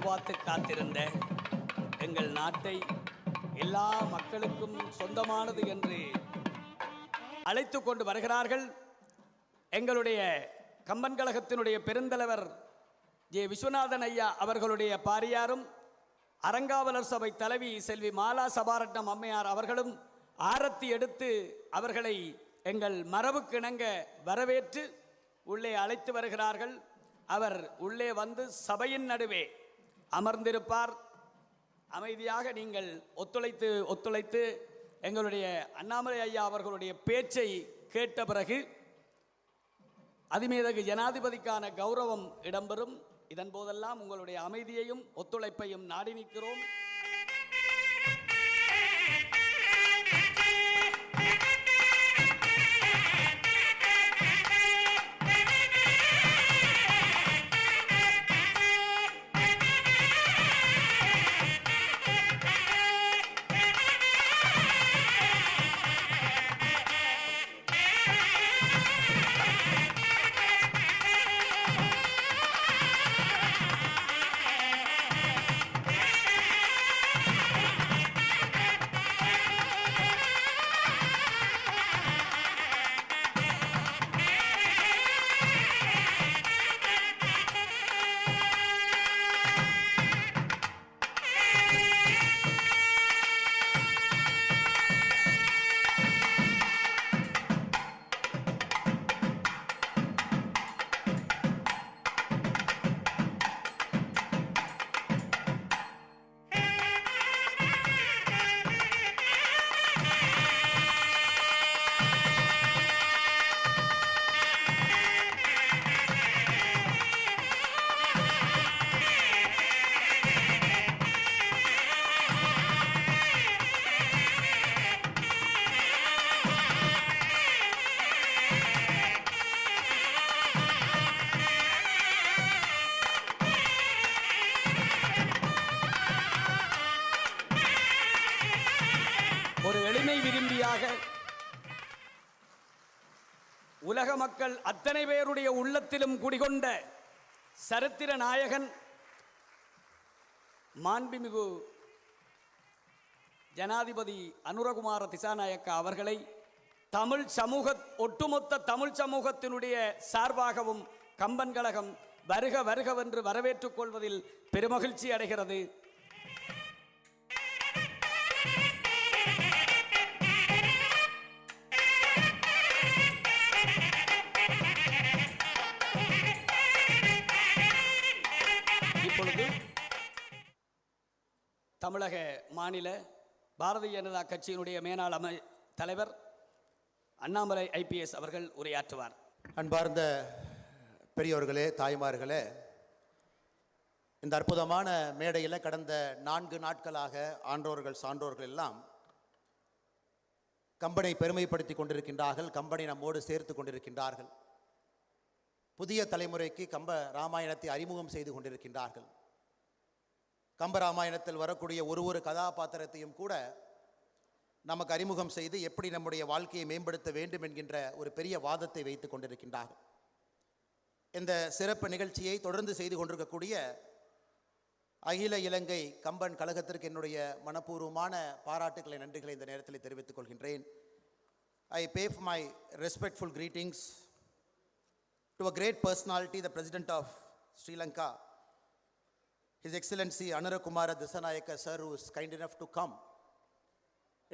எதிர்பார்த்து காத்திருந்த எங்கள் நாட்டை எல்லா மக்களுக்கும் சொந்தமானது என்று அழைத்து கொண்டு வருகிறார்கள். எங்களுடைய கம்பன் கழகத்தினுடைய பெருந்தலைவர் ஜே விஸ்வநாதன் ஐயா அவர்களுடைய பாரியாரும் அறங்காவலர் சபை தலைவி செல்வி மாலா சபாரட்னம் அம்மையார் அவர்களும் ஆரத்தி எடுத்து அவர்களை எங்கள் மரபுக்கிணங்க வரவேற்று உள்ளே அழைத்து வருகிறார்கள். அவர் உள்ளே வந்து சபையின் நடுவே அமர்ந்திருப்பார். அமைதியாக நீங்கள் ஒத்துழைத்து எங்களுடைய அண்ணாமலை ஐயா அவர்களுடைய பேச்சை கேட்ட பிறகு அதிமீதகு ஜனாதிபதிக்கான கௌரவம் இடம்பெறும். இதன் போதெல்லாம் உங்களுடைய அமைதியையும் ஒத்துழைப்பையும் நாடி நிற்கிறோம். ஒரு எளிமை விரும்பியாக உலக மக்கள் அத்தனை பேருடைய உள்ளத்திலும் குடிகொண்ட சரித்திர நாயகன் மாண்புமிகு ஜனாதிபதி அனுரகுமார திசாநாயக்க அவர்களை ஒட்டுமொத்த தமிழ் சமூகத்தினுடைய சார்பாகவும் கம்பன் கழகம் வருக வருகவென்று வரவேற்றுக் கொள்வதில் பெருமகிழ்ச்சி அடைகிறது. இப்பொழுது தமிழக மாநில பாரதிய ஜனதா கட்சியினுடைய மேனாள் தலைவர் அண்ணாமலை ஐபிஎஸ் அவர்கள் உரையாற்றுவார். அன்பார்ந்த பெரியோர்களே, தாய்மார்களே, இந்த அற்புதமான மேடையில் கடந்த 4 நாட்களாக ஆன்றோர்கள் சான்றோர்கள் எல்லாம் கம்பனை பெருமைப்படுத்தி கொண்டிருக்கின்றார்கள். கம்பனை நம்மோடு சேர்த்து கொண்டிருக்கின்றார்கள். புதிய தலைமுறைக்கு கம்ப ராமாயணத்தை அறிமுகம் செய்து கொண்டிருக்கின்றார்கள். கம்ப ராமாயணத்தில் வரக்கூடிய ஒரு கதாபாத்திரத்தையும் கூட நமக்கு அறிமுகம் செய்து எப்படி நம்முடைய வாழ்க்கையை மேம்படுத்த வேண்டும் என்கின்ற ஒரு பெரிய வாதத்தை வைத்து கொண்டிருக்கின்றார்கள். இந்த சிறப்பு நிகழ்ச்சியை தொடர்ந்து செய்து கொண்டிருக்கக்கூடிய அகில இலங்கை கம்பன் கழகத்திற்கு என்னுடைய மனப்பூர்வமான பாராட்டுக்களை, நன்றிகளை இந்த நேரத்தில் தெரிவித்துக் கொள்கின்றேன். I pay my respectful greetings to a great personality, the President of Sri Lanka, His Excellency Anurakumara Dissanayake sir, who is kind enough to come.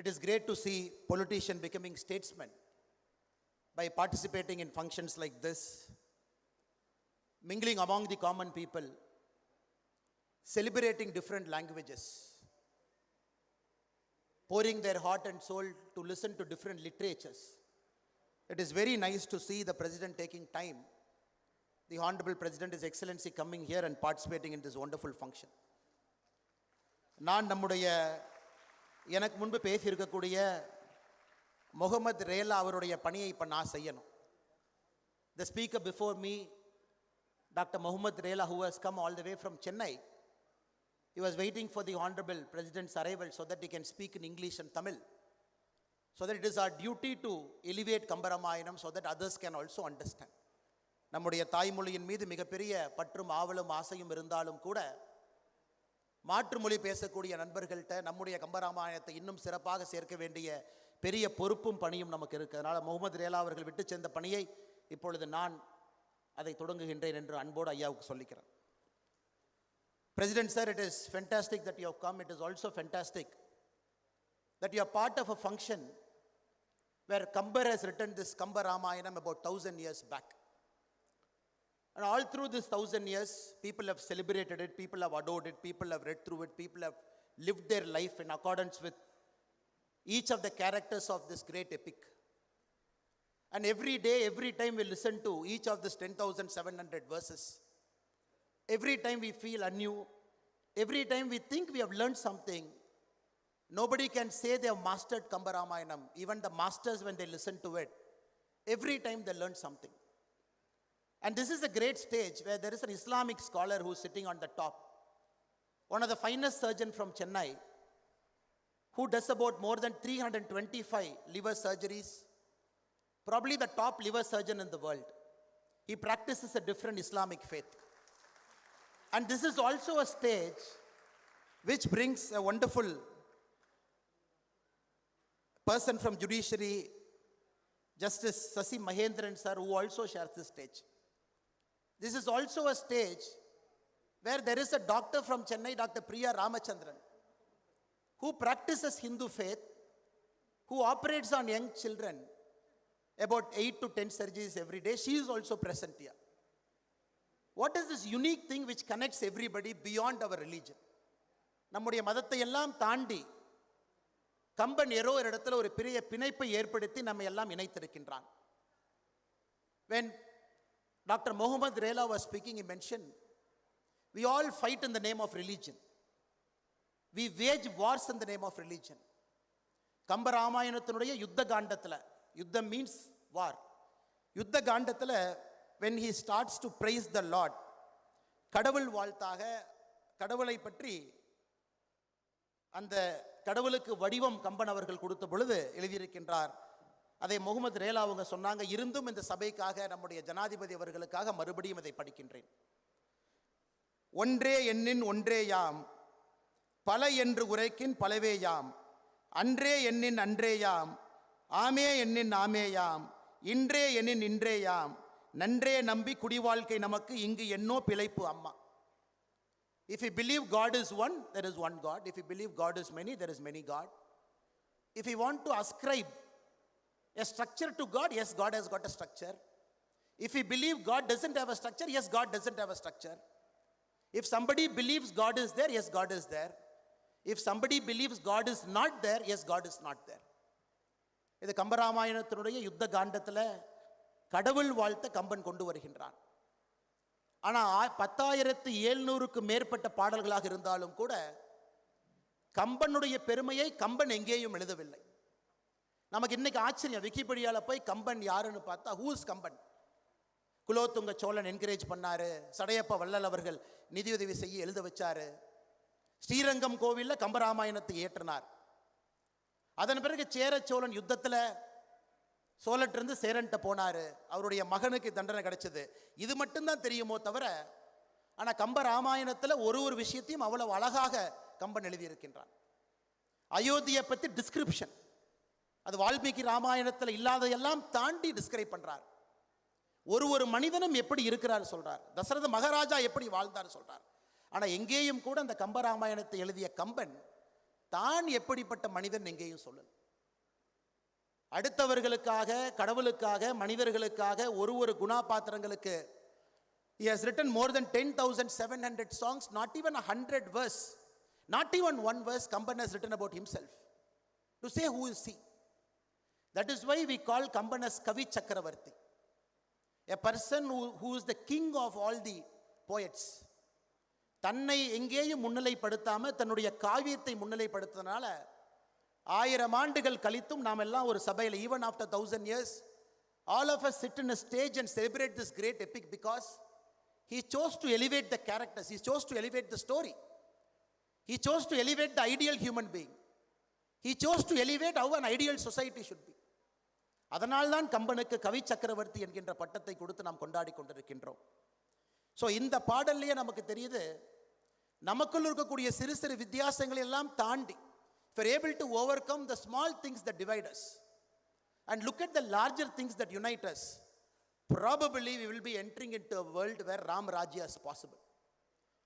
It is great to see politicians becoming statesmen by participating in functions like this, mingling among the common people, celebrating different languages, pouring their heart and soul to listen to different literatures. It is very nice to see the President taking time, the Honorable President, His Excellency, coming here and participating in this wonderful function. நான் நம்முடைய எனக்கு முன்பு பேசியிருக்கக்கூடிய முகமது ரேலா அவருடைய பணியை இப்போ நான் செய்யணும். The speaker before me, Dr. Muhammad Rela, who has come all the way from Chennai, he was waiting for the Honorable President's arrival so that he can speak in English and Tamil. So that it is our duty to elevate Kambaramayana so that others can also understand. நம்முடைய தாய்மொழியின் மீது மிகப்பெரிய பற்றும் ஆவலும் ஆசையும் இருந்தாலும் கூட மாற்று மொழி பேசக்கூடிய நண்பர்கள்ட்ட நம்முடைய கம்பராமாயணத்தை இன்னும் சிறப்பாக சேர்க்க வேண்டிய பெரிய பொறுப்பும் பணியும் நமக்கு இருக்குது. அதனால் முகமது ரேலா அவர்கள் விட்டு சேர்ந்த பணியை இப்பொழுது நான் அதை தொடங்குகின்றேன் என்று அன்போடு ஐயாவுக்கு சொல்லிக்கிறேன். President sir, it is fantastic that you have come. It is also fantastic that you are part of a function where Kambar has written this Kamba Ramayanam about 1000 years back. And all through this 1000 years, people have celebrated it, people have adored it, people have read through it, people have lived their life in accordance with each of the characters of this great epic. And every day, every time we listen to each of these 10,700 verses, every time we feel anew, every time we think we have learned something. Nobody can say they have mastered Kamba Ramayanam. Even the masters, when they listen to it, every time they learn something. And this is a great stage where there is an Islamic scholar who is sitting on the top. One of the finest surgeons from Chennai, who does about more than 325 liver surgeries, probably the top liver surgeon in the world. He practices a different Islamic faith. And this is also a stage which brings a wonderful person from judiciary, Justice Sasi Mahendran sir, who also shares this stage. This is also a stage where there is a doctor from Chennai, Dr. Priya Ramachandran, who practices Hindu faith, who operates on young children, about 8 to 10 surgeries every day. She is also present here. What is this unique thing which connects everybody beyond our religion? நம்முடைய மதத்தை எல்லாம் தாண்டி கம்பன் ஏதோ ஒரு இடத்துல ஒரு பெரிய பிணைப்பை ஏற்படுத்தி நம்ம எல்லாம் இணைத்திருக்கின்றான். When Dr. Muhammad Rela was speaking, he mentioned, we all fight in the name of religion. We wage wars in the name of religion. கம்ப ராமாயணத்தினுடைய யுத்த காண்டத்தில், யுத்தம் மீன்ஸ் வார், யுத்த காண்டத்தில் when he starts to praise the Lord, கடவுள் வாழ்த்தாக கடவுளை பற்றி அந்த கடவுளுக்கு வடிவம் கம்பன் அவர்கள் கொடுத்த பொழுது எழுதியிருக்கின்றார். அதை முகமது ரேலா அவங்க சொன்னாங்க. இருந்தும் இந்த சபைக்காக நம்முடைய ஜனாதிபதி அவர்களுக்காக மறுபடியும் இதை படிக்கின்றேன். ஒன்றே எண்ணின் ஒன்றே யாம், பல என்று உரைக்கின் பலவே யாம், அன்றே எண்ணின் அன்றே யாம், ஆமே எண்ணின் ஆமே யாம், இன்றே எண்ணின் இன்றே யாம், நன்றே நம்பி குடிவாழ்க்கை நமக்கு இங்கு என்னோ பிழைப்பு அம்மா. If you believe God is one, there is one God. If you believe God is many, there is many God. If you want to ascribe a structure to God, yes, God has got a structure. If you believe God doesn't have a structure, yes, God doesn't have a structure. If somebody believes God is there, yes, God is there. If somebody believes God is not there, yes, God is not there. இது கம்பராமாயணத்தினுடைய யுத்த காண்டத்தில் கடவுள் வாழ்த்த கம்பன் கொண்டு வருகின்றான். ஆனால் 10,700க்கு மேற்பட்ட பாடல்களாக இருந்தாலும் கூட கம்பனுடைய பெருமையை கம்பன் எங்கேயும் எழுதவில்லை. நமக்கு இன்னைக்கு ஆச்சரியம், விக்கிபீடியாவில் போய் கம்பன் யாருன்னு பார்த்தா, ஹூஸ் கம்பன்? குலோத்துங்க சோழன் என்கரேஜ் பண்ணாரு, சடையப்ப வள்ளல் அவர்கள் நிதியுதவி செய்ய எழுத வச்சாரு, ஸ்ரீரங்கம் கோவிலில் கம்பராமாயணத்தை ஏற்றினார். அதன் பிறகு சேர சோழன் யுத்தத்தில் சோழற்றிருந்து சேரன்ட்ட போனார், அவருடைய மகனுக்கு தண்டனை கிடைச்சது. இது மட்டும்தான் தெரியுமோ தவிர, ஆனால் கம்ப ராமாயணத்தில் ஒரு விஷயத்தையும் அவ்வளவு அழகாக கம்பன் எழுதியிருக்கின்றான். அயோத்தியை பற்றி டிஸ்கிரிப்ஷன், அது வால்மீகி ராமாயணத்தில் இல்லாதையெல்லாம் தாண்டி டிஸ்கிரைப் பண்ணுறார். ஒரு மனிதனும் எப்படி இருக்கிறார் சொல்கிறார், தசரத மகாராஜா எப்படி வாழ்ந்தார் சொல்கிறார். ஆனால் எங்கேயும் கூட அந்த கம்ப ராமாயணத்தை எழுதிய கம்பன் தான் எப்படிப்பட்ட மனிதன் எங்கேயும் சொல்லல. அடுத்தவர்களுக்காக, கடவுளுக்காக, மனிதர்களுக்காக ஒரு குணாபாத்திரங்களுக்கு he has written more than 10,700 songs, not even 100 verse, not even one verse Kamban has written about himself to say who is he. That is why we call Kamban as Kavi Chakravarti, a person who is the king of all the poets. தன்னை எங்கேயும் முன்னிலைப்படுத்தாம தன்னுடைய காவியத்தை முன்னிலைப்படுத்துறதுனால 1000 ஆண்டுகள் கழித்தும் நாம் எல்லாம் ஒரு சபையில், even after 1000 years, all of us sit in a stage and celebrate this great epic because he chose to elevate the characters, he chose to elevate the story, he chose to elevate the ideal human being, he chose to elevate how an ideal society should be. அதனால்தான் கம்பனுக்கு கவி சக்கரவர்த்தி என்கின்ற பட்டத்தை கொடுத்து நாம் கொண்டாடி கொண்டிருக்கின்றோம். So இந்த பாடல்லையே நமக்கு தெரியுது, நமக்குள் இருக்கக்கூடிய சிறு சிறு வித்தியாசங்களை எல்லாம் தாண்டி if we're able to overcome the small things that divide us and look at the larger things that unite us, probably we will be entering into a world where Ram Rajya is possible.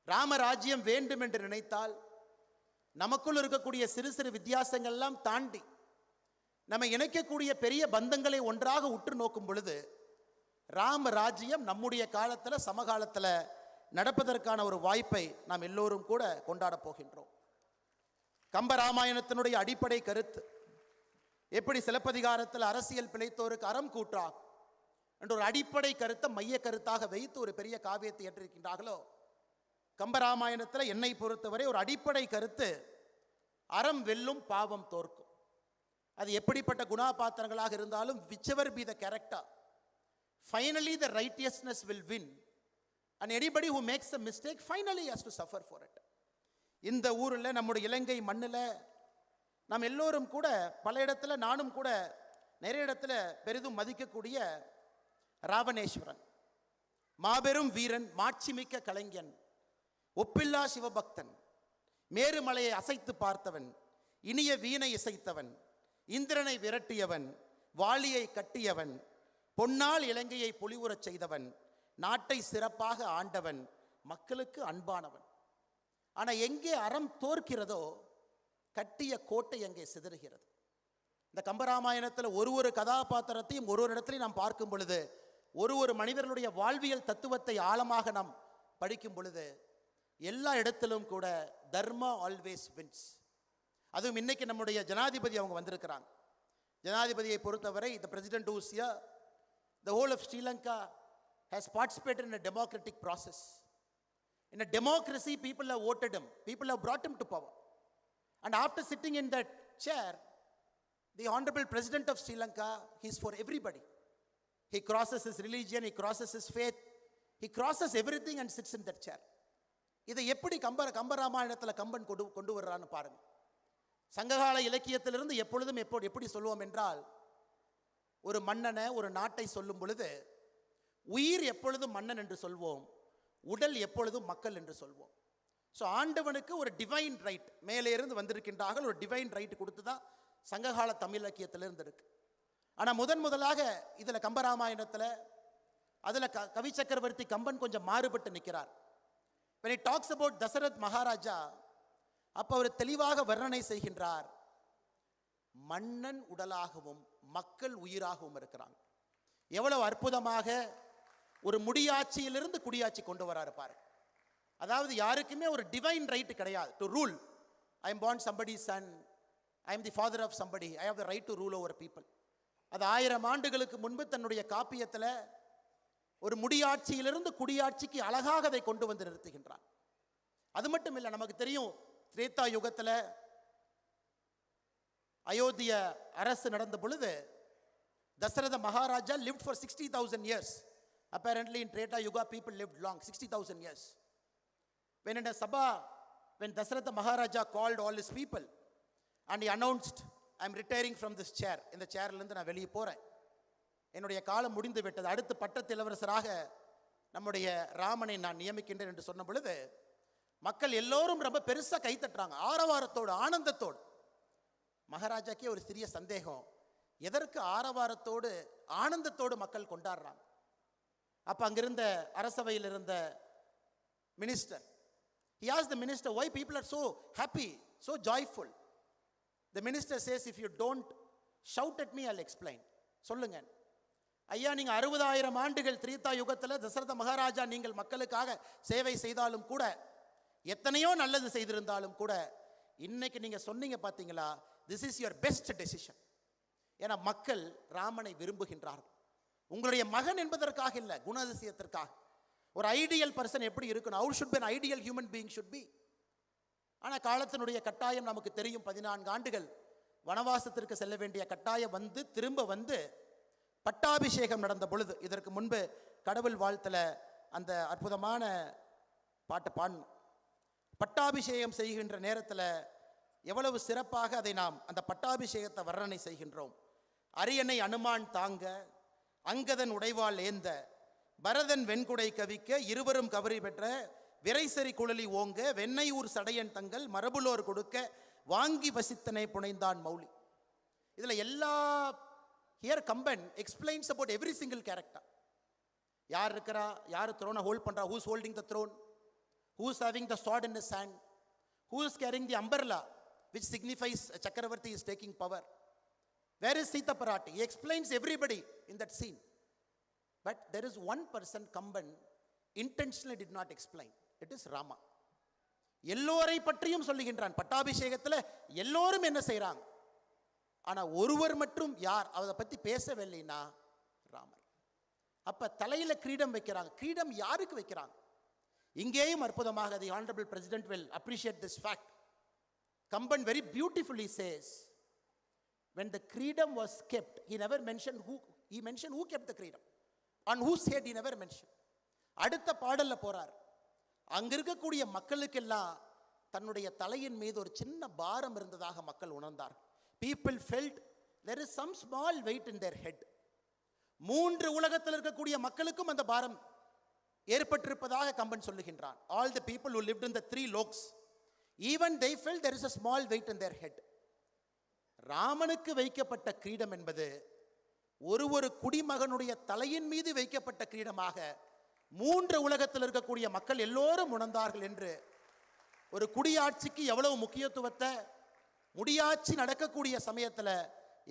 Rama ராஜ்யம் வேண்டும் என்று நினைத்தால் நமக்குள் இருக்கக்கூடிய சிறு சிறு வித்தியாசங்கள் எல்லாம் தாண்டி நம்ம இணைக்கக்கூடிய பெரிய பந்தங்களை ஒன்றாக உற்று நோக்கும் பொழுது ராம ராஜ்யம் நம்முடைய காலத்தில் சமகாலத்தில் நடப்பதற்கான ஒரு வாய்ப்பை நாம் எல்லோரும் கூட கொண்டாட போகின்றோம். கம்பராமாயணத்தினுடைய அடிப்படை கருத்து எப்படி சிலப்பதிகாரத்தில் அரசியல் பிழைத்தோருக்கு அறம் கூற்றாகும் என்ற ஒரு அடிப்படை கருத்தை மைய கருத்தாக வைத்து ஒரு பெரிய காவியத்தை ஏற்றிருக்கின்றார்களோ, கம்பராமாயணத்தில் என்னை பொறுத்தவரை ஒரு அடிப்படை கருத்து அறம் வெல்லும் பாவம் தோற்கும். அது எப்படிப்பட்ட குணாபாத்திரங்களாக இருந்தாலும் whichever be the character, finally the righteousness will win and anybody who makes a mistake finally has to suffer for it. இந்த ஊரில் நம்முடைய இலங்கை மண்ணில் நாம் எல்லோரும் கூட பல இடத்துல, நானும் கூட நிறைய இடத்துல பெரிதும் மதிக்கக்கூடிய ராவணேஸ்வரன், மாபெரும் வீரன், மாட்சிமிக்க கலைஞன், ஒப்பில்லா சிவபக்தன், மேருமலையை அசைத்து பார்த்தவன், இனிய வீணை இசைத்தவன், இந்திரனை விரட்டியவன், வாளியை கட்டியவன், பொன்னால் இலங்கையை பொலிவுறச் செய்தவன், நாட்டை சிறப்பாக ஆண்டவன், மக்களுக்கு அன்பானவன். ஆனால் எங்கே அறம் தோற்கிறதோ கட்டிய கோட்டை அங்கே சிதறுகிறது. இந்த கம்பராமாயணத்தில் ஒரு கதாபாத்திரத்தையும் ஒரு இடத்துலையும் நாம் பார்க்கும் பொழுது, ஒரு மனிதர்களுடைய வாழ்வியல் தத்துவத்தை ஆழமாக நாம் படிக்கும் பொழுது எல்லா இடத்திலும் கூட தர்மா ஆல்வேஸ் வின்ஸ். அதுவும் இன்னைக்கு நம்முடைய ஜனாதிபதி அவங்க வந்திருக்கிறாங்க. ஜனாதிபதியை பொறுத்தவரை the president who is here, the whole of Sri Lanka has participated in a democratic process. In a democracy, people have voted him, people have brought him to power, and after sitting in that chair, the honorable president of Sri Lanka, he is for everybody. He crosses his religion, he crosses his faith, he crosses everything and sits in that chair. இதை எப்படி கம்பராமாயணத்தில் கம்பன் கொண்டு வர்றான்னு பாருங்க. சங்ககால இலக்கியத்திலிருந்து எப்பொழுதும் எப்படி சொல்லுவோம் என்றால், ஒரு மன்னனை, ஒரு நாட்டை சொல்லும் பொழுது உயிர் எப்பொழுதும் மன்னன் என்று சொல்வோம், உடல் எப்பொழுதும் மக்கள் என்று சொல்வோம். ஸோ ஆண்டவனுக்கு ஒரு டிவைன் ரைட் மேலே இருந்து வந்திருக்கின்றார்கள், ஒரு டிவைன் ரைட் கொடுத்து தான் சங்ககால தமிழ் இலக்கியத்திலிருந்து இருக்கு. ஆனால் முதலாக இதில் கம்பராமாயணத்தில் அதில் கவி சக்கரவர்த்தி கம்பன் கொஞ்சம் மாறுபட்டு நிற்கிறார். when he talks about Dasarath Maharaja, அப்போ அவர் தெளிவாக வர்ணனை செய்கின்றார், மன்னன் உடலாகவும் மக்கள் உயிராகவும் இருக்கிறாங்க. எவ்வளவு அற்புதமாக ஒரு முடியாட்சியிலிருந்து குடியாட்சி கொண்டு வராரு பாரு. அதாவது யாருக்குமே ஒரு டிவைன் ரைட் கிடையாது to rule. I am born somebody's son, I am the father of somebody, I have the right to rule over people. அது 1000 ஆண்டுகளுக்கு முன்பு தன்னுடைய காப்பியத்தில் ஒரு முடியாட்சியிலிருந்து குடியாட்சிக்கு அழகாக அதை கொண்டு வந்து நிறுத்துகின்றான். அது மட்டும் இல்லை, நமக்கு தெரியும் திரேதா யுகத்தில் அயோத்திய அரசு நடந்த பொழுது Dasaratha Maharaja lived for 60,000 years. Apparently in Treta Yuga people lived long, 60,000 years. When in a sabha, when Dasaratha Maharaja called all his people and he announced, I am retiring from this chair, இந்த சேர்லேருந்து நான் வெளியே போகிறேன், என்னுடைய காலம் முடிந்து விட்டது, அடுத்து பட்டத்து இளவரசராக நம்முடைய ராமனை நான் நியமிக்கின்றேன் என்று சொன்ன பொழுது மக்கள் எல்லோரும் ரொம்ப பெருசாக கைத்தட்டுறாங்க, ஆரவாரத்தோடு, ஆனந்தத்தோடு. மகாராஜாக்கே ஒரு சிறிய சந்தேகம், எதற்கு ஆரவாரத்தோடு ஆனந்தத்தோடு மக்கள் கொண்டாடுறாங்க? அப்போ அங்கிருந்த அரசவையில் இருந்த minister, he asked the minister, why people are so happy, so joyful? The minister says, if you don't shout at me, I'll explain. சொல்லுங்க ஐயா, நீங்கள் 60,000 ஆண்டுகள் திரேதா யுகத்தில் தசரத மகாராஜா நீங்கள் மக்களுக்காக சேவை செய்தாலும் கூட, எத்தனையோ நல்லது செய்திருந்தாலும் கூட, இன்னைக்கு நீங்கள் சொன்னீங்க பார்த்தீங்களா, this is your best decision. ஏன்னா மக்கள் ராமனை விரும்புகின்றார்கள். உங்களுடைய மகன் என்பதற்காக இல்லை, குணாதிசயத்திற்காக. ஒரு ஐடியல் பர்சன் எப்படி இருக்கணும், how should be an ideal human being should be. ஆனால் காலத்தினுடைய கட்டாயம் நமக்கு தெரியும். 14 ஆண்டுகள் வனவாசத்திற்கு செல்ல வேண்டிய கட்டாயம் வந்து திரும்ப வந்து பட்டாபிஷேகம் நடந்த பொழுது, இதற்கு முன்பு கடவுள் வாழ்த்துல அந்த அற்புதமான பாட்டை பாடணும். பட்டாபிஷேகம் செய்கின்ற நேரத்தில் எவ்வளவு சிறப்பாக அதை நாம் அந்த பட்டாபிஷேகத்தை வர்ணனை செய்கின்றோம். அரியணை அனுமான் தாங்க, அங்கதன் உடைவாள் ஏந்த, பரதன் வெண்குடை கவிக்க, இருவரும் கவரி பெற்ற விரைசரி குழலி ஓங்க வெண்ணெய் ஊர் சடையன் தங்கள் மரபுலோர் கொடுக்க வாங்கி வசித்தனை புனைந்தான் மௌலி. இதுல எல்லா here Kamban explains about every single character. யார் இருக்கிறா, யார் த்ரோனை ஹோல்ட் பண்றா, who's holding the throne, who's having the sword in his hand, who is carrying the umbrella which signifies Chakravarti is taking power, where is Sita Parati. He explains everybody in that scene, but there is one person Kamban intentionally did not explain. It is Rama. எல்லோரை பற்றியும் சொல்லுகின்றான். பட்டாபிஷேகத்தில் எல்லோரும் என்ன செய்றாங்க, ஆனா ஒருவர் மட்டும் யார் அதை பத்தி பேசவில்லைனா ராமர். அப்ப தலையில கிரீடம் வைக்கிறாங்க. கிரீடம் யாருக்கு வைக்கிறாங்க? இங்கேயும் அற்புதமாக the honorable president will appreciate this fact. Kamban very beautifully says, when the freedom was kept, he never mentioned who, he mentioned who kept the freedom, on whose head he never mentioned. அடுத்த பாடல்ல போறார், அங்க இருக்கக்கூடிய மக்களுக்கெல்லாம் தன்னுடைய தலையின் மீது ஒரு சின்ன பாரம் இருந்ததாக மக்கள் உணர்ந்தார். People felt there is some small weight in their head. மூன்று உலகத்தில் இருக்கக்கூடிய மக்களுக்கும் அந்த பாரம் ஏற்பட்டிருப்பதாக கம்பன் சொல்லுகின்றான். All the people who lived in the three loks, even they felt there is a small weight in their head. ராமனுக்கு வைக்கப்பட்ட கிரீடம் என்பது ஒரு குடிமகனுடைய தலையின் மீது வைக்கப்பட்ட கிரீடமாக மூன்று உலகத்தில் இருக்கக்கூடிய மக்கள் எல்லோரும் உணர்ந்தார்கள் என்று. ஒரு குடியாட்சிக்கு எவ்வளவு முக்கியத்துவத்தை, முடியாட்சி நடக்கக்கூடிய சமயத்தில்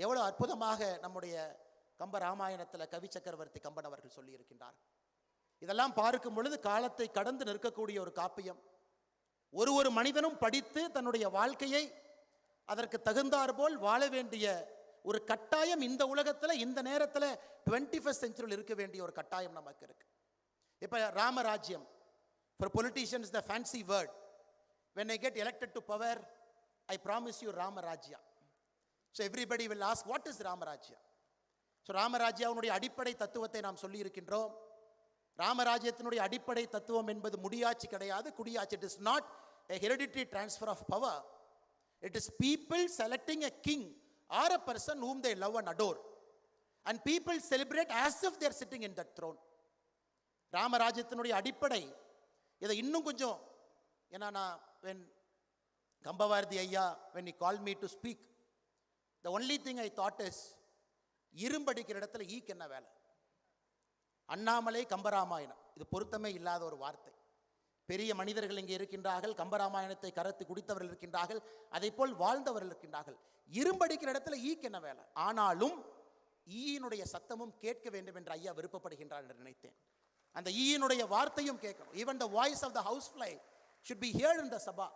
எவ்வளவு அற்புதமாக நம்முடைய கம்ப ராமாயணத்தில் கவி சக்கரவர்த்தி கம்பன் அவர்கள் சொல்லி இருக்கின்றார். இதெல்லாம் பார்க்கும் பொழுது காலத்தை கடந்து நிற்கக்கூடிய ஒரு காப்பியம். ஒரு மனிதனும் படித்து தன்னுடைய வாழ்க்கையை அதற்கு தகுந்தார் போல் வாழ வேண்டிய ஒரு கட்டாயம் இந்த உலகத்தில் இந்த நேரத்தில் 21st century இருக்க வேண்டிய ஒரு கட்டாயம் நமக்கு இருக்கு. இப்ப ராமராஜ்யம், for politicians the fancy word, when I get elected to power I promise you Ramarajya. So everybody will ask, what is Ramarajya? So ராமராஜ்யாவுடைய அடிப்படை தத்துவத்தை நாம் சொல்லி இருக்கின்றோம். ராமராஜ்யத்தினுடைய அடிப்படை தத்துவம் என்பது முடியாட்சி கிடையாது, குடியாட்சி. It is not a hereditary transfer of power. It is people selecting a king or a person whom they love and adore, and people celebrate as if they are sitting in that throne. ராமராஜ்யத்தினுடைய அடிப்படை இதை இன்னும் கொஞ்சம், ஏன்னா நான் when கம்பவாரதி ஐயா when he called me to speak, the only thing I thought is, இரும்படிக்கிற இடத்துல ஈக்கு என்ன வேலை? அண்ணாமலை கம்பராமாயணம் இது பொருத்தமே இல்லாத ஒரு வார்த்தை. பெரிய மனிதர்கள் இங்கே இருக்கின்றார்கள், கம்பராமாயணத்தை கரத்து குடித்தவர்கள் இருக்கின்றார்கள், அதை போல் வாழ்ந்தவர்கள் இருக்கின்றார்கள். இரும்படிக்கிற இடத்துல ஈக்கு என்ன வேலை? ஆனாலும் ஈயினுடைய சத்தமும் கேட்க வேண்டும் என்று ஐயா விருப்பப்படுகின்றார் என்று நினைத்தேன். அந்த ஈயினுடைய வார்த்தையும் கேட்கணும். Even the voice of the housefly should be heard in the sabha.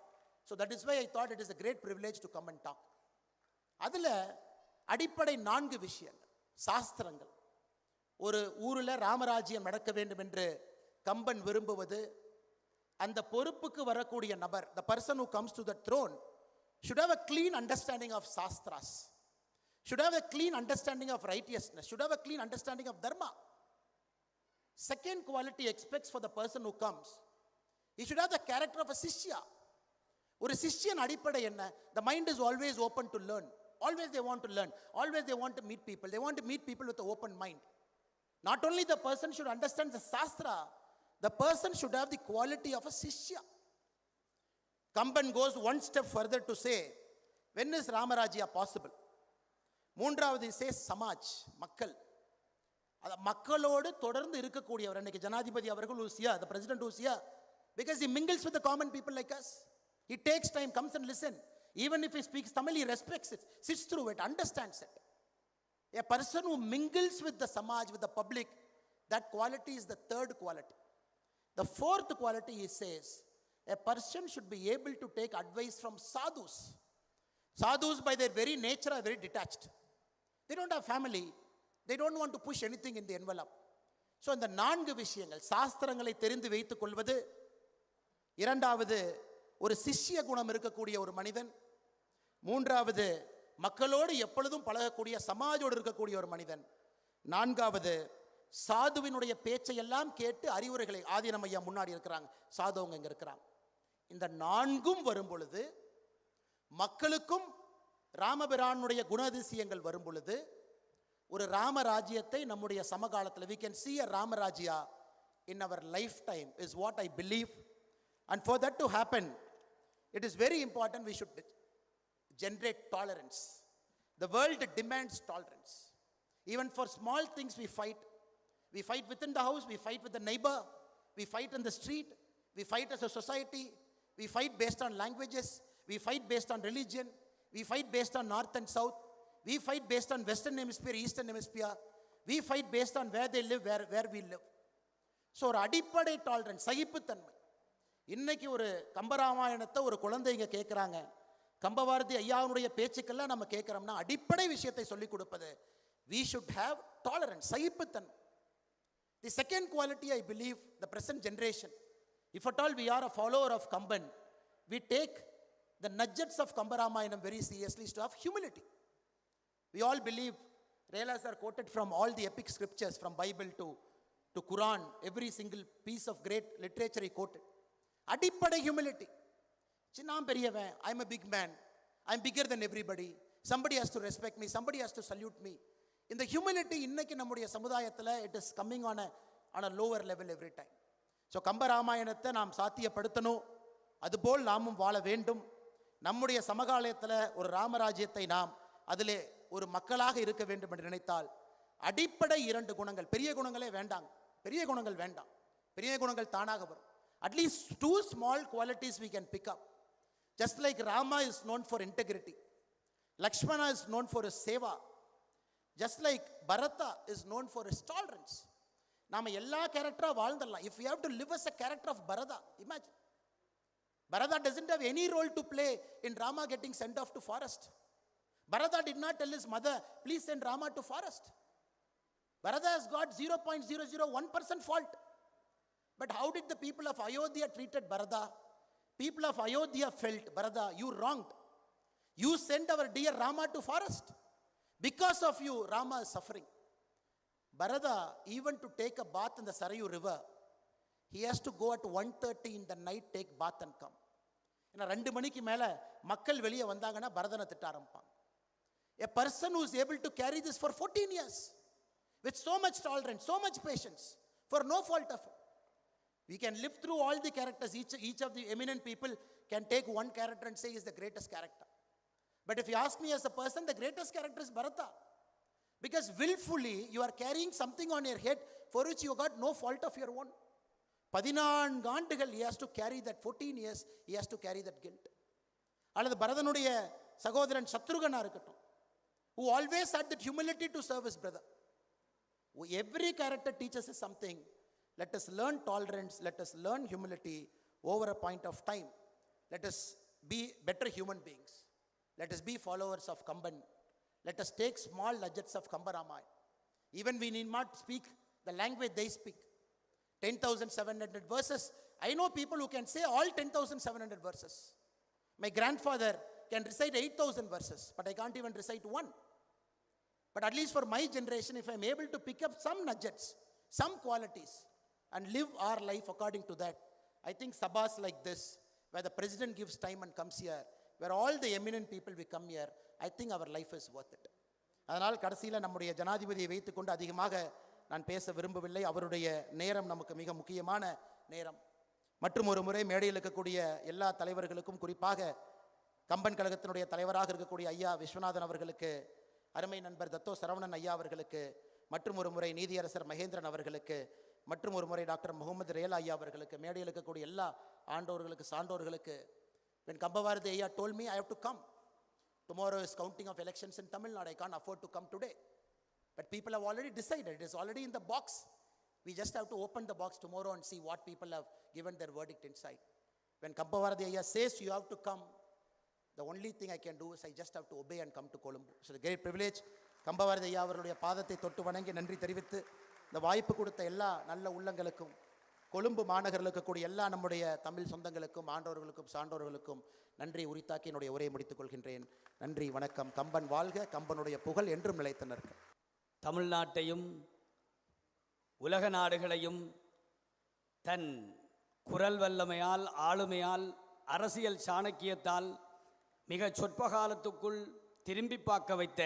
So that is why I thought it is a great privilege to come and talk. அதுல அடிப்படை 4 விஷயங்கள், சாஸ்திரங்கள். ஒரு ஊரில் ராமராஜ்யம் நடக்க வேண்டும் என்று கம்பன் விரும்புவது, அந்த பொறுப்புக்கு வரக்கூடிய நபர், the person who comes to the throne should have a clean understanding of sastras, should have a clean understanding of righteousness, should have a clean understanding of dharma. Second quality expects for the person who comes, he should have the character of a sishya. ஒரு சிஷ்யன் அடிப்படை என்ன? The mind is always open to learn, always they want to learn, always they want to meet people, they want to meet people with an open mind. Not only the person should understand the sastra, the person should have the quality of a sishya. Kamban goes one step further to say, when is Ramarajya possible? மூன்றாவது he says Samaj, மக்கள். மக்களோடு தொடர்ந்து இருக்கக்கூடியவர். இன்னைக்கு ஜனாதிபதி அவர்கள் who's here, the president who's here, because he mingles with the common people like us. He takes time, comes and listen. Even if he speaks Tamil, he respects it, sits through it, understands it. A person who mingles with the samaj, with the public, that quality is the third quality. The fourth quality, he says, a person should be able to take advice from sadhus. Sadhus by their very nature are very detached. They don't have family. They don't want to push anything in the envelope. So இந்த 4 விஷயங்கள், சாஸ்திரங்களை தெரிந்து வைத்துக் கொள்வது, இரண்டாவது ஒரு சிஷ்ய குணம் இருக்கக்கூடிய ஒரு மனிதன், மூன்றாவது மக்களோடு எப்பொழுதும் பழகக்கூடிய சமாஜோடு இருக்கக்கூடிய ஒரு மனிதன், நான்காவது சாதுவினுடைய பேச்சை எல்லாம் கேட்டு அறிவுரைகளை, ஆதீனம் ஐயா முன்னாடி இருக்கிறாங்க, சாதுவங்க இங்க இருக்கிறாங்க. இந்த 4ம் வரும் பொழுது, மக்களுக்கும் ராமபிரானுடைய குணாதிசயங்கள் வரும் பொழுது, ஒரு ராமராஜ்யத்தை நம்முடைய சமகாலத்தில் we can see a Ramarajya in our lifetime is what I believe. And for that to happen, it is very important we should generate tolerance. The world demands tolerance. Even for small things we fight. We fight within the house, we fight with the neighbor, we fight in the street, we fight as a society, we fight based on languages, we fight based on religion, we fight based on north and south, we fight based on western hemisphere, eastern hemisphere, we fight based on where they live, where we live. So ஒரு அடிப்படை tolerance, சகிப்புத்தன்மை. இன்னைக்கு ஒரு கம்பராமாயணத்தை ஒரு குழந்தைங்க கேட்குறாங்க, கம்பபாரதி ஐயாவுடைய பேச்சுக்கெல்லாம் நம்ம கேட்குறோம்னா அடிப்படை விஷயத்தை சொல்லிக் கொடுப்பது we should have tolerance, சகிப்புத்தன்மை. The second quality, I believe, the present generation, if at all we are a follower of Kamban, we take the nuggets of Kambaramayanam very seriously, is to have humility. We all believe, Relas are quoted from all the epic scriptures, from Bible to Quran, every single piece of great literature he quoted. அடிப்படை humility. நான் பெரியவன், I'm a big man, I'm bigger than everybody, somebody has to respect me, somebody has to salute me. இந்த humility இன்னைக்கு நம்முடைய சமுதாயத்தில் it is coming on a lower level every time. So கம்பராமாயணத்தை நாம் சாத்தியப்படுத்தணும், அதுபோல் நாமும் வாழ வேண்டும். நம்முடைய சமகாலத்தில் ஒரு ராமராஜ்யத்தை நாம் அதிலே ஒரு மக்களாக இருக்க வேண்டும் என்று நினைத்தால் அடிப்படை 2 குணங்கள், பெரிய குணங்களே வேண்டாங்க, பெரிய குணங்கள் வேண்டாம், பெரிய குணங்கள் தானாக வரும். At least 2 small qualities we can pick up. Just like Rama is known for integrity, Lakshmana is known for his seva, just like Bharata is known for his tolerance. நாம எல்லா கேரக்டரா வாழ்ந்துடலாம். If we have to live as a character of Bharata, imagine. Bharata doesn't have any role to play in Rama getting sent off to forest. Bharata did not tell his mother, please send Rama to forest. Bharata has got 0.001% fault. But how did the people of Ayodhya treated Bharata? People of Ayodhya felt, Bharata, you wronged. You sent our dear Rama to forest. Because of you, Rama is suffering. Bharata, even to take a bath in the Sarayu river, he has to go at 1:30 in the night, take bath and come. ஏன்னா 2 மணிக்கு மேலே மக்கள் வெளியே வந்தாங்கன்னா பரதனை திட்ட ஆரம்பிப்பாங்க. A person who is able to carry this for 14 years with so much tolerance, so much patience, for no fault of it. We can live through all the characters. Each of the eminent people can take one character and say he is the greatest character. But if you ask me as a person, the greatest character is Bharata. Because willfully you are carrying something on your head for which you got no fault of your own. 14 ஆண்டுகள் he has to carry that, 14 years he has to carry that guilt. அல்லது பரதனுடைய சகோதரன் சத்ருகனா இருக்கட்டும், who always had that humility to serve his brother. Every character teaches us something. Let us learn tolerance, let us learn humility over a point of time. Let us be better human beings. Let us be followers of Kamban. Let us take small nuggets of Kambaramayan. Even we need not speak the language they speak. 10,700 verses. I know people who can say all 10,700 verses. My grandfather can recite 8,000 verses, but I can't even recite one. But at least for my generation, if I'm able to pick up some nuggets, some qualities, and live our life according to that, I think sabhas like this, where the president gives time and comes here, where all the eminent people will come here, I think our life is worth it. அதனால் கடைசியில் நம்முடைய ஜனாதிபதியை வைத்துக்கொண்டு அதிகமாக நான் பேச விரும்பவில்லை. அவருடைய நேரம் நமக்கு மிக முக்கியமான நேரம். மற்றும் ஒரு முறை மேடையில் இருக்கக்கூடிய எல்லா தலைவர்களுக்கும், குறிப்பாக கம்பன் கழகத்தினுடைய தலைவராக இருக்கக்கூடிய ஐயா விஸ்வநாதன் அவர்களுக்கு, அருமை நண்பர் தத்தோ சரவணன் ஐயா அவர்களுக்கு, மற்றும் ஒரு முறை நீதியரசர் மகேந்திரன் அவர்களுக்கு, மற்றும் ஒரு முறை டாக்டர் முகமது ரேலா ஐயா அவர்களுக்கு, மேடையில் இருக்கக்கூடிய எல்லா ஆண்டோர்களுக்கு, சான்றோர்களுக்கு, when Kambavaradhi Ayya told me I have to come. Tomorrow is counting of elections in Tamil Nadu. I can't afford to come today. But people have already decided. It is already in the box. We just have to open the box tomorrow and see what people have given their verdict inside. When Kambavaradhi Ayya says you have to come, the only thing I can do is I just have to obey and come to Colombo. So the great privilege. Kambavaradhi Ayya அவர்களுடைய பாதத்தை தொட்டு வணங்கி நன்றி தெரிவித்து, இந்த வாய்ப்பு கொடுத்த எல்லா நல்ல உள்ளங்களுக்கும், கொழும்பு மாநகரில் இருக்கக்கூடிய எல்லா நம்முடைய தமிழ் சொந்தங்களுக்கும், ஆண்டோர்களுக்கும், சான்றோர்களுக்கும் நன்றி உரித்தாக்கி என்னுடைய உரையை முடித்துக் கொள்கின்றேன். நன்றி, வணக்கம். கம்பன் வாழ்க, கம்பனுடைய புகழ் என்றும் நிலைத்து நிற்க. தமிழ்நாட்டையும் உலக நாடுகளையும் தன் குரல் வல்லமையால், ஆளுமையால், அரசியல் சாணக்கியத்தால் மிக சொற்ப காலத்துக்குள் திரும்பி பார்க்க வைத்த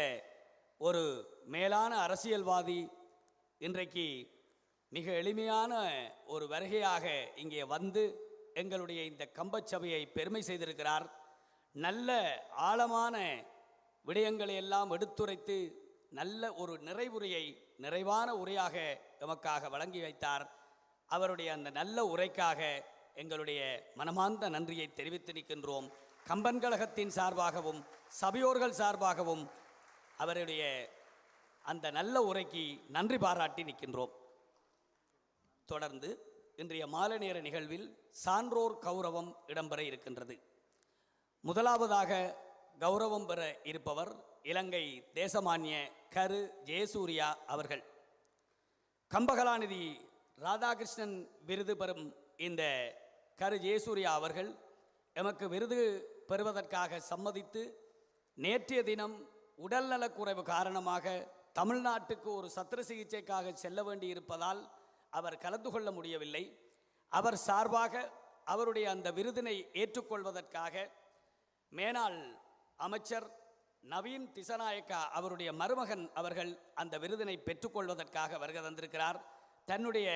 ஒரு மேலான அரசியல்வாதி இன்றைக்கு மிக எளிமையான ஒரு வருகையாக இங்கே வந்து எங்களுடைய இந்த கம்பச்சபையை பெருமை செய்திருக்கிறார். நல்ல ஆழமான விடயங்களை எல்லாம் எடுத்துரைத்து நல்ல ஒரு நிறைவுரையை நிறைவான உரையாக எமக்காக வழங்கி வைத்தார். அவருடைய அந்த நல்ல உரைக்காக எங்களுடைய மனமார்ந்த நன்றியை தெரிவித்து நிற்கின்றோம். கம்பன் கழகத்தின் சார்பாகவும் சபையோர்கள் சார்பாகவும் அவருடைய அந்த நல்ல உரைக்கு நன்றி பாராட்டி நிற்கின்றோம். தொடர்ந்து இன்றைய மாலை நேர நிகழ்வில் சான்றோர் கௌரவம் இடம்பெற இருக்கின்றது. முதலாவதாக கௌரவம் பெற இருப்பவர் இலங்கை தேசமானிய கரு ஜெயசூர்யா அவர்கள். கம்பகலாநிதி ராதாகிருஷ்ணன் விருது பெறும் இந்த கரு ஜெயசூர்யா அவர்கள் எமக்கு விருது பெறுவதற்காக சம்மதித்து நேற்றைய தினம் உடல்நலக்குறைவு காரணமாக தமிழ்நாட்டுக்கு ஒரு சத்திர சிகிச்சைக்காக செல்ல வேண்டியிருப்பதால் அவர் கலந்து கொள்ள முடியவில்லை. அவர் சார்பாக அவருடைய அந்த விருதினை ஏற்றுக்கொள்வதற்காக மேனாள் அமைச்சர் நவீன் திசநாயக்கா அவருடைய மருமகன் அவர்கள் அந்த விருதினை பெற்றுக்கொள்வதற்காக வருகை தந்திருக்கிறார். தன்னுடைய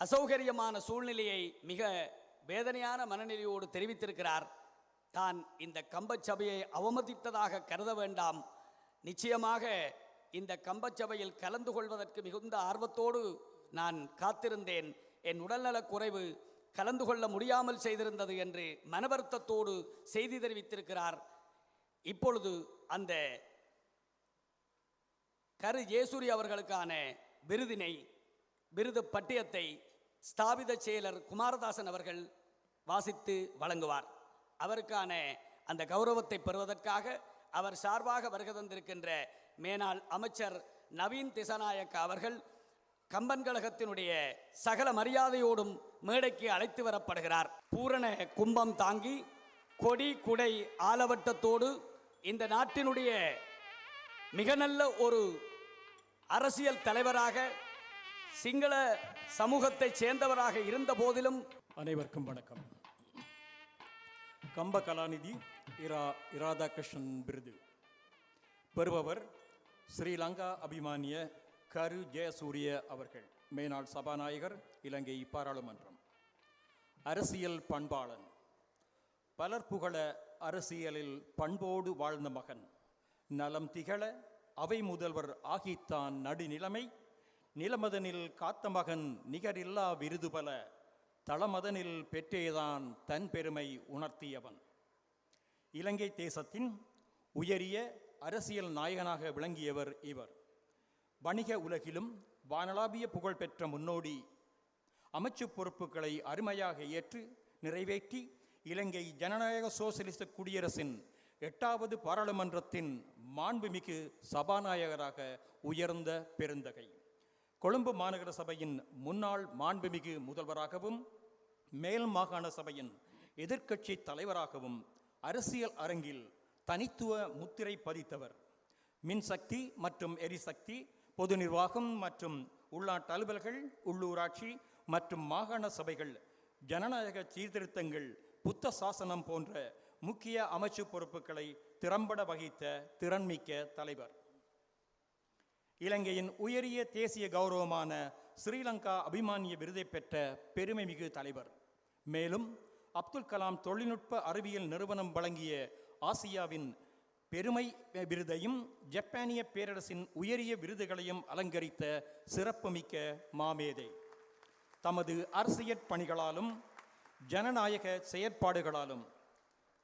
அசௌகரியமான சூழ்நிலையை மிக வேதனையான மனநிலையோடு தெரிவித்திருக்கிறார். தான் இந்த கம்பச்சபையை அவமதித்ததாக கருத வேண்டாம், நிச்சயமாக இந்த கம்பச்சபையில் கலந்து கொள்வதற்கு மிகுந்த ஆர்வத்தோடு நான் காத்திருந்தேன். என் உடல்நலக் குறைவு கலந்து கொள்ள முடியாமல் செய்திருந்தது என்று மனவருத்தத்தோடு செய்தி தெரிவித்திருக்கிறார். இப்பொழுது அந்த கரு ஜெயசூரி அவர்களுக்கான விருது பட்டியத்தை ஸ்தாபித செயலர் குமாரதாசன் அவர்கள் வாசித்து வழங்குவார். அவருக்கான அந்த கௌரவத்தை பெறுவதற்காக அவர் சார்பாக வருகை தந்திருக்கின்ற மேனாள் அமைச்சர் நவீன் திசநாயக்க அவர்கள் கம்பன் கழகத்தினுடைய சகல மரியாதையோடும் மேடைக்கு அழைத்து வரப்படுகிறார். பூரண கும்பம் தாங்கி கொடி குடை ஆலவட்டத்தோடு இந்த நாட்டினுடைய மிக நல்ல ஒரு அரசியல் தலைவராக சிங்கள சமூகத்தை சேர்ந்தவராக இருந்த போதிலும் அனைவருக்கும் வணக்கம். கம்ப கலாநிதி ராதாகிருஷ்ணன் விருது பெறுபவர் ஸ்ரீலங்கா அபிமானிய கரு ஜெயசூரிய அவர்கள், மேனாள் சபாநாயகர், இலங்கை பாராளுமன்றம். அரசியல் பண்பாளன், பலர் புகழ அரசியலில் பண்போடு வாழ்ந்த மகன், நலம் திகழ அவை முதல்வர் ஆகித்தான் நடுநிலைமை, நிலமதனில் காத்த மகன் நிகரில்லா விருது பல, தளமதனில் பெற்றேதான் தன் பெருமை உணர்த்தியவன். இலங்கை தேசத்தின் உயரிய அரசியல் நாயகனாக விளங்கியவர் இவர். வணிக உலகிலும் வானளாவிய புகழ் பெற்ற முன்னோடி. அமைச்சு பொறுப்புகளை அருமையாக ஏற்று நிறைவேற்றி இலங்கை ஜனநாயக சோசலிச குடியரசின் 8வது பாராளுமன்றத்தின் மாண்புமிகு சபாநாயகராக உயர்ந்த பெருந்தகை. கொழும்பு மாநகர சபையின் முன்னாள் மாண்புமிகு முதல்வராகவும் மேல் மாகாண சபையின் எதிர்க்கட்சி தலைவராகவும் அரசியல் அரங்கில் தனித்துவ முத்திரை பதித்தவர். மின்சக்தி மற்றும் எரிசக்தி, பொது நிர்வாகம் மற்றும் உள்நாட்டு அலுவல்கள், உள்ளூராட்சி மற்றும் மாகாண சபைகள், ஜனநாயக சீர்திருத்தங்கள், புத்த சாசனம் போன்ற முக்கிய அமைச்சு பொறுப்புகளை திறம்பட வகித்த திறன்மிக்க தலைவர். இலங்கையின் உயரிய தேசிய கௌரவமான ஸ்ரீலங்கா அபிமானிய விருதை பெற்ற பெருமைமிகு தலைவர். மேலும் அப்துல் கலாம் தொழில்நுட்ப அறிவியல் நிறுவனம் வழங்கிய ஆசியாவின் பெருமை விருதையும் ஜப்பானிய பேரரசின் உயரிய விருதுகளையும் அலங்கரித்த சிறப்புமிக்க மாமேதை. தமது அரசியற் பணிகளாலும் ஜனநாயக செயற்பாடுகளாலும்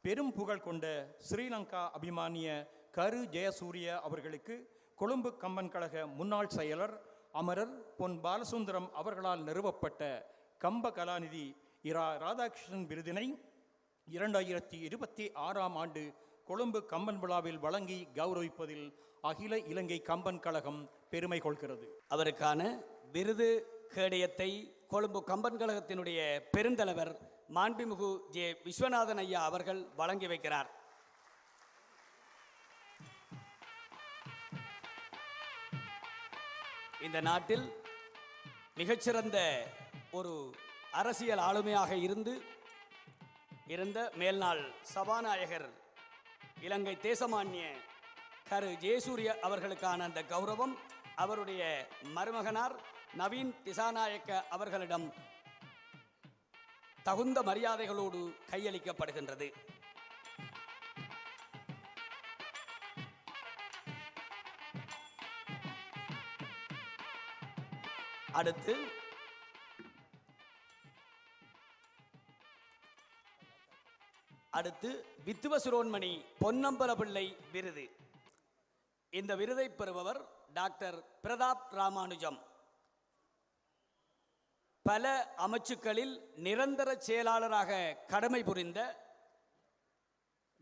பெரும் புகழ் கொண்ட ஸ்ரீலங்கா அபிமானிய கரு ஜெயசூரிய அவர்களுக்கு கொழும்பு கம்பன் கழக முன்னாள் செயலர் அமரர் பொன் பாலசுந்தரம் அவர்களால் நிறுவப்பட்ட கம்ப கலாநிதி ராதாகிருஷ்ணன் விருதினை 2026ஆம் ஆண்டு கொழும்பு கம்பன் விழாவில் வழங்கி கௌரவிப்பதில் அகில இலங்கை கம்பன் கழகம் பெருமை கொள்கிறது. அவருக்கான விருது கேடயத்தை கொழும்பு கம்பன் கழகத்தினுடைய பெருந்தலைவர் மாண்புமிகு ஜே விஸ்வநாதன் ஐயா அவர்கள் வழங்கி வைக்கிறார். இந்த நாட்டில் மிகச்சிறந்த ஒரு அரசியல் ஆளுமையாக இருந்த மேல்நாள் சபாநாயகர் இலங்கை தேசமானிய கரு ஜெயசூரிய அவர்களுக்கான அந்த கௌரவம் அவருடைய மருமகனார் நவீன் திசாநாயக்க அவர்களிடம் தகுந்த மரியாதைகளோடு கையளிக்கப்படுகின்றது. அடுத்து வித்துவசுரோன்மணி பொன்னம்பல பிள்ளை விருது. இந்த விருதை பெறுபவர் டாக்டர் பிரதாப் ராமானுஜம். பல அமைச்சுக்களில் நிரந்தர செயலாளராக கடமை புரிந்த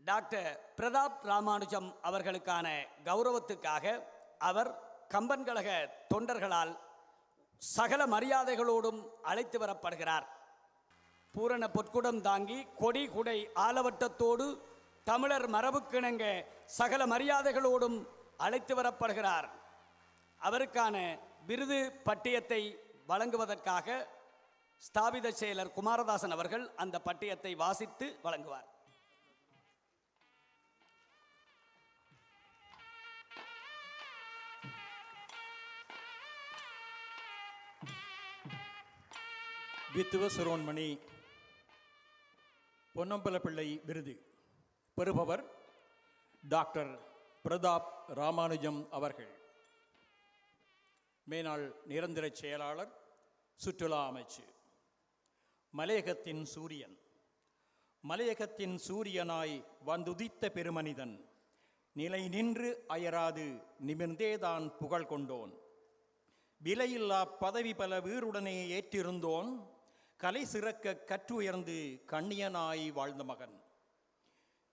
டாக்டர் பிரதாப் ராமானுஜம் அவர்களுக்கான கௌரவத்துக்காக அவர் கம்பன் கழக தொண்டர்களால் சகல மரியாதைகளோடும் அழைத்து வரப்படுகிறார். பூரண பொற்குடம் தாங்கி கொடி குடை ஆலவட்டத்தோடு தமிழர் மரபுக்கிணங்க சகல மரியாதைகளோடும் அழைத்து வரப்படுகிறார். அவருக்கான விருது பட்டியத்தை வழங்குவதற்காக ஸ்தாபித செயலர் குமாரதாசன் அவர்கள் அந்த பட்டியத்தை வாசித்து வழங்குவார். வித்துவ சிரோன்மணி பொன்னம்பல பிள்ளை விருது பெறுபவர் டாக்டர் பிரதாப் ராமானுஜம் அவர்கள். மேனாள் நிரந்தர செயலாளர், சுற்றுலா அமைச்சு. மலையகத்தின் சூரியன். மலையகத்தின் சூரியனாய் வந்துதித்த பெருமனிதன், நிலை நின்று அயராது நிமிர்ந்தேதான் புகழ் கொண்டோன். விலையில்லா பதவி பல வீருடனே ஏற்றிருந்தோன், கலை சிறக்க கற்றுயர்ந்து கண்ணியனாய் வாழ்ந்த மகன்.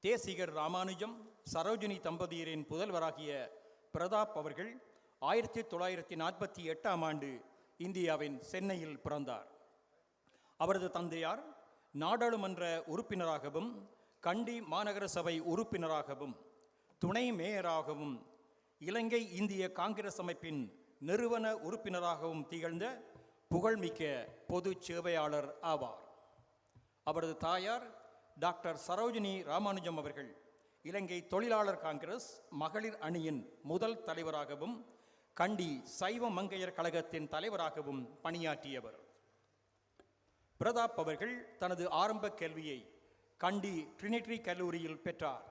தேசிகர் ராமானுஜம் சரோஜினி தம்பதியரின் புதல்வராகிய பிரதாப் அவர்கள் 1948 இந்தியாவின் சென்னையில் பிறந்தார். அவரது தந்தையார் நாடாளுமன்ற உறுப்பினராகவும் கண்டி மாநகர சபை உறுப்பினராகவும் துணை மேயராகவும் இலங்கை இந்திய காங்கிரஸ் அமைப்பின் நிறுவன உறுப்பினராகவும் திகழ்ந்த புகழ்மிக்க பொது சேவையாளர் ஆவார். அவரது தாயார் டாக்டர் சரோஜினி ராமானுஜம் அவர்கள் இலங்கை தொழிலாளர் காங்கிரஸ் மகளிர் அணியின் முதல் தலைவராகவும் கண்டி சைவ மங்கையர் கழகத்தின் தலைவராகவும் பணியாற்றியவர். பிரதாப் அவர்கள் தனது ஆரம்ப கல்வியை கண்டி ட்ரினிட்டி கல்லூரியில் பெற்றார்.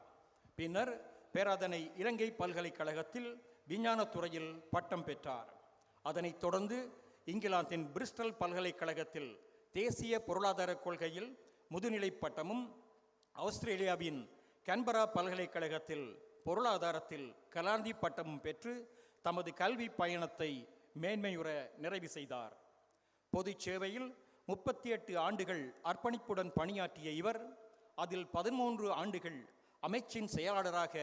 பின்னர் பேராதனை இலங்கை பல்கலைக்கழகத்தில் விஞ்ஞானத்துறையில் பட்டம் பெற்றார். அதனைத் தொடர்ந்து இங்கிலாந்தின் பிரிஸ்டல் பல்கலைக்கழகத்தில் தேசிய பொருளாதார கொள்கையில் முதுநிலை பட்டமும், ஆஸ்திரேலியாவின் கேன்பரா பல்கலைக்கழகத்தில் பொருளாதாரத்தில் கலாநிதி பட்டமும் பெற்று தமது கல்வி பயணத்தை மேன்மையுற நிறைவு செய்தார். பொது சேவையில் 38 ஆண்டுகள் அர்ப்பணிப்புடன் பணியாற்றிய இவர் அதில் 13 ஆண்டுகள் அமைச்சின் செயலாளராக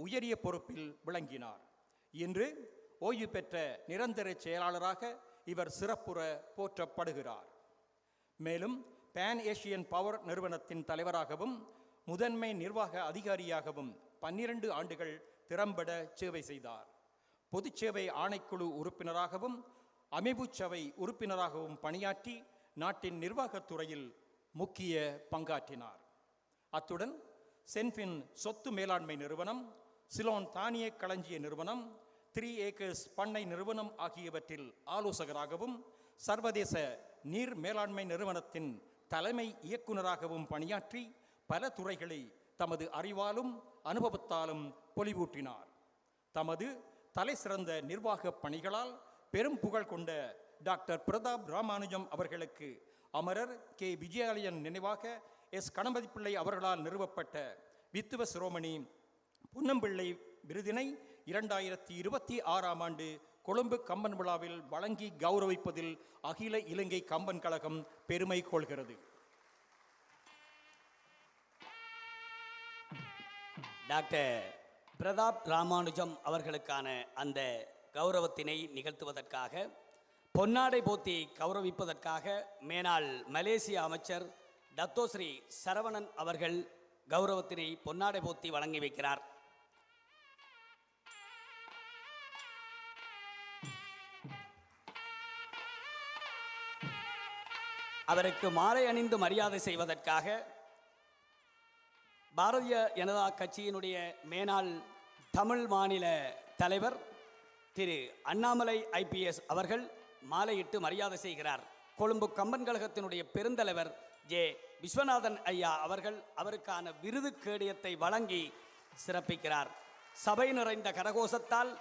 உயரிய பொறுப்பில் விளங்கினார். இன்று ஓய்வு பெற்ற நிரந்தர செயலாளராக இவர் சிறப்புற போற்றப்படுகிறார். மேலும் பேன் ஏசியன் பவர் நிறுவனத்தின் தலைவராகவும் முதன்மை நிர்வாக அதிகாரியாகவும் 12 ஆண்டுகள் திறம்பட சேவை செய்தார். பொதுச்சேவை ஆணைக்குழு உறுப்பினராகவும் அமைப்புச்சபை உறுப்பினராகவும் பணியாற்றி நாட்டின் நிர்வாகத்துறையில் முக்கிய பங்காற்றினார். அத்துடன் சென்ஃபின் சொத்து மேலாண்மை நிறுவனம், சிலோன் தானிய களஞ்சிய நிறுவனம், 3 ஏக்கர்ஸ் பண்ணை நிறுவனம் ஆகியவற்றில் ஆலோசகராகவும் சர்வதேச நீர் மேலாண்மை நிறுவனத்தின் தலைமை இயக்குநராகவும் பணியாற்றி பல துறைகளை தமது அறிவாலும் அனுபவத்தாலும் பொலிவூட்டினார். தமது தலை சிறந்த நிர்வாக பணிகளால் பெரும் புகழ் கொண்ட டாக்டர் பிரதாப் ராமானுஜம் அவர்களுக்கு அமரர் கே விஜயாலயன் நினைவாக எஸ் கணபதி பிள்ளை அவர்களால் நிறுவப்பட்ட வித்துவ சிரோமணி பொன்னம்பிள்ளை விருதினை 2026 கொழும்பு கம்பன் விழாவில் வழங்கி கௌரவிப்பதில் அகில இலங்கை கம்பன் கழகம் பெருமை கொள்கிறது. டாக்டர் பிரதாப் ராமானுஜம் அவர்களுக்கான அந்த கௌரவத்தினை நிகழ்த்துவதற்காக, பொன்னாடை போத்தி கௌரவிப்பதற்காக மேனாள் மலேசிய அமைச்சர் டத்தோஸ்ரீ சரவணன் அவர்கள் கௌரவத்தினை பொன்னாடை போத்தி வழங்கி வைக்கிறார். அவருக்கு மாலை அணிந்து மரியாதை செய்வதற்காக பாரதிய ஜனதா கட்சியினுடைய மேனாள் தமிழ் மாநில தலைவர் திரு அண்ணாமலை IPS அவர்கள் மாலையிட்டு மரியாதை செய்கிறார். கொழும்பு கம்பன் கழகத்தினுடைய பெருந்தலைவர் ஜே விஸ்வநாதன் ஐயா அவர்கள் அவருக்கான விருது கேடயத்தை வழங்கி சிறப்பிக்கிறார். சபை நிறைந்த கரகோஷத்தால்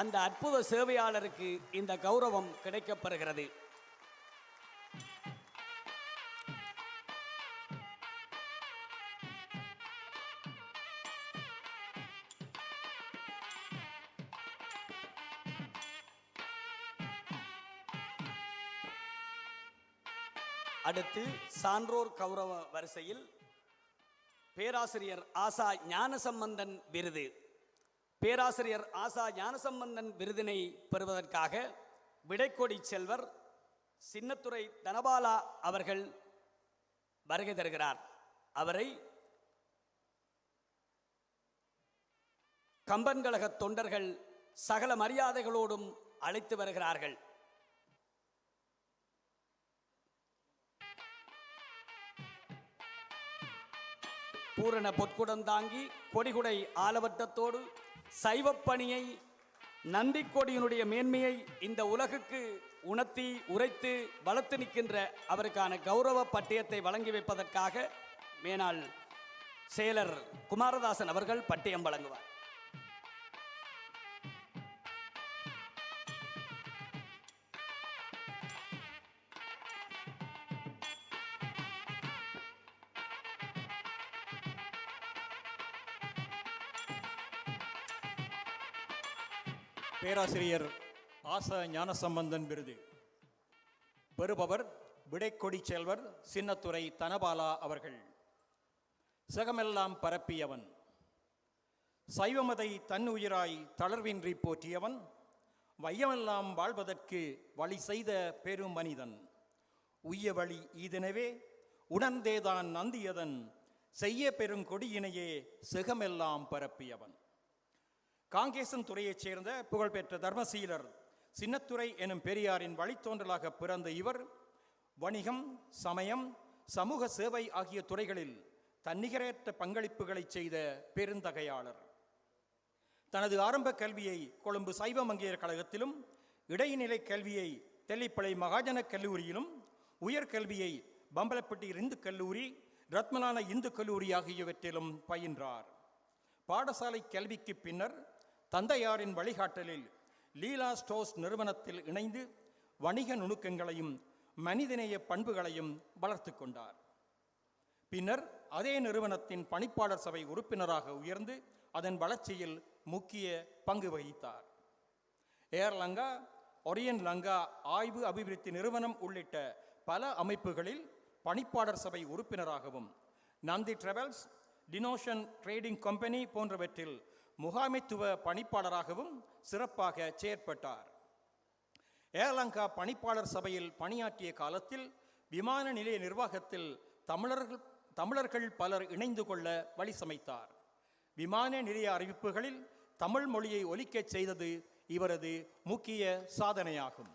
அந்த அற்புத சேவையாளருக்கு இந்த கௌரவம் கிடைக்கப்பெறுகிறது. அடுத்து சான்றோர் கௌரவ வரிசையில் பேராசிரியர் ஆசா ஞானசம்பந்தன் விருது. பேராசிரியர் ஆசா ஞானசம்பந்தன் விருதினை பெறுவதற்காக விடைக்கொடி செல்வர் சின்னத்துரை தனபாலா அவர்கள் வருகை தருகிறார். அவரை கம்பன் கழக தொண்டர்கள் சகல மரியாதைகளோடும் அழைத்து வருகிறார்கள். பூரண பொற்குடம் தாங்கி கொடிகுடை ஆலவட்டத்தோடு சைவப்பணியை நந்தி கொடியினுடைய மேன்மையை இந்த உலகுக்கு உணர்த்தி உரைத்து வளர்த்து நிற்கின்ற அவருக்கான கௌரவ பட்டயத்தை வழங்கி வைப்பதற்காக மேனாள் செயலர் குமாரதாசன் அவர்கள் பட்டயம் வழங்குவார். பேராசிரியர் ஆசா ஞானசம்பந்தன் விருது பெறுபவர் விடைக்கொடி செல்வர் சின்னத்துரை தனபாலா அவர்கள். சகமெல்லாம் பரப்பியவன், சைவமதை தன்னுயிராய் தளர்வின்றி போற்றியவன், வையமெல்லாம் வாழ்வதற்கு வழி செய்த பெரும் மனிதன், உய்ய வழி ஈதெனவே உணர்ந்தேதான் நந்தியதன், செய்ய பெரும் கொடியினையே சிகமெல்லாம் பரப்பியவன். காங்கேசன் துறையைச் சேர்ந்த புகழ்பெற்ற தர்மசீலர் சின்னத்துரை எனும் பெரியாரின் வழித்தோன்றலாக பிறந்த இவர் வணிகம், சமயம், சமூக சேவை ஆகிய துறைகளில் தன்னிகரற்ற பங்களிப்புகளை செய்த பெருந்தகையாளர். தனது ஆரம்ப கல்வியை கொழும்பு சைவ மங்கையர் கழகத்திலும், இடைநிலை கல்வியை தெல்லிப்பளை மகாஜன கல்லூரியிலும், உயர்கல்வியை பம்பலப்பட்டி இந்து கல்லூரி, ரத்மலான இந்து கல்லூரி ஆகியவற்றிலும் பயின்றார். பாடசாலை கல்விக்கு பின்னர் தந்தையாரின் வழிகாட்டலில் லீலா ஸ்டோர்ஸ் நிறுவனத்தில் இணைந்து வணிக நுணுக்கங்களையும் மனிதநேய பண்புகளையும் வளர்த்து கொண்டார். பின்னர் அதே நிறுவனத்தின் பணிப்பாளர் சபை உறுப்பினராக உயர்ந்து அதன் வளர்ச்சியில் முக்கிய பங்கு வகித்தார். ஏர் லங்கா, ஒரியன் லங்கா ஆய்வு அபிவிருத்தி நிறுவனம் உள்ளிட்ட பல அமைப்புகளில் பணிப்பாளர் சபை உறுப்பினராகவும், நந்தி டிராவல்ஸ், டினோஷன் ட்ரேடிங் கம்பெனி போன்றவற்றில் முகாமைத்துவ பணிப்பாளராகவும் சிறப்பாக செயற்பட்டார். ஏர்லங்கா பணிப்பாளர் சபையில் பணியாற்றிய காலத்தில் விமான நிலைய நிர்வாகத்தில் தமிழர்கள் பலர் இணைந்து கொள்ள வழி சமைத்தார். விமான நிலைய அறிவிப்புகளில் தமிழ் மொழியை ஒலிக்கச் செய்தது இவரது முக்கிய சாதனையாகும்.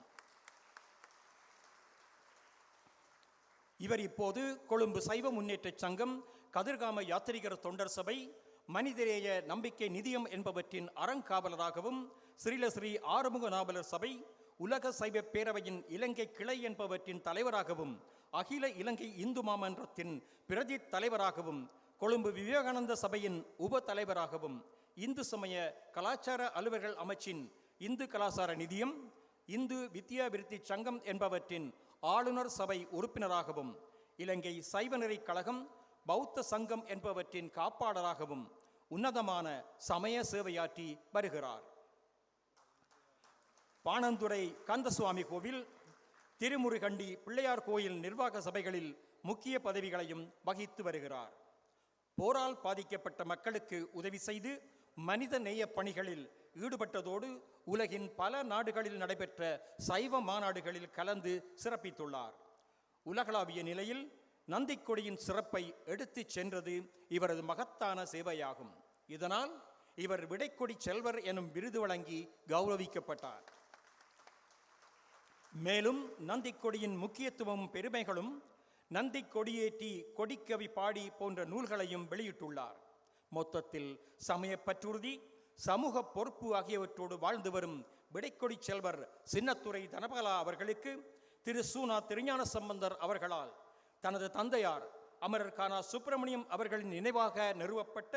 இவர் இப்போது கொழும்பு சைவ முன்னேற்ற சங்கம், கதிர்காம யாத்திரிகர் தொண்டர் சபை, மனிதநேய நம்பிக்கை நிதியம் என்பவற்றின் அறங்காவலராகவும், ஸ்ரீலஸ்ரீ ஆறுமுக நாவலர் சபை, உலக சைவ பேரவையின் இலங்கை கிளை என்பவற்றின் தலைவராகவும், அகில இலங்கை இந்து மாமன்றத்தின் பிரதி தலைவராகவும், கொழும்பு விவேகானந்த சபையின் உப தலைவராகவும், இந்து சமய கலாச்சார அலுவலர்கள் அமைச்சின் இந்து கலாச்சார நிதியம், இந்து வித்யாபிருத்தி சங்கம் என்பவற்றின் ஆளுநர் சபை உறுப்பினராகவும், இலங்கை சைவநெறி கழகம், பௌத்த சங்கம் என்பவற்றின் காப்பாளராகவும் உன்னதமான சமய சேவையாற்றி வருகிறார். பாணந்துறை கந்தசுவாமி கோவில், திருமுருகண்டி பிள்ளையார் கோயில் நிர்வாக சபைகளில் முக்கிய பதவிகளையும் வகித்து வருகிறார். போரால் பாதிக்கப்பட்ட மக்களுக்கு உதவி செய்து மனித நேய பணிகளில் ஈடுபட்டதோடு உலகின் பல நாடுகளில் நடைபெற்ற சைவ மாநாடுகளில் கலந்து சிறப்பித்துள்ளார். உலகளாவிய நிலையில் நந்திக்கொடியின் சிறப்பை எடுத்துச் சென்றது இவரது மகத்தான சேவையாகும். இதனால் இவர் விடைக்கொடி செல்வர் எனும் விருது வழங்கி கௌரவிக்கப்பட்டார். மேலும் நந்திக்கொடியின் முக்கியத்துவம் பெருமைகளும், நந்தி கொடியேற்றி கொடிக்கவி பாடி போன்ற நூல்களையும் வெளியிட்டுள்ளார். மொத்தத்தில் சமயப்பற்றுறுதி, சமூக பொறுப்பு ஆகியவற்றோடு வாழ்ந்து வரும் விடைக்கொடி செல்வர் சின்னத்துரை தனபாலா அவர்களுக்கு திரு சூனா திருஞான சம்பந்தர் அவர்களால் தனது தந்தையார் அமரர் கானா சுப்பிரமணியம் அவர்களின் நினைவாக நிறுவப்பட்ட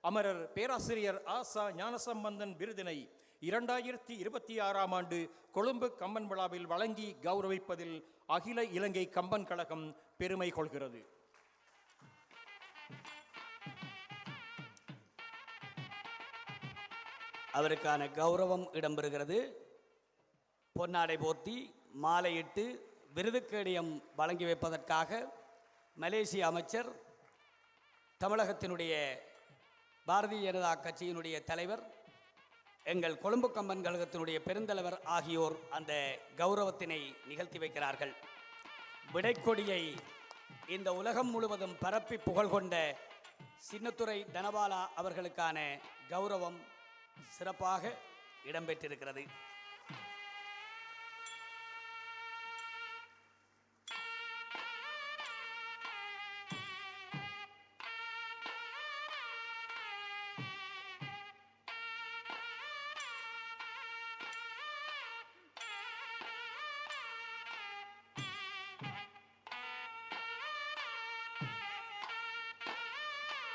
அமரர் பேராசிரியர் ஆசா ஞானசம்பந்தன் விருதினை 2026ஆம் ஆண்டு கொழும்பு கம்பன் விழாவில் வழங்கி கௌரவிப்பதில் அகில இலங்கை கம்பன் கழகம் பெருமை கொள்கிறது. அவருக்கான கௌரவம் இடம்பெறுகிறது. பொன்னாடை போர்த்தி மாலையிட்டு விருதுக்கேடயம் வழங்கி வைப்பதற்காக மலேசிய அமைச்சர், தமிழகத்தினுடைய பாரதிய ஜனதா கட்சியினுடைய தலைவர், எங்கள் கொழும்பு கம்பன் கழகத்தினுடைய பெருந்தலைவர் ஆகியோர் அந்த கௌரவத்தினை நிகழ்த்தி வைக்கிறார்கள். விடைக்கொடியை இந்த உலகம் முழுவதும் பரப்பி புகழ் கொண்ட சின்னத்துரை தனபாலா அவர்களுக்கான கௌரவம் சிறப்பாக இடம்பெற்றிருக்கிறது.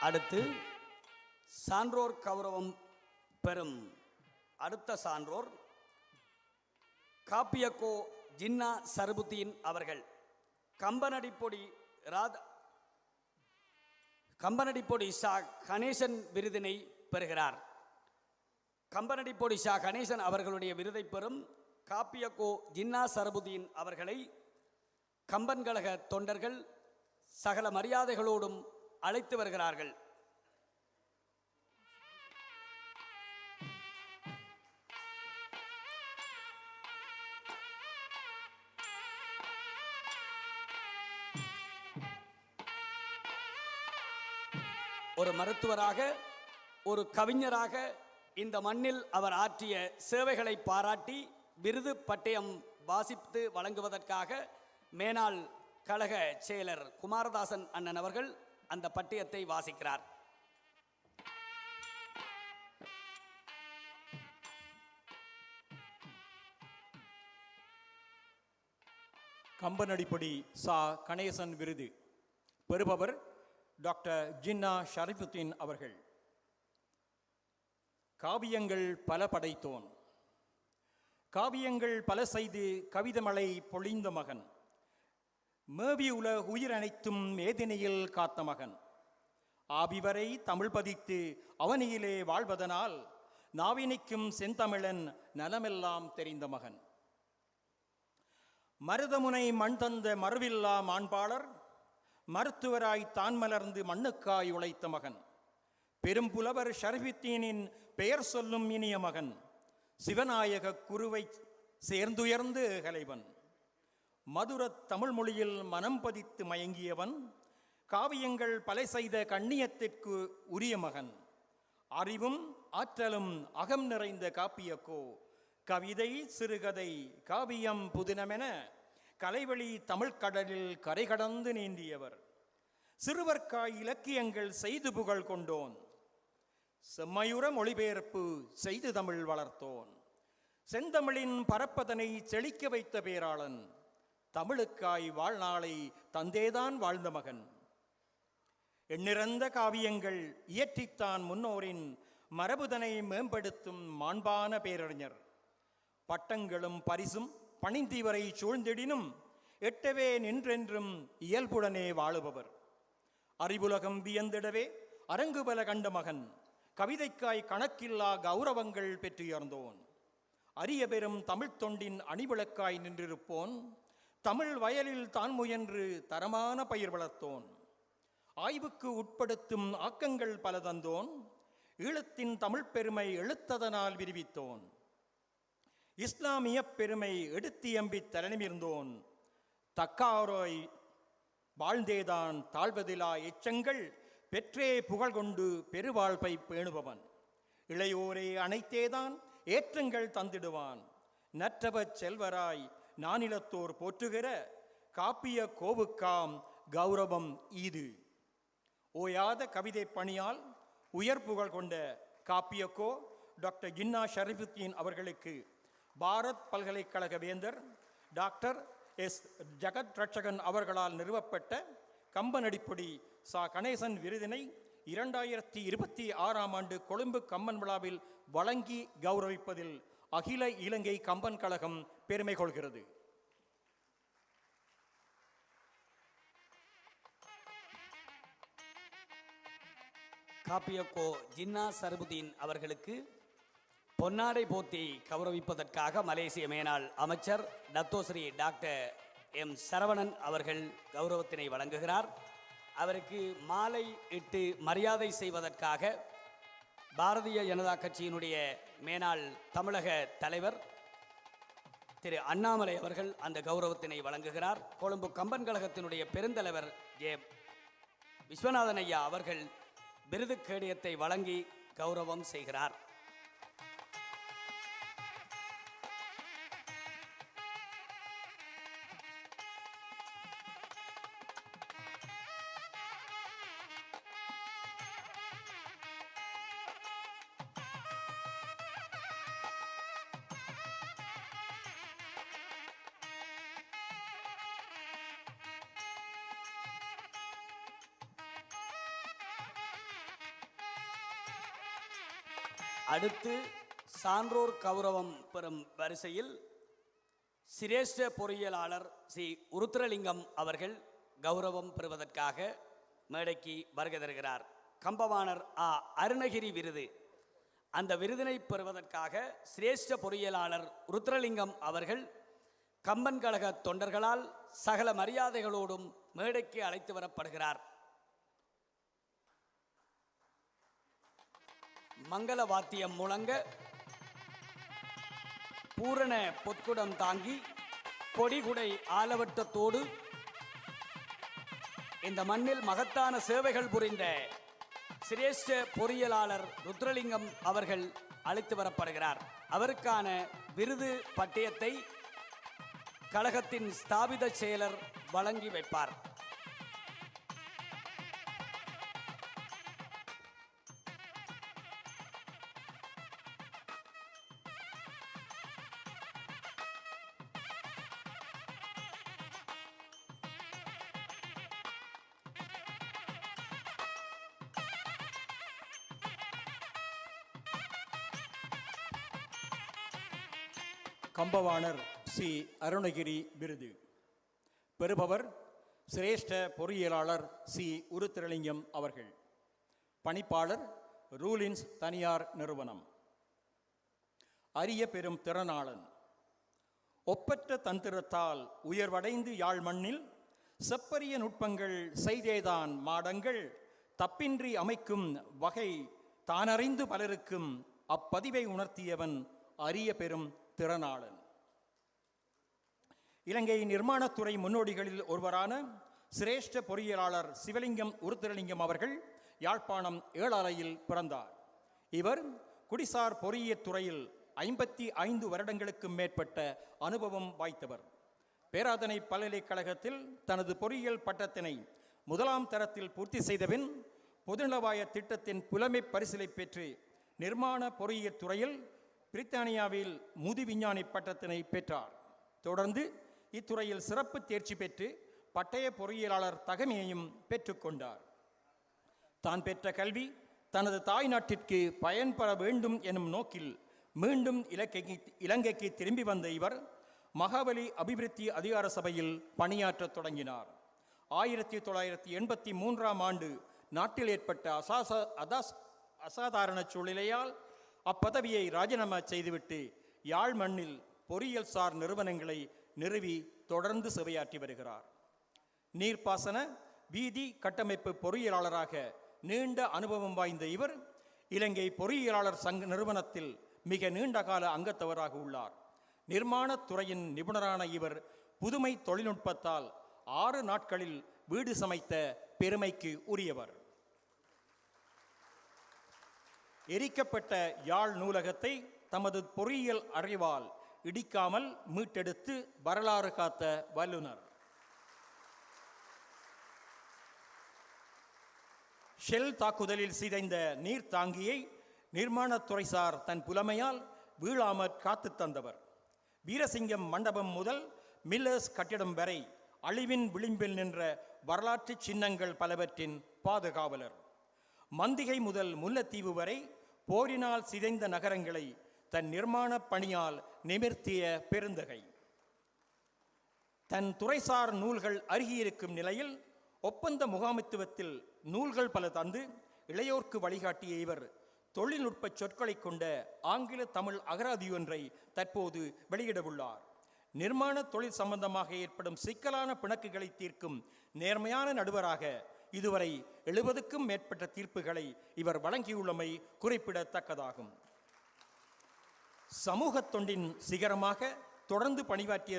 அடுத்து சான்றோர் கௌரவம் பெறும் அடுத்த சான்றோர் காப்பியக்கோ ஜின்னா சர்புத்தீன் அவர்கள். கம்பனடிப்பொடி ஷா கணேசன் விருதினை பெறுகிறார். கம்பனடிப்பொடி ஷா கணேசன் அவர்களுடைய விருதை பெறும் காப்பியக்கோ ஜின்னா சர்புத்தீன் அவர்களை கம்பன் கழக தொண்டர்கள் சகல மரியாதைகளோடும் அழைத்து வருகிறார்கள். ஒரு மருத்துவராக, ஒரு கவிஞராக இந்த மண்ணில் அவர் ஆற்றிய சேவைகளை பாராட்டி விருது பட்டயம் வாசித்து வழங்குவதற்காக மேனாள் கழக செயலர் குமாரதாசன் அண்ணன் அவர்கள் அந்த பட்டயத்தை வாசிக்கிறார். கம்பனடிப்பொடி சா கணேசன் விருது பெறுபவர் டாக்டர் ஜின்னா ஷரீஃபுத்தீன் அவர்கள். காவியங்கள் பல படைத்தோன், காவியங்கள் பல செய்து கவிதமழை பொழிந்த மகன், மேவி உலக உயிர் அனைத்தும் மேதினியில் காத்த மகன், ஆபிவரை தமிழ் பதித்து அவனியிலே வாழ்வதனால் நாவினிக்கும் செந்தமிழன் நலமெல்லாம் தெரிந்த மகன், மருதமுனை மண் தந்த மறுவில்லா மாண்பாளர், மருத்துவராய் தான் மலர்ந்து மண்ணுக்காய் உழைத்த மகன், பெரும்புலவர் ஷரீஃபுத்தீனின் பெயர் சொல்லும் இனிய மகன், சிவநாயக குருவை சேர்ந்துயர்ந்து கலைவன், மதுரத் தமிழ் மொழியில் மனம் பதித்து மயங்கியவன், காவியங்கள் பல செய்த கண்ணியத்திற்கு உரிய மகன், அறிவும் ஆற்றலும் அகம் நிறைந்த காப்பியக்கோ கவிதை சிறுகதை காவியம் புதினமென கலைவழி தமிழ்கடலில் கரை கடந்து நீந்தியவர், சிறுவர்க்காய் இலக்கியங்கள் செய்து புகழ் கொண்டோன், செம்மையுற மொழிபெயர்ப்பு செய்து தமிழ் வளர்த்தோன், செந்தமிழின் பரப்பதனை செழிக்க வைத்த பேராளன், தமிழுக்காய் வாழ்நாளை தந்தேதான் வாழ்ந்த மகன், எண்ணிறந்த காவியங்கள் இயற்றித்தான் முன்னோரின் மரபுதனை மேம்படுத்தும் மாண்பான பேரறிஞர், பட்டங்களும் பரிசும் பணிந்தீவரை சூழ்ந்திடினும் எட்டவே நின்றென்றும் இயல்புடனே வாழுபவர், அறிவுலகம் வியந்திடவே அரங்குபல கண்ட மகன், கவிதைக்காய் கணக்கில்லா கௌரவங்கள் பெற்றுயர்ந்தோன், அரிய பெரும் தமிழ் தொண்டின் அணிவிளக்காய் நின்றிருப்போன், தமிழ் வயலில் தான் முயன்று தரமான பயிர் வளர்த்தோன், ஆய்வுக்கு உட்படுத்தும் ஆக்கங்கள் பல தந்தோன், ஈழத்தின் தமிழ் பெருமை எழுத்ததனால் விரிவித்தோன், இஸ்லாமிய பெருமை எடுத்தியம்பி தலைநிமிர்ந்தோன், தக்காரோய் வாழ்ந்தேதான் தாழ்வதிலா எச்சங்கள் பெற்றே புகழ் கொண்டு பெருவாழ்வை பேணுபவன், இளையோரே அனைத்தேதான் ஏற்றங்கள் தந்திடுவான், நற்றவ செல்வராய் நானிலத்தோர் போற்றுகிற காப்பிய கோவுக்காம் கௌரவம் ஈது. ஓயாத கவிதை பணியால் உயர் புகழ் கொண்ட காப்பியக்கோ டாக்டர் ஜின்னா ஷரீஃபுத்தீன் அவர்களுக்கு பாரத் பல்கலைக்கழக வேந்தர் டாக்டர் எஸ் ஜகத் ரட்சகன் அவர்களால் நிறுவப்பட்ட கம்பனடிப்பொடி சா கணேசன் விருதினை 2026 ஆண்டு கொழும்பு கம்பன் விழாவில் வழங்கி கௌரவிப்பதில் அகில இலங்கை கம்பன் கழகம் பெருமை கொள்கிறது. காப்பியக்கோ ஜின்னா சர்புதீன் அவர்களுக்கு பொன்னாடை போர்த்தி கௌரவிப்பதற்காக மலேசிய மேனாள் அமைச்சர் டத்தோஸ்ரீ டாக்டர் எம் சரவணன் அவர்கள் கௌரவத்தினை வழங்குகிறார். அவருக்கு மாலை இட்டு மரியாதை செய்வதற்காக பாரதிய ஜனதா கட்சியினுடைய மேனாள் தமிழக தலைவர் திரு அண்ணாமலை அவர்கள் அந்த கௌரவத்தினை வழங்குகிறார். கொழும்பு கம்பன் கழகத்தினுடைய பெருந்தலைவர் ஜே விஸ்வநாதன் ஐயா அவர்கள் விருது கேடயத்தை வழங்கி கௌரவம் செய்கிறார். அடுத்து சான்றோர் கௌரவம் பெறும் வரிசையில் சிரேஷ்ட பொறியியலாளர் சி உருத்திரலிங்கம் அவர்கள் கௌரவம் பெறுவதற்காக மேடைக்கு வருகை தருகிறார். கம்பவாணர் ஆ அருணகிரி விருது, அந்த விருதினை பெறுவதற்காக சிரேஷ்ட பொறியியலாளர் உருத்திரலிங்கம் அவர்கள் கம்பன் கழக தொண்டர்களால் சகல மரியாதைகளோடும் மேடைக்கு அழைத்து வரப்படுகிறார். மங்கள வாத்தியம் முழங்க பூரண பொற்குடம் தாங்கி கொடிகுடை ஆலவட்டத்தோடு இந்த மண்ணில் மகத்தான சேவைகள் புரிந்த சிரேஷ்ட பொறியியலாளர் ருத்ரலிங்கம் அவர்கள் அழைத்து வரப்படுகிறார். அவருக்கான விருது பட்டயத்தை கழகத்தின் ஸ்தாபித செயலர் வழங்கி வைப்பார். கம்பவாணர் சி அருணகிரி விருது பெறுபவர் சிரேஷ்ட பொறியியலாளர் சி உருத்திரலிங்கம் அவர்கள். பணிப்பாளர் ரூலின்ஸ் தனியார் நிறுவனம். அரிய பெரும் திறனாளன், ஒப்பற்ற தந்திரத்தால் உயர்வடைந்து யாழ் மண்ணில் செப்பரிய நுட்பங்கள் செய்தேதான் மாடங்கள் தப்பின்றி அமைக்கும் வகை தானறிந்து பலருக்கும் அப்பதிவை உணர்த்தியவன் அரிய பெரும் திறனாளன். இலங்கை நிர்மாணத்துறை முன்னோடிகளில் ஒருவரான சிரேஷ்ட பொறியியலாளர் சிவலிங்கம் உருத்திரலிங்கம் அவர்கள் யாழ்ப்பாணம் ஏழாலையில் பிறந்தார். இவர் குடிசார் பொறியியற் துறையில் 55 வருடங்களுக்கும் மேற்பட்ட அனுபவம் வாய்த்தவர். பேராதனை பல்கலைக்கழகத்தில் தனது பொறியியல் பட்டத்தினை 1ஆம் தரத்தில் பூர்த்தி செய்தபின் பொதுநலவாய திட்டத்தின் புலமை பரிசிலை பெற்று நிர்மாண பொறியியற் துறையில் பிரித்தானியாவில் முது விஞ்ஞானி பட்டத்தினை பெற்றார். தொடர்ந்து இத்துறையில் சிறப்பு தேர்ச்சி பெற்று பட்டய பொறியியலாளர் தகமையையும் பெற்றுக்கொண்டார். தான் பெற்ற கல்வி தனது தாய் நாட்டிற்கு பயன்பெற வேண்டும் எனும் நோக்கில் மீண்டும் இலங்கைக்கு திரும்பி வந்த இவர் மகாபலி அபிவிருத்தி அதிகார சபையில் பணியாற்றத் தொடங்கினார். 1983ஆம் ஆண்டு நாட்டில் ஏற்பட்ட அசாதாரண சூழ்நிலையால் அப்பதவியை ராஜினாமா செய்துவிட்டு யாழ் மண்ணில் பொறியியல் சார் நிறுவனங்களை நிறுவி தொடர்ந்து சேவையாற்றி வருகிறார். நீர்ப்பாசன வீதி கட்டமைப்பு பொறியியலாளராக நீண்ட அனுபவம் வாய்ந்த இவர் இலங்கை பொறியியலாளர் சங்க நிறுவனத்தில் மிக நீண்ட கால அங்கத்தவராக உள்ளார். நிர்மாணத் துறையின் நிபுணரான இவர் புதுமை தொழில்நுட்பத்தால் 6 நாட்களில் வீடு சமைத்த பெருமைக்கு உரியவர். எரிக்கப்பட்ட யாழ் நூலகத்தை தமது பொறியியல் அறிவால் இடிக்காமல் மீட்டெடுத்து வரலாறு காத்த வல்லுனர். ஷெல் தாக்குதலில் சிதைந்த நீர் தாங்கியை நிர்மாணத்துறைசார் தன் புலமையால் வீழாமற் காத்து தந்தவர். வீரசிங்கம் மண்டபம் முதல் மில்லர்ஸ் கட்டிடம் வரை அழிவின் விளிம்பில் நின்ற வரலாற்று சின்னங்கள் பலவற்றின் பாதுகாவலர். மந்திகை முதல் முல்லைத்தீவு வரை போரினால் சிதைந்த நகரங்களை தன் நிர்மாண பணியால் நிமிர்த்திய பெருந்தகை. தன் துறைசார் நூல்கள் அருகியிருக்கும் நிலையில் ஒப்பந்த முகாமித்துவத்தில் நூல்கள் பல தந்து இளையோர்க்கு வழிகாட்டிய இவர் தொழில்நுட்ப சொற்களை கொண்ட ஆங்கில தமிழ் அகராதி ஒன்றை தற்போது வெளியிடவுள்ளார். நிர்மாண தொழில் சம்பந்தமாக ஏற்படும் சிக்கலான பிணக்குகளை தீர்க்கும் நேர்மையான நடுவராக இதுவரை 70க்கும் மேற்பட்ட தீர்ப்புகளை இவர் வழங்கியுள்ளமை குறிப்பிடத்தக்கதாகும். சமூக தொண்டின் சிகரமாக தொடர்ந்து பணியாற்றிய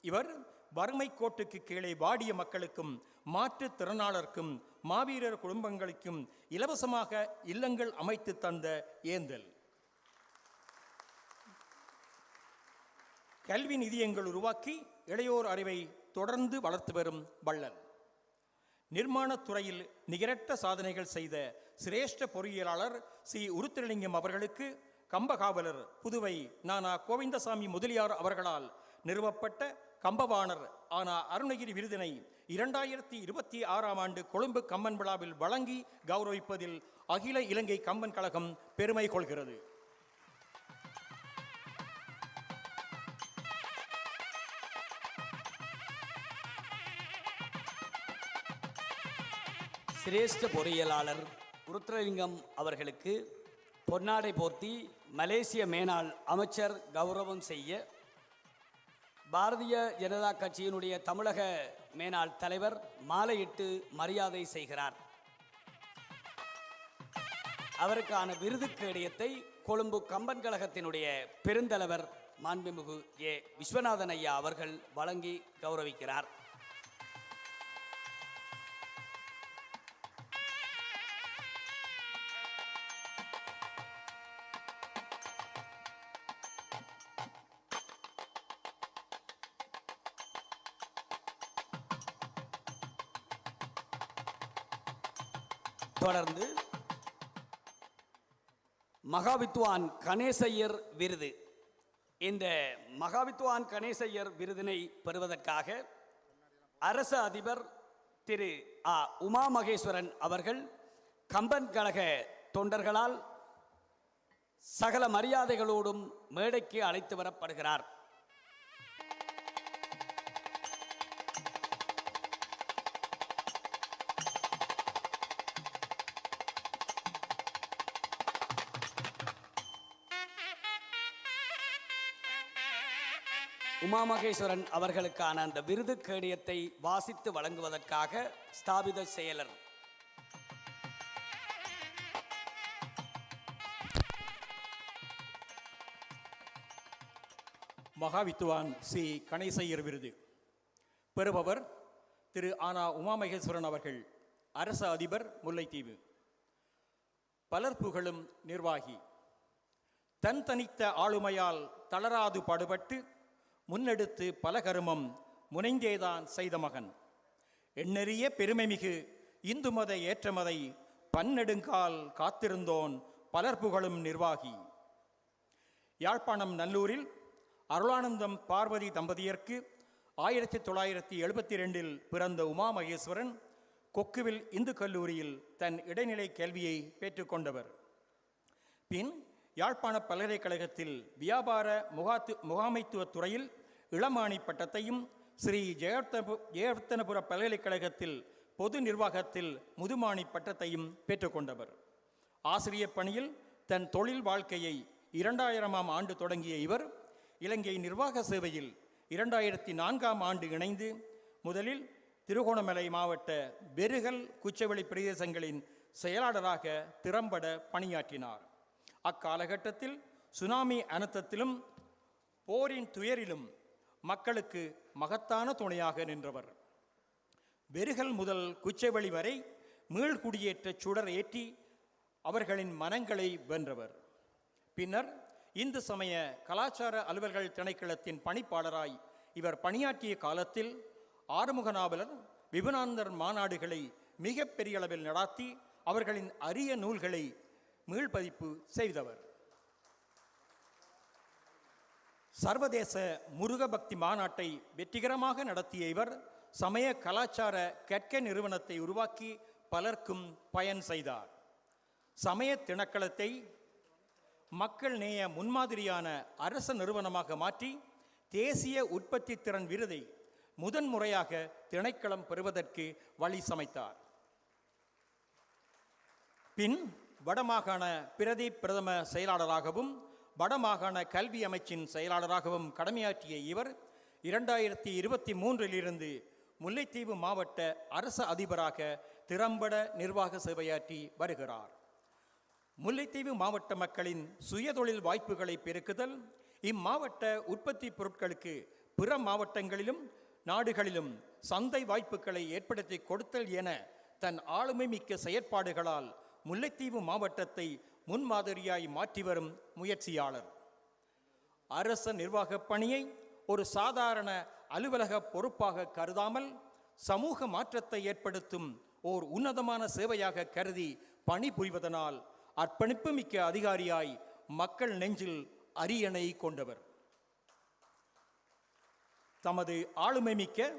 இவர் வறுமை கோட்டுக்கு கீழே வாடிய மக்களுக்கும் மாற்றுத் திறனாளருக்கும் மாவீரர் குடும்பங்களுக்கும் இலவசமாக இல்லங்கள் அமைத்து தந்த ஏந்தல். கல்வி நிதியங்கள் உருவாக்கி இளையோர் அறிவை தொடர்ந்து வளர்த்து வரும் வள்ளல். நிர்மாணத் துறையில் நிகரற்ற சாதனைகள் செய்த சிரேஷ்ட பொறியியலாளர் சி. உருத்திரலிங்கம் அவர்களுக்கு கம்பகாவலர் புதுவை நானா கோவிந்தசாமி முதலியார் அவர்களால் நிறுவப்பட்ட கம்பவாணர் ஆனா அருணகிரி விருதினை 2026ஆம் ஆண்டு கொழும்பு கம்பன் விழாவில் வழங்கி கௌரவிப்பதில் அகில இலங்கை கம்பன் கழகம் பெருமை கொள்கிறது. சிரேஷ்ட பொறியியலாளர் உருத்திரலிங்கம் அவர்களுக்கு பொன்னாடை போர்த்தி மலேசிய மேனாள் அமைச்சர் கௌரவம் செய்ய பாரதிய ஜனதா கட்சியினுடைய தமிழக மேனாள் தலைவர் மாலையிட்டு மரியாதை செய்கிறார். அவருக்கான விருது கேடயத்தை கொழும்பு கம்பன் கழகத்தினுடைய பெருந்தலைவர் மாண்புமிகு ஏ. விஸ்வநாதன் ஐயா அவர்கள் வழங்கி கௌரவிக்கிறார். தொடர்ந்து மகாவித்வான் கணேசையர் விருது. இந்த மகாவித்வான் கணேசையர் விருதினை பெறுவதற்காக அரச அதிபர் திரு ஆ. உமா மகேஸ்வரன் அவர்கள் கம்பன் கழக தொண்டர்களால் சகல மரியாதைகளோடும் மேடைக்கு அழைத்து வரப்படுகிறார். உமா மகேஸ்வரன் அவர்களுக்கான அந்த விருது கேடயத்தை வாசித்து வழங்குவதற்காக ஸ்தாபித செயலர் மகாவித்துவான் சி. கணேசையர் விருது பெறுபவர் திரு ஆனா உமா மகேஸ்வரன் அவர்கள், அரச அதிபர், முல்லைத்தீவு. பலர் புகழும் நிர்வாகி. தன் தனித்த ஆளுமையால் தளராது பாடுபட்டு முன்னெடுத்து பல கருமம் முனைந்தேதான் செய்த மகன். எண்ணறிய பெருமைமிகு இந்து மத ஏற்றமதை பன்னெடுங்கால் காத்திருந்தோன் பலர் புகழும் நிர்வாகி. யாழ்ப்பாணம் நல்லூரில் அருளானந்தம் பார்வதி தம்பதியருக்கு 1972 பிறந்த உமா மகேஸ்வரன் கொக்குவில் இந்து கல்லூரியில் தன் இடைநிலை கல்வியை பெற்றுக்கொண்டவர். பின் யாழ்ப்பாண பல்கலைக்கழகத்தில் வியாபார முகாமைத்துவத் துறையில் இளமானி பட்டத்தையும், ஸ்ரீ ஜெயவர்த்தனபுர பல்கலைக்கழகத்தில் பொது நிர்வாகத்தில் முதுமானி பட்டத்தையும் பெற்றுக்கொண்டவர். ஆசிரியர் பணியில் தன் தொழில் வாழ்க்கையை 2000ஆம் ஆண்டு தொடங்கிய இவர் இலங்கை நிர்வாக சேவையில் 2004ஆம் ஆண்டு இணைந்து முதலில் திருகோணமலை மாவட்ட பெருகல் குச்சவெளி பிரதேசங்களின் செயலாளராக திறம்பட பணியாற்றினார். அக்காலகட்டத்தில் சுனாமி அனர்த்தத்திலும் போரின் துயரிலும் மக்களுக்கு மகத்தான துணையாக நின்றவர். பெருகல் முதல் குச்சவெளி வரை மீள்குடியேற்ற சுடர் ஏற்றி அவர்களின் மனங்களை வென்றவர். பின்னர் இந்து சமய கலாச்சார அலுவல்கள் திணைக்களத்தின் பணிப்பாளராய் இவர் பணியாற்றிய காலத்தில் ஆறுமுகநாவலர், விபுனாந்தர் மாநாடுகளை மிக பெரிய அளவில் நடாத்தி அவர்களின் அரிய நூல்களை மீள்பதிப்பு செய்தவர். சர்வதேச முருக பக்தி மாநாட்டை வெற்றிகரமாக நடத்திய இவர் சமய கலாச்சார கற்க நிறுவனத்தை உருவாக்கி பலர்க்கும் பயன் செய்தார். சமய திணைக்களத்தை மக்கள் நேய முன்மாதிரியான அரச நிறுவனமாக மாற்றி தேசிய உற்பத்தி திறன் விருதை முதன்முறையாக திணைக்களம் பெறுவதற்கு வழி சமைத்தார். பின் வடமாகாண பிரதி பிரதம செயலாளராகவும் வடமாகாண கல்வி அமைச்சின் செயலாளராகவும் கடமையாற்றிய இவர் 2023 முல்லைத்தீவு மாவட்ட அரச அதிபராக திறம்பட நிர்வாக சேவையாற்றி வருகிறார். முல்லைத்தீவு மாவட்ட மக்களின் சுயதொழில் வாய்ப்புகளை பெருக்குதல், இம்மாவட்ட உற்பத்தி பொருட்களுக்கு பிற மாவட்டங்களிலும் நாடுகளிலும் சந்தை வாய்ப்புகளை ஏற்படுத்தி கொடுத்தல் என தன் ஆளுமை மிக்க செயற்பாடுகளால் முல்லைத்தீவு மாவட்டத்தை முன்மாதிரியாய் மாற்றி வரும் முயற்சியாளர். அரச நிர்வாக பணியை ஒரு சாதாரண அலுவலக பொறுப்பாக கருதாமல் சமூக மாற்றத்தை ஏற்படுத்தும் ஓர் உன்னதமான சேவையாக கருதி பணிபுரிவதனால் அர்ப்பணிப்பு மிக்க அதிகாரியாய் மக்கள் நெஞ்சில் அரியணை கொண்டவர். தமது ஆளுமை மிக்க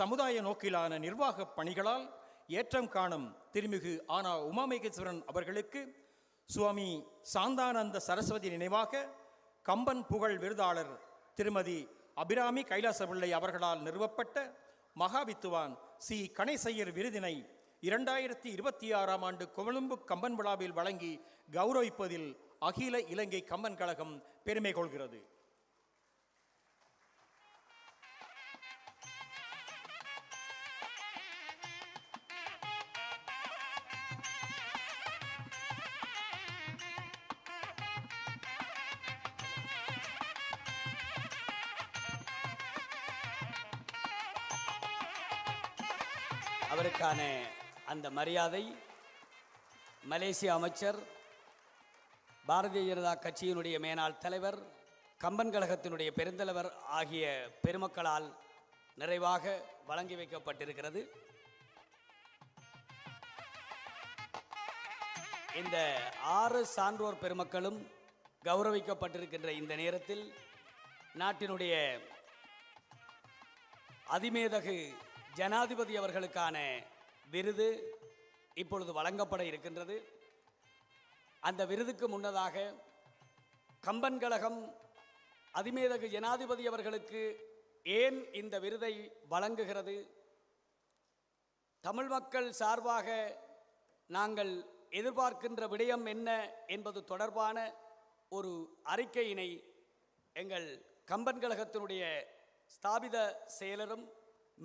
சமுதாய நோக்கிலான நிர்வாக பணிகளால் ஏற்றம் காணும் திருமிகு ஆனா உமாமகேஸ்வரன் அவர்களுக்கு சுவாமி சாந்தானந்த சரஸ்வதி நினைவாக கம்பன் புகழ் விருதாளர் திருமதி அபிராமி கைலாசபிள்ளை அவர்களால் நிறுவப்பட்ட மகாவித்துவான் சி கணேசையர் விருதினை 2026 ஆண்டு கொழும்பு கம்பன் விழாவில் வழங்கி கௌரவிப்பதில் அகில இலங்கை கம்பன் கழகம் பெருமை கொள்கிறது. அவருக்கான அந்த மரியாதை மலேசிய அமைச்சர், பாரதிய ஜனதா கட்சியினுடைய மேனாள் தலைவர், கம்பன் கழகத்தினுடைய பெருந்தலைவர் ஆகிய பெருமக்களால் நிறைவாக வழங்கி வைக்கப்பட்டிருக்கிறது. இந்த 6 சான்றோர் பெருமக்களும் கௌரவிக்கப்பட்டிருக்கின்ற இந்த நேரத்தில் நாட்டினுடைய அதிமேதகு ஜனாதிபதி அவர்களுக்கான விருது இப்பொழுது வழங்கப்பட இருக்கின்றது. அந்த விருதுக்கு முன்னதாக கம்பன் கழகம் அதிமேதகு ஜனாதிபதி அவர்களுக்கு ஏன் இந்த விருதை வழங்குகிறது, தமிழ் மக்கள் சார்பாக நாங்கள் எதிர்பார்க்கின்ற விடயம் என்ன என்பது தொடர்பான ஒரு அறிக்கையினை எங்கள் கம்பன் கழகத்தினுடைய ஸ்தாபித செயலரும்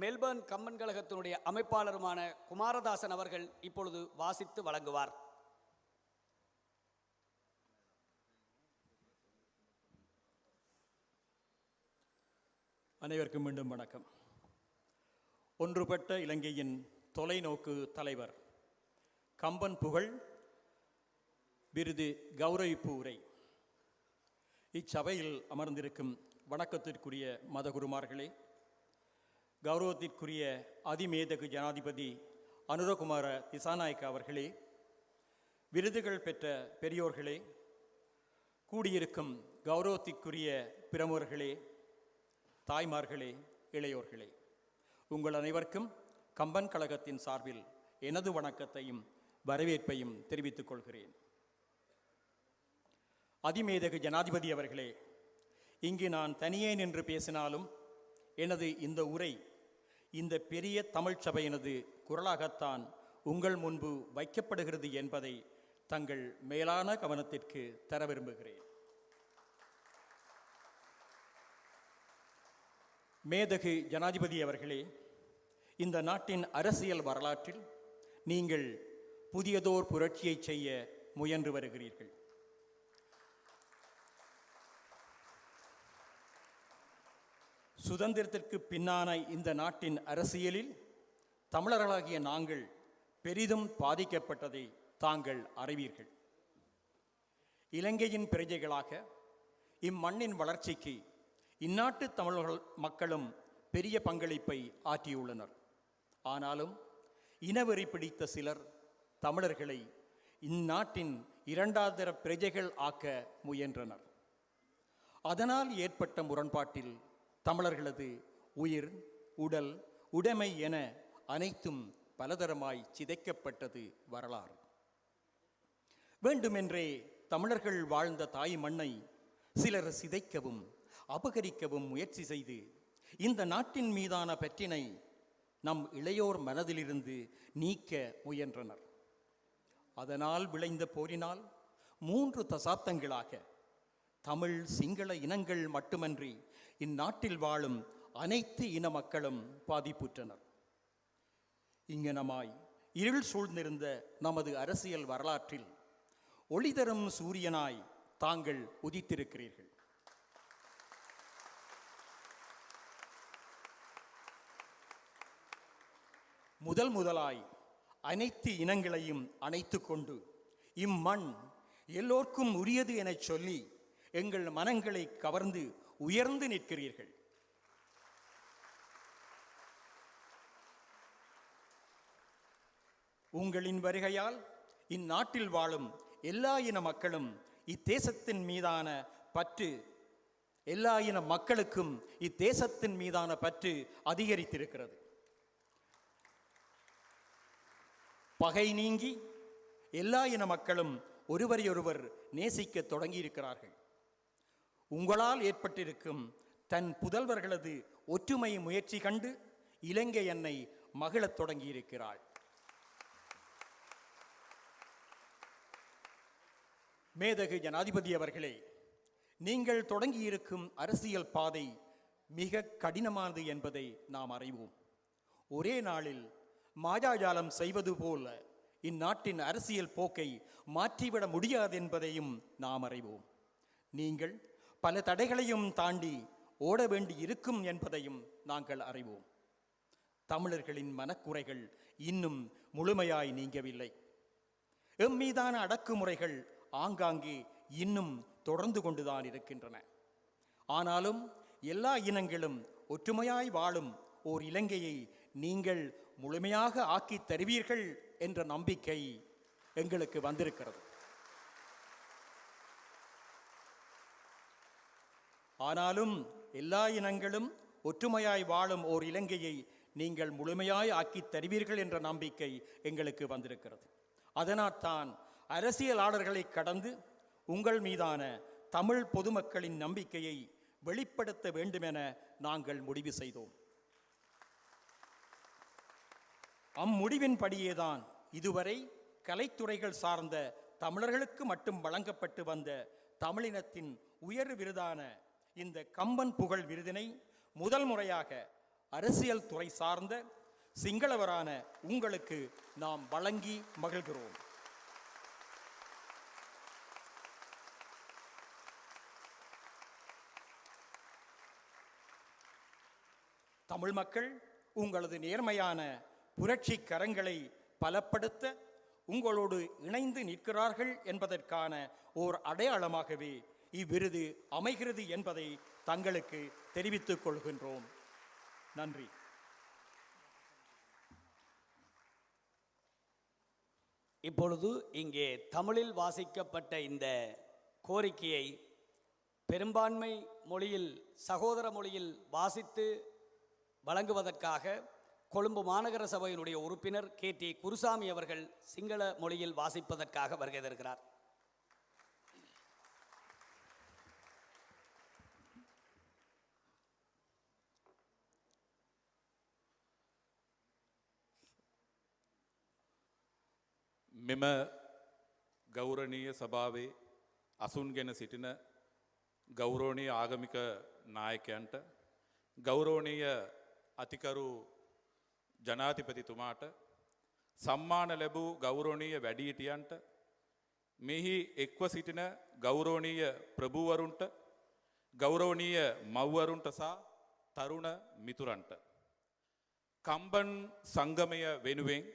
மெல்பர்ன் கம்பன் கழகத்தினுடைய அமைப்பாளருமான குமாரதாசன் அவர்கள் இப்பொழுது வாசித்து வழங்குவார். அனைவருக்கும் மீண்டும் வணக்கம். ஒன்றுபட்ட இலங்கையின் தொலைநோக்கு தலைவர் கம்பன் புகழ் விருது கௌரவிப்பு உரை. இச்சபையில் அமர்ந்திருக்கும் வணக்கத்திற்குரிய மதகுருமார்களே, கௌரவத்திற்குரிய அதிமேதகு ஜனாதிபதி அனுரகுமார திசாநாயக்க அவர்களே, விருதுகள் பெற்ற பெரியோர்களே, கூடியிருக்கும் கௌரவத்திற்குரிய பிரமுகர்களே, தாய்மார்களே, இளையோர்களே, உங்கள் அனைவருக்கும் கம்பன் கழகத்தின் சார்பில் எனது வணக்கத்தையும் வரவேற்பையும் தெரிவித்துக் கொள்கிறேன். அதிமேதகு ஜனாதிபதி அவர்களே, இங்கு நான் தனியே நின்று பேசினாலும் எனது இந்த உரை இந்த பெரிய தமிழ் சபையினது குரலாகத்தான் உங்கள் முன்பு வைக்கப்படுகிறது என்பதை தங்கள் மேலான கவனத்திற்கு தர விரும்புகிறேன். மேதகு ஜனாதிபதி அவர்களே, இந்த நாட்டின் அரசியல் வரலாற்றில் நீங்கள் புதியதோர் புரட்சியை செய்ய முயன்று வருகிறீர்கள். சுதந்திரத்திற்கு பின்னான இந்த நாட்டின் அரசியலில் தமிழர்களாகிய நாங்கள் பெரிதும் பாதிக்கப்பட்டதை தாங்கள் அறிவீர்கள். இலங்கையின் பிரஜைகளாக இம்மண்ணின் வளர்ச்சிக்கு இந்நாட்டு தமிழர்கள் மக்களும் பெரிய பங்களிப்பை ஆற்றியுள்ளனர். ஆனாலும் இனவெறி பிடித்த சிலர் தமிழர்களை இந்நாட்டின் இரண்டாந்தர பிரஜைகள் ஆக்க முயன்றனர். அதனால் ஏற்பட்ட முரண்பாட்டில் தமிழர்களது உயிர், உடல், உடைமை என அனைத்தும் பலதரமாய் சிதைக்கப்பட்டது வரலாறு. வேண்டுமென்றே தமிழர்கள் வாழ்ந்த தாய் மண்ணை சிலர் சிதைக்கவும் அபகரிக்கவும் முயற்சி செய்து இந்த நாட்டின் மீதான பற்றினை நம் இளையோர் மனதிலிருந்து நீக்க முயன்றனர். அதனால் விளைந்த போரினால் 3 தசாப்தங்களாக தமிழ், சிங்கள இனங்கள் மட்டுமன்றி இந்நாட்டில் வாழும் அனைத்து இன மக்களும் பாதிப்புற்றனர். இங்கனமாய் இருள் சூழ்ந்திருந்த நமது அரசியல் வரலாற்றில் ஒளி தரும் சூரியனாய் தாங்கள் உதித்திருக்கிறீர்கள். முதலாய் அனைத்து இனங்களையும் அணைத்து கொண்டு இம்மண் எல்லோர்க்கும் உரியது என சொல்லி எங்கள் மனங்களை கவர்ந்து உயர்ந்து நிற்கிறீர்கள். உங்களின் வருகையால் இந்நாட்டில் வாழும் எல்லா இன மக்களும் இத்தேசத்தின் மீதான பற்று எல்லா இன மக்களுக்கும் இத்தேசத்தின் மீதான பற்று அதிகரித்திருக்கிறது. பகை நீங்கி எல்லா இன மக்களும் ஒருவரையொருவர் நேசிக்க தொடங்கியிருக்கிறார்கள். உங்களால் ஏற்பட்டிருக்கும் தன் புதல்வர்களது ஒற்றுமை முயற்சி கண்டு இலங்கை என்னை மகிழத் தொடங்கியிருக்கிறாள். மேதகு ஜனாதிபதி அவர்களே, நீங்கள் தொடங்கியிருக்கும் அரசியல் பாதை மிக கடினமானது என்பதை நாம் அறிவோம். ஒரே நாளில் மாயாஜாலம் செய்வது போல இந்நாட்டின் அரசியல் போக்கை மாற்றிவிட முடியாது என்பதையும் நாம் அறிவோம். நீங்கள் பல தடைகளையும் தாண்டி ஓட வேண்டி இருக்கும் என்பதையும் நாங்கள் அறிவோம். தமிழர்களின் மனக்குறைகள் இன்னும் முழுமையாய் நீங்கவில்லை. எம்மீதான அடக்குமுறைகள் ஆங்காங்கே இன்னும் தொடர்ந்து கொண்டுதான் இருக்கின்றன. ஆனாலும் எல்லா இனங்களும் ஒற்றுமையாய் வாழும் ஓர் இலங்கையை நீங்கள் முழுமையாக ஆக்கி தருவீர்கள் என்ற நம்பிக்கை எங்களுக்கு வந்திருக்கிறது. ஆனாலும் எல்லா இனங்களும் ஒற்றுமையாய் வாழும் ஓர் இலங்கையை நீங்கள் முழுமையாய் ஆக்கி தருவீர்கள் என்ற நம்பிக்கை எங்களுக்கு வந்திருக்கிறது. அதனால் தான் அரசியலாளர்களை கடந்து உங்கள் மீதான தமிழ் பொதுமக்களின் நம்பிக்கையை வெளிப்படுத்த வேண்டுமென நாங்கள் முடிவு செய்தோம். அம்முடிவின்படியேதான் இதுவரை கலைத்துறைகள் சார்ந்த தமிழர்களுக்கு மட்டும் வழங்கப்பட்டு வந்த தமிழினத்தின் உயர் விருதான இந்த கம்பன் புகழ் விருதினை முதல் முறையாக அரசியல் துறை சார்ந்த சிங்களவரான உங்களுக்கு நாம் வழங்கி மகிழ்கிறோம். தமிழ் மக்கள் உங்களது நேர்மையான புரட்சி கரங்களை பலப்படுத்த உங்களோடு இணைந்து நிற்கிறார்கள் என்பதற்கான ஓர் அடையாளமாகவே இவ்விருது அமைகிறது என்பதை தங்களுக்கு தெரிவித்துக் கொள்கின்றோம். நன்றி. இப்பொழுது இங்கே தமிழில் வாசிக்கப்பட்ட இந்த கோரிக்கையை பெரும்பான்மை மொழியில், சகோதர மொழியில் வாசித்து வழங்குவதற்காக கொழும்பு மாநகர சபையினுடைய உறுப்பினர் KT குருசாமி அவர்கள் சிங்கள மொழியில் வாசிப்பதற்காக வருகை தருகிறார். මෙම ගෞරවනීය සභාවේ අසුන්ගෙන සිටින ගෞරවනීය ආගමික නායකයන්ට, ගෞරවනීය අතිකරු ජනාධිපතිතුමාට, සම්මාන ලැබූ ගෞරවනීය වැඩිහිටියන්ට, මෙහි එක්ව සිටින ගෞරවනීය ප්‍රභූවරුන්ට, ගෞරවනීය මව්වරුන්ට සහ තරුණ මිතුරන්ට කම්බන් සංගමය වෙනුවෙන්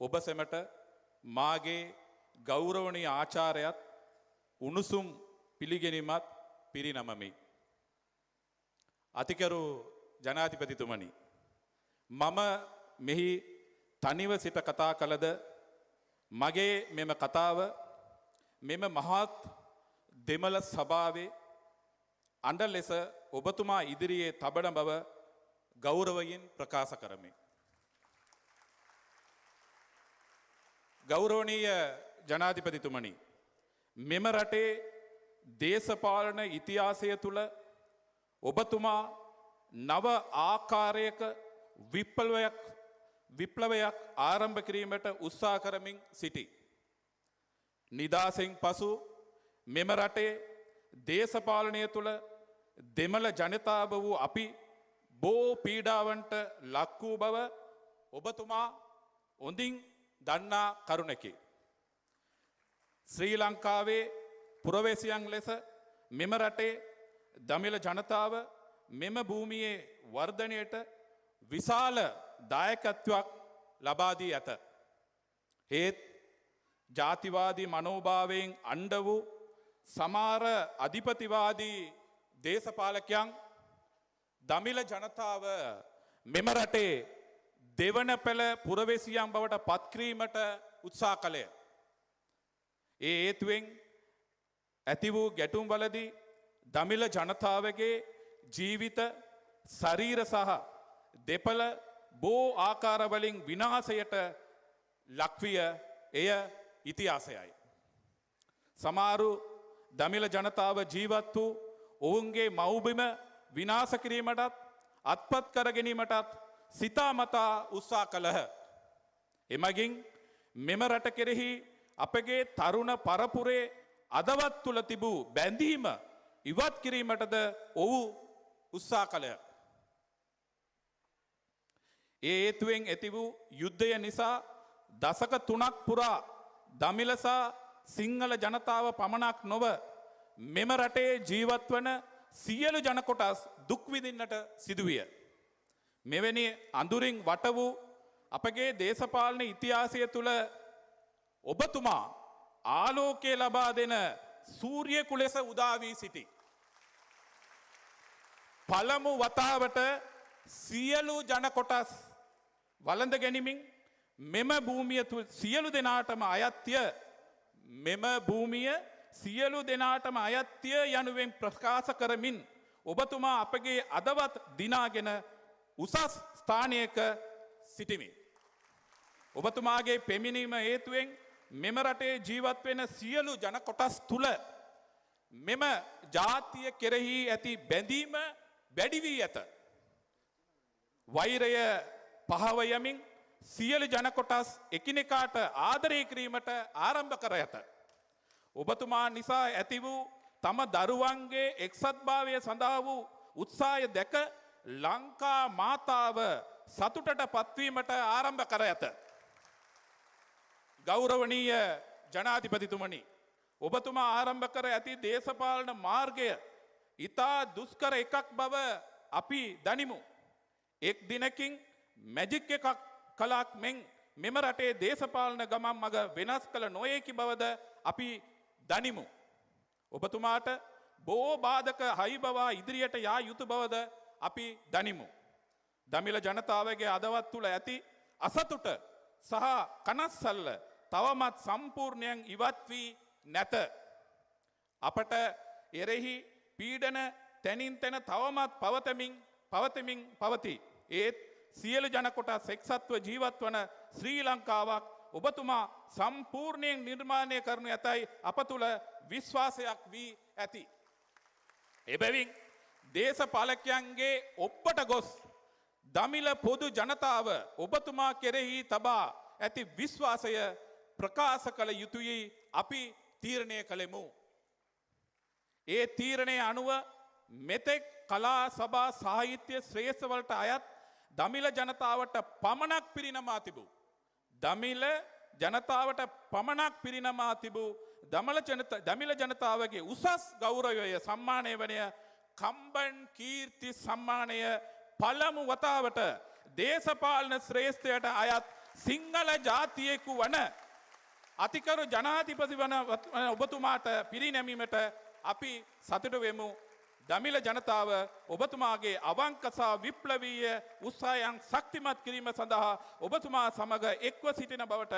ඔබ සැමට මාගේ ගෞරවනීය ආචාර්යත් උණුසුම් පිළිගැනීමත් පිරිනමමි. අතිකරු ජනාධිපතිතුමනි, මම මෙහි තනිව සිට කතා කළද මගේ මෙම කතාව මෙම මහත් දෙමළ සභාවේ අඬ ලෙස ඔබතුමා ඉදිරියේ තබන බව ගෞරවයෙන් ප්‍රකාශ කරමි. ගෞරවනීය ජනාධිපතිතුමනි, මෙම රටේ දේශපාලන ඉතිහාසය තුළ ඔබතුමා නව ආකාරයක විප්ලවයක් ආරම්භ කිරීමට උත්සාහ කරමින් සිටි. නිදාසෙන් පසු මෙම රටේ දේශපාලනය තුළ දෙමළ ජනතාව වූ අපි බෝ පීඩාවන්ට ලක් වූ බව ඔබතුමා හොඳින් දන්නා කරුණකි. ශ්‍රී ලංකාවේ පුරවැසියන් ලෙස මෙම රටේ දමිළ ජනතාව මෙම භූමියේ වර්ධනයට විශාල දායකත්වයක් ලබා දී ඇත. ඒත් ජාතිවාදී මනෝභාවයෙන් අන්ධ වූ සමහර අධිපතිවාදී දේශපාලකයන් දමිළ ජනතාව මෙම රටේ දෙවන පෙළ පුරවැසියන් බවට පත්කිරීමට උත්සාහ කළේ. ඒ හේතුවෙන් ඇති වූ ගැටුම්වලදී දමිළ ජනතාවගේ ජීවිත, ශරීර සහ දෙපළ බෝ ආකාරවලින් විනාශයට ලක්විය එය ඉතිහාසයයි. සමහරු දමිළ ජනතාව ජීවත් වූ ඔවුන්ගේ මව්බිම විනාශ කිරීමටත් අත්පත් කර ගැනීමටත් සිතාමතා උත්සාහ කළහ. එමගින් මෙම රට කෙරෙහි අපගේ තරුණ පරපුරේ අදවත් තුල තිබූ බැඳීම ඉවත් කිරීමටද ඔවු උත්සාහ කළහ. ඒ හේතුවෙන් ඇති වූ යුද්ධය නිසා දශක 3ක් පුරා දමිළ සහ සිංහල ජනතාව පමණක් නොව මෙම රටේ ජීවත් වන සියලු ජන කොටස් දුක් විඳින්නට සිදුවිය. මෙවැනි අඳුරින් වට වූ අපගේ දේශපාලන ඉතිහාසය තුළ ඔබතුමා ආලෝකය ලබා දෙන සූර්යයෙකු ලෙස උදා වී සිටි. පළමු වතාවට සියලු ජන කොටස් වළඳ ගැනීමෙන් මෙම භූමිය සියලු දෙනාටම අයත්ය, මෙම භූමිය සියලු දෙනාටම අයත්ය යනුවෙන් ප්‍රකාශ කරමින් ඔබතුමා අපගේ අදවත් දිනාගෙන උසස් ස්ථානයක සිටිමි. ඔබතුමාගේ පෙමිණීම හේතුවෙන් මෙම රටේ ජීවත් වෙන සියලු ජන කොටස් තුල මෙම ජාතිය කෙරෙහි ඇති බැඳීම වැඩි වී ඇත. වෛරය පහව යමින් සියලු ජන කොටස් එකිනෙකාට ආදරය කිරීමට ආරම්භ කර ඇත. ඔබතුමා නිසා ඇති වූ තම දරුවන්ගේ එක්සත්භාවය සඳහා වූ උත්සාහය දැක ලංකා මාතාව සතුටට පත්වීමට ආරම්භ කර ඇත. ගෞරවනීය ජනාධිපතිතුමනි, ඔබතුමා ආරම්භ කර ඇති දේශපාලන මාර්ගය ඉතා දුෂ්කර එකක් බව අපි දනිමු. එක් දිනකින් මැජික් එකක් කලක් මෙන් මෙම රටේ දේශපාලන ගමන් මග වෙනස් කළ නොයේකි බවද අපි දනිමු. ඔබතුමාට බොහෝ බාධක හයිබවා ඉදිරියට යා යුතු බවද අපි දනිමු. දමිළ ජනතාවගේ අදවත් තුළ ඇති අසතුට සහ කනස්සල්ල තවමත් සම්පූර්ණයෙන් ඉවත් වී නැත. අපට එරෙහි පීඩන තැනින් තැන තවමත් පවතමින් පවති. ඒත් සියලු ජන කොටස් එක්සත්ව ජීවත් වන ශ්‍රී ලංකාවක් ඔබතුමා සම්පූර්ණයෙන් නිර්මාණය කරනු ඇතයි අප තුළ විශ්වාසයක් වී ඇති. එබැවින් දේශපාලකයන්ගේ ඔප්පට ගොස් දමිළ පොදු ජනතාව ඔබතුමා කෙරෙහි තබා ඇති විශ්වාසය ප්‍රකාශ කළ යුතුයි අපි තීරණය කළෙමු. ඒ තීරණය අනුව මෙතෙක් කලා සභා සාහිත්‍ය ශ්‍රේෂ්ඨවලට අයත් දමිළ ජනතාවට පමණක් පිරිනමා තිබූ දමිළ ජනතාවට පමණක් පිරිනමා තිබූ දමිළ ජනතාවගේ උසස් ගෞරවය සම්මානය වනය කම්බන් කීර්ති සම්මානය පළමු වතාවට දේශපාලන ශ්‍රේෂ්ඨයට අයත් සිංහල ජාතියෙකු වන අතිකරු ජනාධිපති වන ඔබතුමාට පිරිනැමීමට අපි සතුටු වෙමු. දමිළ ජනතාව ඔබතුමාගේ අවංක සහ විප්ලවීය උත්සාහයන් ශක්තිමත් කිරීම සඳහා ඔබතුමා සමග එක්ව සිටින බවට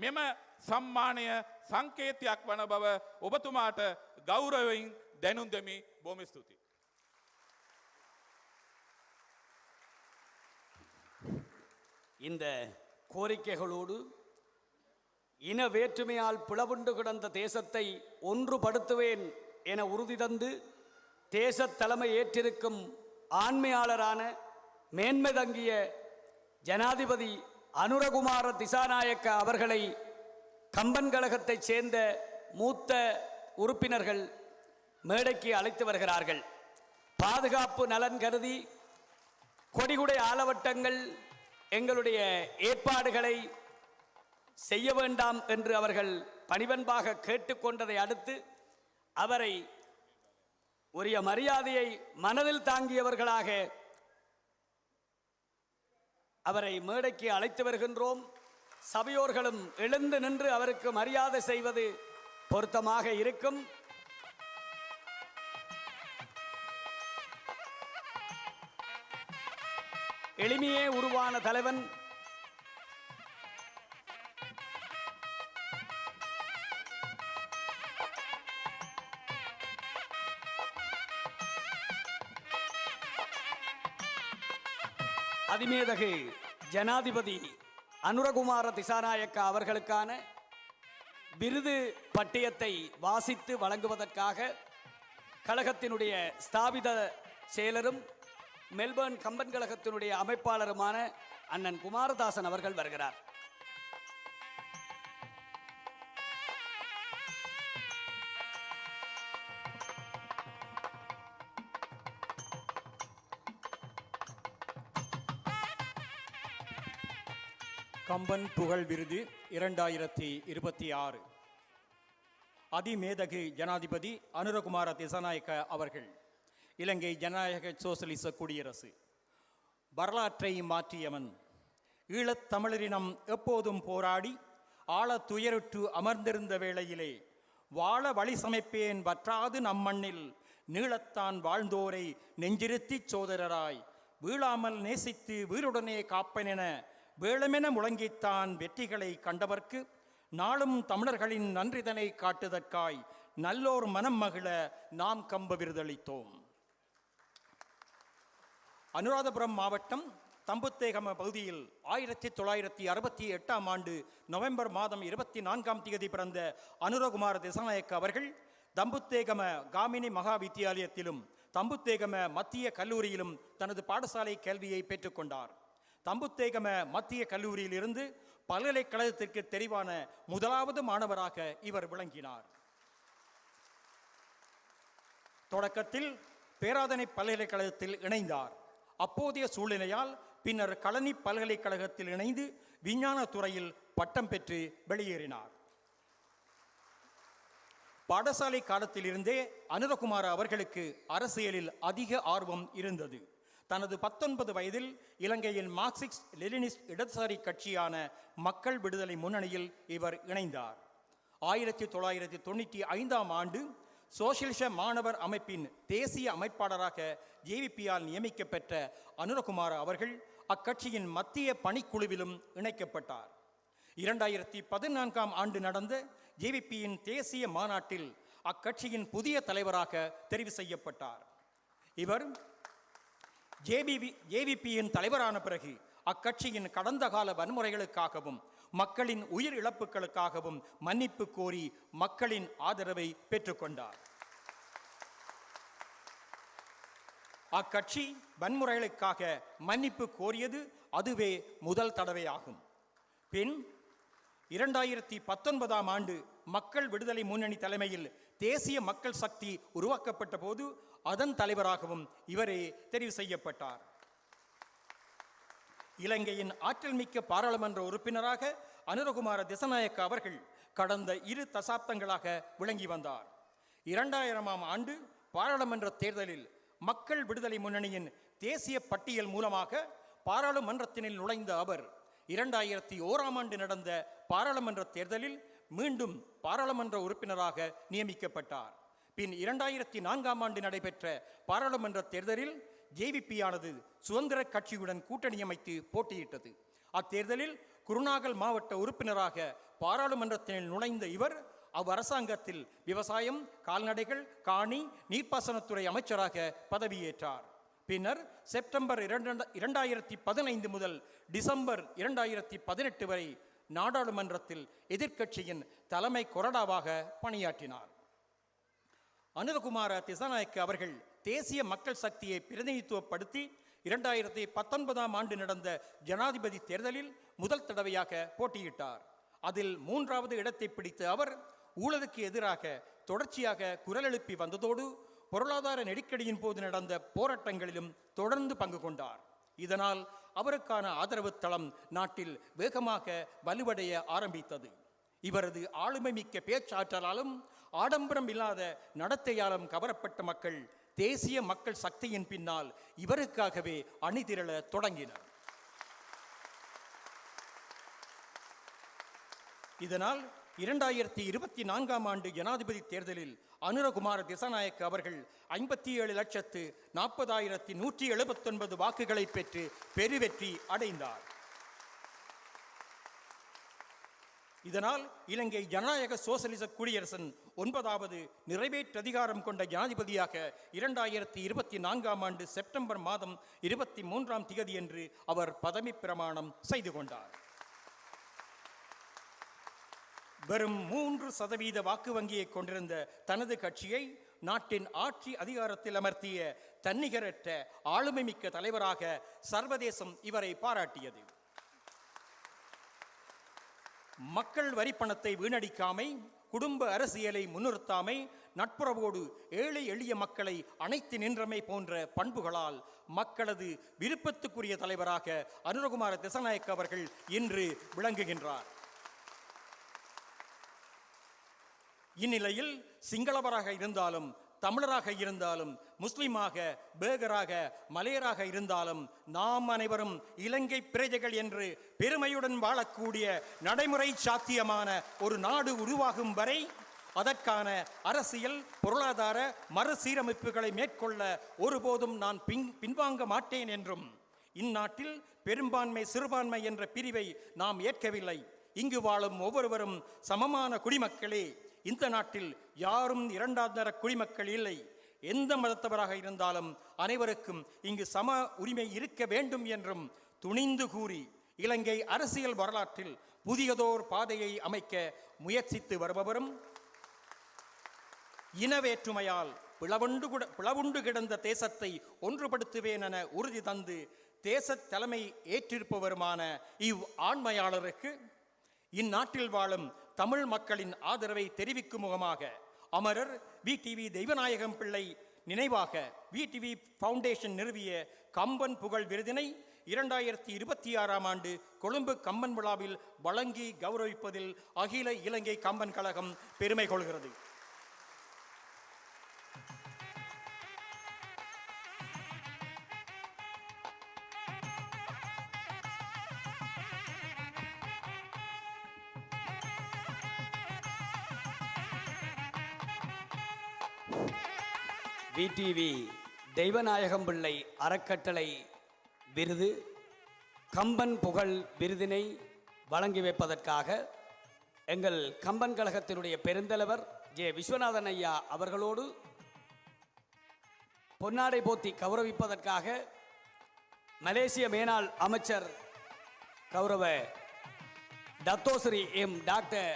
මෙම සම්මානය සංකේතයක් වන බව ඔබතුමාට ගෞරවයෙන් දැනුම් දෙමි. බොහොම ස්තුතියි. இந்த கோரிக்கைகளோடு இன வேற்றுமையால் பிளவுண்டு கிடந்த தேசத்தை ஒன்றுபடுத்துவேன் என உறுதி தந்து தேச தலைமை ஏற்றிருக்கும் ஆண்மையாளரான மேன்மை தங்கிய ஜனாதிபதி அனுரகுமார திசாநாயக்க அவர்களை கம்பன் கழகத்தைச் சேர்ந்த மூத்த உறுப்பினர்கள் மேடைக்கு அழைத்து வருகிறார்கள். பாதுகாப்பு நலன் கருதி கொடிகுடை ஆலவட்டங்கள் எங்களுடைய ஏற்பாடுகளை செய்ய வேண்டாம் என்று அவர்கள் பணிவன்பாக கேட்டுக்கொண்டதை அடுத்து அவரை உரிய மரியாதையை மனதில் தாங்கியவர்களாக அவரை மேடைக்கு அழைத்து வருகின்றோம். சபையோர்களும் எழுந்து நின்று அவருக்கு மரியாதை செய்வது பொருத்தமாக இருக்கும். எளிமையே உருவான தலைவன் அதிமேதகு ஜனாதிபதி அனுரகுமார திசாநாயக்க அவர்களுக்கான விருது பட்டியத்தை வாசித்து வழங்குவதற்காக கழகத்தினுடைய ஸ்தாபித செயலரும் மெல்பர்ன் கம்பன் கழகத்தினுடைய அமைப்பாளருமான அண்ணன் குமாரதாசன் அவர்கள் வருகிறார். கம்பன் புகழ் விருது 2026 அதிமேதகு ஜனாதிபதி அனுரகுமார திசாநாயக்க அவர்கள். இலங்கை ஜனநாயக சோசலிச குடியரசு வரலாற்றை மாற்றியவன். ஈழத் தமிழரினம் எப்போதும் போராடி ஆழத் துயருற்று அமர்ந்திருந்த வேளையிலே வாழ வழி சமைப்பேன் வற்றாது நம்மண்ணில் நீளத்தான் வாழ்ந்தோரை நெஞ்சிருத்திச் சோதரராய் வீழாமல் நேசித்து வீருடனே காப்பனென வேளமென முழங்கித்தான் வெற்றிகளை கண்டவர்க்கு நாளும் தமிழர்களின் நன்றிதனை காட்டுதற்காய் நல்லோர் மனம் மகிழ நாம் கம்ப விருதளித்தோம். அனுராதபுரம் மாவட்டம் தம்புத்தேகம பகுதியில் 1968 ஆண்டு நவம்பர் மாதம் 24ஆம் தேதி பிறந்த அனுரகுமார திசாநாயக்க அவர்கள் தம்புத்தேகம காமினி மகா வித்தியாலயத்திலும் தம்புத்தேகம மத்திய கல்லூரியிலும் தனது பாடசாலை கல்வியை பெற்றுக்கொண்டார். தம்புத்தேகம மத்திய கல்லூரியிலிருந்து பல்கலைக்கழகத்திற்கு தெரிவான முதலாவது மாணவராக இவர் விளங்கினார். தொடக்கத்தில் பேராதனை பல்கலைக்கழகத்தில் இணைந்தார். அப்போதைய சூழ்நிலையால் பின்னர் களனி பல்கலைக்கழகத்தில் இணைந்து விஞ்ஞான துறையில் பட்டம் பெற்று வெளியேறினார். பாடசாலை காலத்திலிருந்தே அனுரகுமார அவர்களுக்கு அரசியலில் அதிக ஆர்வம் இருந்தது. தனது 19 வயதில் இலங்கையின் மார்க்சிஸ்ட் லெனினிஸ்ட் இடதுசாரி கட்சியான மக்கள் விடுதலை முன்னணியில் இவர் இணைந்தார். 1995ஆம் ஆண்டு சோசியலிச மாணவர் அமைப்பின் தேசிய அமைப்பாளராக ஜேவிபியால் நியமிக்கப்பெற்ற அனுரகுமார அவர்கள் அக்கட்சியின் மத்திய பணிக்குழுவிலும் இணைக்கப்பட்டார். 2014ஆம் ஆண்டு நடந்த ஜேவிபியின் தேசிய மாநாட்டில் அக்கட்சியின் புதிய தலைவராக தெரிவு செய்யப்பட்டார். இவர் ஜேவிபியின் தலைவரான பிறகு அக்கட்சியின் கடந்த கால வன்முறைகளுக்காகவும் மக்களின் உயிர் இழப்புகளுக்காகவும் மன்னிப்பு கோரி மக்களின் ஆதரவை பெற்றுக்கொண்டார். அக்கட்சி வன்முறைகளுக்காக மன்னிப்பு கோரியது அதுவே முதல் தடவையாகும். பின் 2019ஆம் ஆண்டு மக்கள் விடுதலை முன்னணி தலைமையில் தேசிய மக்கள் சக்தி உருவாக்கப்பட்ட போது அதன் தலைவராகவும் இவரே தெரிவு செய்யப்பட்டார். இலங்கையின் ஆற்றல் மிக்க பாராளுமன்ற உறுப்பினராக அனுரகுமார திசாநாயக்க அவர்கள் கடந்த 2 தசாப்தங்களாக விளங்கி வந்தார். 2000ஆம் ஆண்டு பாராளுமன்ற தேர்தலில் மக்கள் விடுதலை முன்னணியின் தேசிய பட்டியல் மூலமாக பாராளுமன்றத்தினில் நுழைந்த அவர் 2001ஆம் ஆண்டு நடந்த பாராளுமன்ற தேர்தலில் மீண்டும் பாராளுமன்ற உறுப்பினராக நியமிக்கப்பட்டார். பின் 2004ஆம் ஆண்டு நடைபெற்ற பாராளுமன்ற தேர்தலில் ஜேவிபியானது சுதந்திர கட்சியுடன் கூட்டணி அமைத்து போட்டியிட்டது. அத்தேர்தலில் குருநாகல் மாவட்ட உறுப்பினராக பாராளுமன்றத்தில் நுழைந்த இவர் அவ்வரசாங்கத்தில் விவசாயம், கால்நடைகள், காணி, நீர்ப்பாசனத்துறை அமைச்சராக பதவியேற்றார். பின்னர் செப்டம்பர் 2015 முதல் டிசம்பர் 2018 வரை நாடாளுமன்றத்தில் எதிர்க்கட்சியின் தலைமை கொறடாவாக பணியாற்றினார். அனுரகுமார திசாநாயக்க அவர்கள் தேசிய மக்கள் சக்தியை பிரதிநிதித்துவப்படுத்தி 2019 ஆண்டு நடந்த ஜனாதிபதி தேர்தலில் முதல் தடவையாக போட்டியிட்டார். அதில் 3வது இடத்தை பிடித்த அவர் ஊழலுக்கு எதிராக தொடர்ச்சியாக குரல் எழுப்பி வந்ததோடு பொருளாதார நெருக்கடியின் போது நடந்த போராட்டங்களிலும் தொடர்ந்து பங்கு கொண்டார். இதனால் அவருக்கான ஆதரவு தளம் நாட்டில் வேகமாக வலுவடைய ஆரம்பித்தது. இவரது ஆளுமை மிக்க பேச்சாற்றலாலும் ஆடம்பரம் இல்லாத நடத்தையாலும் கவரப்பட்ட மக்கள் தேசிய மக்கள் சக்தியின் பின்னால் இவருக்காகவே அணிதிரள தொடங்கினர். இதனால் 2024 ஆண்டு ஜனாதிபதி தேர்தலில் அனுரகுமார திசாநாயக்க அவர்கள் 57,40,179 வாக்குகளை பெற்று பெருவெற்றி அடைந்தார். இதனால் இலங்கை ஜனநாயக சோசலிச குடியரசின் 9வது நிறைவேற்று அதிகாரம் கொண்ட ஜனாதிபதியாக 2024 ஆண்டு செப்டம்பர் மாதம் 23ஆம் தேதியன்று அவர் பதவி பிரமாணம் செய்து கொண்டார். வெறும் 3% வாக்கு வங்கியை கொண்டிருந்த தனது கட்சியை நாட்டின் ஆட்சி அதிகாரத்தில் அமர்த்திய தன்னிகரற்ற ஆளுமை மிக்க தலைவராக சர்வதேசம் இவரை பாராட்டியது. மக்கள் வரிப்பணத்தை வீணடிக்காமை, குடும்ப அரசியலை முன்னிறுத்தாமை, நட்புறவோடு ஏழை எளிய மக்களை அணைத்து நின்றமை போன்ற பண்புகளால் மக்களது விருப்பத்துக்குரிய தலைவராக அனுரகுமார திசாநாயக்க அவர்கள் இன்று விளங்குகின்றார். இந்நிலையில் சிங்களவராக இருந்தாலும், தமிழராக இருந்தாலும், முஸ்லிமாக, பேகராக, மலையராக இருந்தாலும் நாம் அனைவரும் இலங்கை பிரஜைகள் என்று பெருமையுடன் வாழக்கூடிய நடைமுறை சாத்தியமான ஒரு நாடு உருவாகும் வரை அதற்கான அரசியல் பொருளாதார மறுசீரமைப்புகளை மேற்கொள்ள ஒருபோதும் நான் பின்வாங்க மாட்டேன் என்றும், இந்நாட்டில் பெரும்பான்மை சிறுபான்மை என்ற பிரிவை நாம் ஏற்கவில்லை. இங்கு வாழும் ஒவ்வொருவரும் சமமான குடிமக்களே. இந்த நாட்டில் யாரும் இரண்டாம் தர குடிமக்கள் இல்லை. எந்த மதத்தவராக இருந்தாலும் அனைவருக்கும் இங்கு சம உரிமை இருக்க வேண்டும் என்றும் துணிந்து கூறி இலங்கை அரசியல் வரலாற்றில் புதியதோர் பாதையை அமைக்க முயற்சித்து வருபவரும், இனவேற்றுமையால் பிளவுண்டு கிடந்த தேசத்தை ஒன்றுபடுத்துவேன் என உறுதி தந்து தேச தலைமை ஏற்றிருப்பவருமான இவ் ஆண்மையாளருக்கு இந்நாட்டில் வாழும் தமிழ் மக்களின் ஆதரவை தெரிவிக்கும் முகமாக அமரர் வி.டி.வி. தெய்வநாயகம் பிள்ளை நினைவாக வி.டி.வி. ஃபவுண்டேஷன் நிறுவிய கம்பன் புகழ் விருதினை 2026 ஆண்டு கொழும்பு கம்பன் விழாவில் வழங்கி கௌரவிப்பதில் அகில இலங்கை கம்பன் கழகம் பெருமை கொள்கிறது. வி.டி.வி. தெய்வநாயகம் பிள்ளை அறக்கட்டளை விருது கம்பன் புகழ் விருதினை வழங்கி வைப்பதற்காக எங்கள் கம்பன் கழகத்தினுடைய பெருந்தலைவர் ஜே. விஸ்வநாதன் ஐயா அவர்களோடு பொன்னாடை போத்தி கௌரவிப்பதற்காக மலேசிய மேனாள் அமைச்சர் கௌரவ டத்தோஸ்ரீ டாக்டர்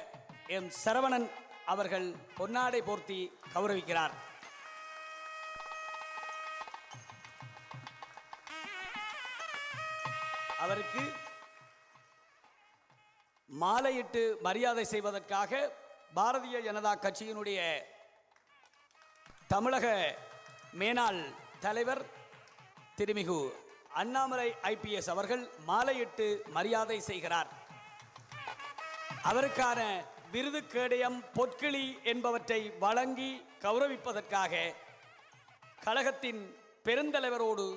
எம். சரவணன் அவர்கள் பொன்னாடை போர்த்தி கௌரவிக்கிறார். அவருக்கு மாலையிட்டு மரியாதை செய்வதற்காக பாரதிய ஜனதா கட்சியினுடைய தமிழக மேனாள் தலைவர் திருமிகு அண்ணாமலை ஐபிஎஸ் அவர்கள் மாலையிட்டு மரியாதை செய்கிறார். அவருக்கான விருது கேடயம், பொற்கிளி என்பவற்றை வழங்கி கௌரவிப்பதற்காக கழகத்தின் பெருந்தலைவரோடு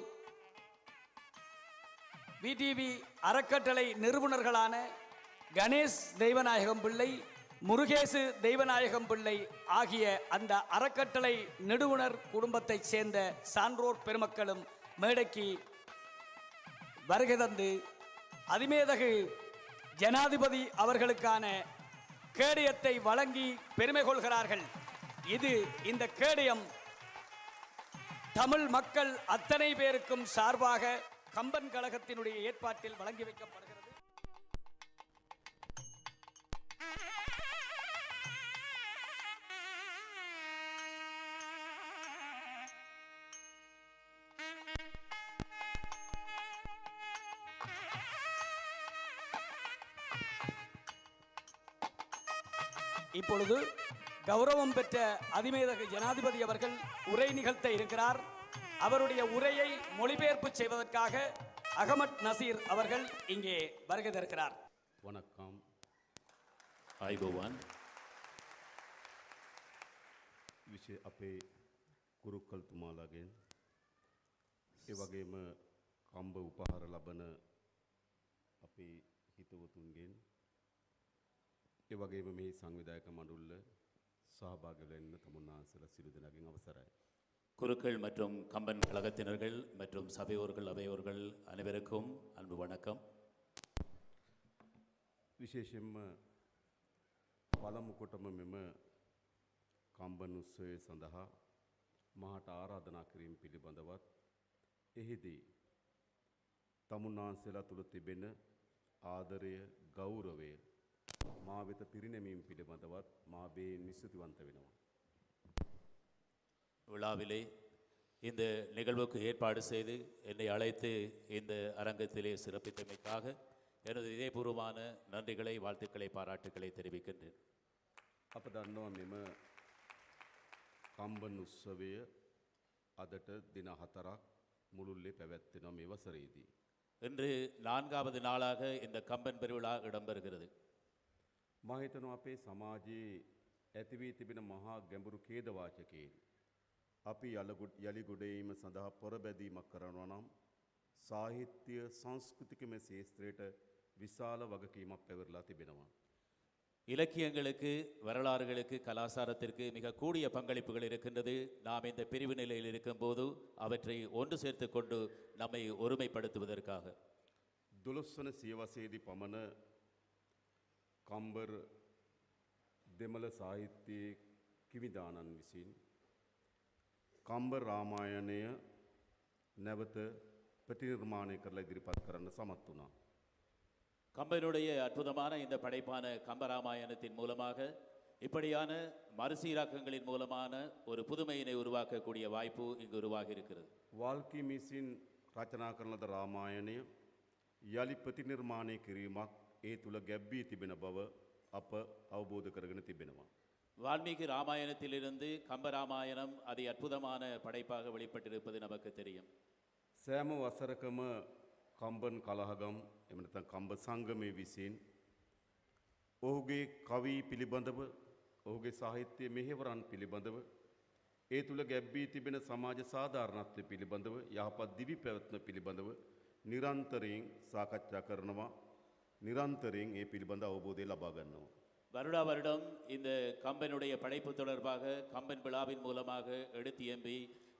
வி.டி.வி. அறக்கட்டளை நிறுவனர்களான கணேஷ் தெய்வநாயகம் பிள்ளை, முருகேசு தெய்வநாயகம் பிள்ளை ஆகிய அந்த அறக்கட்டளை நிறுவனர் குடும்பத்தைச் சேர்ந்த சான்றோர் பெருமக்களும் மேடைக்கு வருகை தந்து அதிமேதகு ஜனாதிபதி அவர்களுக்கான கேடயத்தை வழங்கி பெருமை கொள்கிறார்கள். இந்த கேடயம் தமிழ் மக்கள் அத்தனை பேருக்கும் சார்பாக கம்பன் கழகத்தினுடைய ஏற்பாட்டில் வழங்கி வைக்கப்படுகிறது. இப்பொழுது கௌரவம் பெற்ற அதிமேதகு ஜனாதிபதி அவர்கள் உரை நிகழ்த்த இருக்கிறார். அவருடைய உரையை மொழிபெயர்ப்பு செய்வதற்காக அகமட் நசீர் அவர்கள் இங்கே வருகை தருகிறார். வணக்கம். ආයුබෝවන් විශේ අපේ කුරුක්කල්තුමාලාගෙන් ඒ වගේම කම්බ උපහාර ලබන අපේ හිතවතුන්ගෙන් ඒ වගේම මේ සංවිධායක මණ්ඩල සහභාගී වෙන්න තමුන්නාන්සලා සියලු දෙනාගෙන් අවසරයි. குருக்கள் மற்றும் கம்பன் கழகத்தினர்கள் மற்றும் சபையோர்கள் அவையோர்கள் அனைவருக்கும் அன்பு வணக்கம். විශේෂයෙන්ම පළමු කොටම මෙම කම්බන් උත්සවය සඳහා මහට ආරාධනා කිරීම පිළිබඳවත් එහිදී තමුන්නාන්සලා තුළ තිබෙන ආදරය ගෞරවය මා වෙත පිරිනැමීම පිළිබඳවත් මා බේන් විස්තුතිවන්ත වෙනවා. விழாவிலே இந்த நிகழ்வுக்கு ஏற்பாடு செய்து என்னை அழைத்து இந்த அரங்கத்திலே சிறப்பித்தமைக்காக எனது இதயபூர்வமான நன்றிகளை, வாழ்த்துக்களை, பாராட்டுக்களை தெரிவிக்கின்றேன். අප දන්නවා මෙම කම්බන් උත්සවය අදට දින 4ක් මුළුල්ලේ පැවැත්වෙනවා මේ වසරේදී. இன்று 4வது நாளாக இந்த கம்பன் பெருவிழா இடம்பெறுகிறது. මා හිතනවා අපේ සමාජයේ ඇති වී තිබෙන මහා ගැඹුරු ඛේදවාචකයෙන් අපි යලිගොඩේීම සඳහා පොරබැදීමක් කරනවා නම් සාහිත්‍ය සංස්කෘතිකම ශේත්‍රයට විශාල වගකීමක් පැවරලා තිබෙනවා. இலக்கியங்களுக்கு, வரலாறுகளுக்கு, கலாச்சாரத்திற்கு மிக கூடிய பங்களிப்புகள் இருக்கின்றது. நாம் இந்த பிரிவு நிலையில் இருக்கும்போது அவற்றை ஒன்று சேர்த்து கொண்டு நம்மை ஒருமைப்படுத்துவதற்காக 12 වන සියවසේදී පමණ කම්බර් දෙමළ සාහිත්‍යයේ කිවිදානන් විසින් කම්බර් රාමායනය නැවත ප්‍රතිනිර්මාණය කරලා ඉදිරිපත් කරන්න සමත් වුණා. கம்பனுடைய அற்புதமான இந்த படைப்பான கம்பராமாயணத்தின் மூலமாக இப்படியான மறுசீராக்கங்களின் மூலமான ஒரு புதுமையினை உருவாக்கக்கூடிய வாய்ப்பு இங்கு உருவாகி இருக்கிறது. වාල්කී විසින් රචනා කරන ලද රාමායනය යලි ප්‍රතිනිර්මාණය කිරීමක් ඒ තුල ගැබ්වී තිබෙන බව අප අවබෝධ කරගෙන තිබෙනවා. வால்மீகி ராமாயணத்திலிருந்து கம்பராமாயணம் அதி அற்புதமான படைப்பாக வெளிப்பட்டிருப்பது நமக்கு தெரியும். සෑම වසරකම කම්බන් කලහගම් එම නැත්නම් කම්බ සංගමයේ විසින් ඔහුගේ කවි පිළිබඳව ඔහුගේ සාහිත්‍ය මෙහෙවරන් පිළිබඳව ඒ තුල ගැබ්වී තිබෙන සමාජ සාධාරණත්වය පිළිබඳව යහපත් දිවි පැවැත්ම පිළිබඳව නිරන්තරයෙන් සාකච්ඡා කරනවා. නිරන්තරයෙන් ඒ පිළිබඳ අවබෝධය ලබා ගන්නවා. வருடா வருடம் இந்த கம்பனுடைய படைப்பு தொடர்பாக கம்பன் விழாவின் மூலமாக எடுத்தியம்பி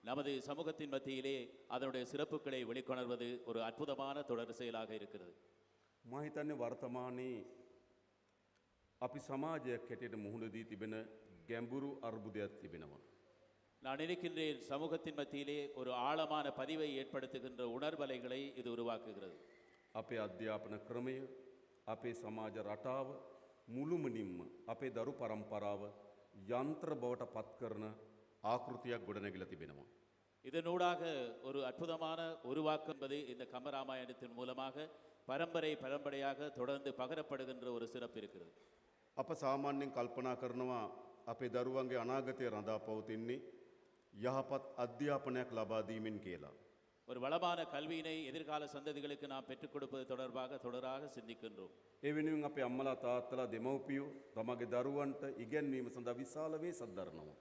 நமது சமூகத்தின் மத்தியிலே அதனுடைய சிறப்புகளை வெளிக்கொணர்வது ஒரு அற்புதமான தொடர் செயலாக இருக்கிறது. මා හිතන්නේ වර්තමානයේ අපි සමාජයක් හැටියට මුහුණ දී තිබෙන ගැඹුරු අර්බුදයක් තිබෙනවා. நான் நினைக்கின்றேன் சமூகத்தின் மத்தியிலே ஒரு ஆழமான பதிவை ஏற்படுத்துகின்ற உணர்வலைகளை இது உருவாக்குகிறது. අපේ අධ්‍යාපන ක්‍රමය, අපේ සමාජ රටාව මුළුමනින්ම අපේ දරු පරම්පරාව යන්ත්‍ර බවට පත් කරන ආකෘතියක් ගොඩනැගිලා තිබෙනවා. இதனூடாக ஒரு அற்புதமான உருவாக்கம் என்பது இந்த கம்பராமாயணத்தின் மூலமாக பரம்பரையாக தொடர்ந்து பகரப்படுகின்ற ஒரு சிறப்பு இருக்கிறது. අප සාමාන්‍යයෙන් කල්පනා කරනවා අපේ දරුවන්ගේ අනාගතය රඳා පවතින්නේ යහපත් අධ්‍යාපනයක් ලබා දීමෙන් කියලා. ஒரு வளமான கல்வியினை எதிர்கால சந்ததிகளுக்கு நாம் பெற்றுக் கொடுப்பது தொடர்பாக தொடராக சிந்திக்கின்றோம். ඒ වෙනුවෙන් අපේ අම්මලා තාත්තලා දෙමව්පියෝ තමගේ දරුවන්ට ඉගැන්වීම සඳහා විශාල වේසක් දරනවා.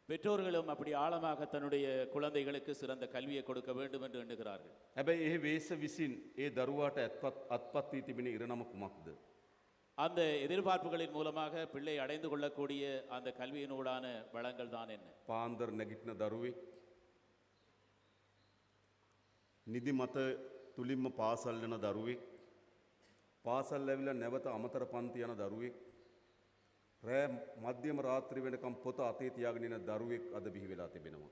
பெற்றோர்களும் அப்படி ஆழமாக தன்னுடைய குழந்தைகளுக்கு சிறந்த கல்வியை கொடுக்க வேண்டும் என்று எண்ணுகிறார்கள். හැබැයි ඒ වේස විසින් ඒ දරුවාට අත්පත් වී තිබෙන ඉරණම කුමක්ද? அந்த எதிர்பார்ப்புகளின் மூலமாக பிள்ளை அடைந்து கொள்ளக்கூடிய அந்த கல்வியினூடான வளங்கள் தான் என்ன? පාන්දර නැගිටින දරුවෙක් නිදි මත තුලින්ම පාසල් යන දරුවෙක් පාසල් ඇවිල්ලා නැවත අමතර පන්ති යන දරුවෙක් රෑ මධ්‍යම රාත්‍රී වෙනකම් පොත අතේ තියාගෙන ඉන්න දරුවෙක් අද බිහි වෙලා තිබෙනවා.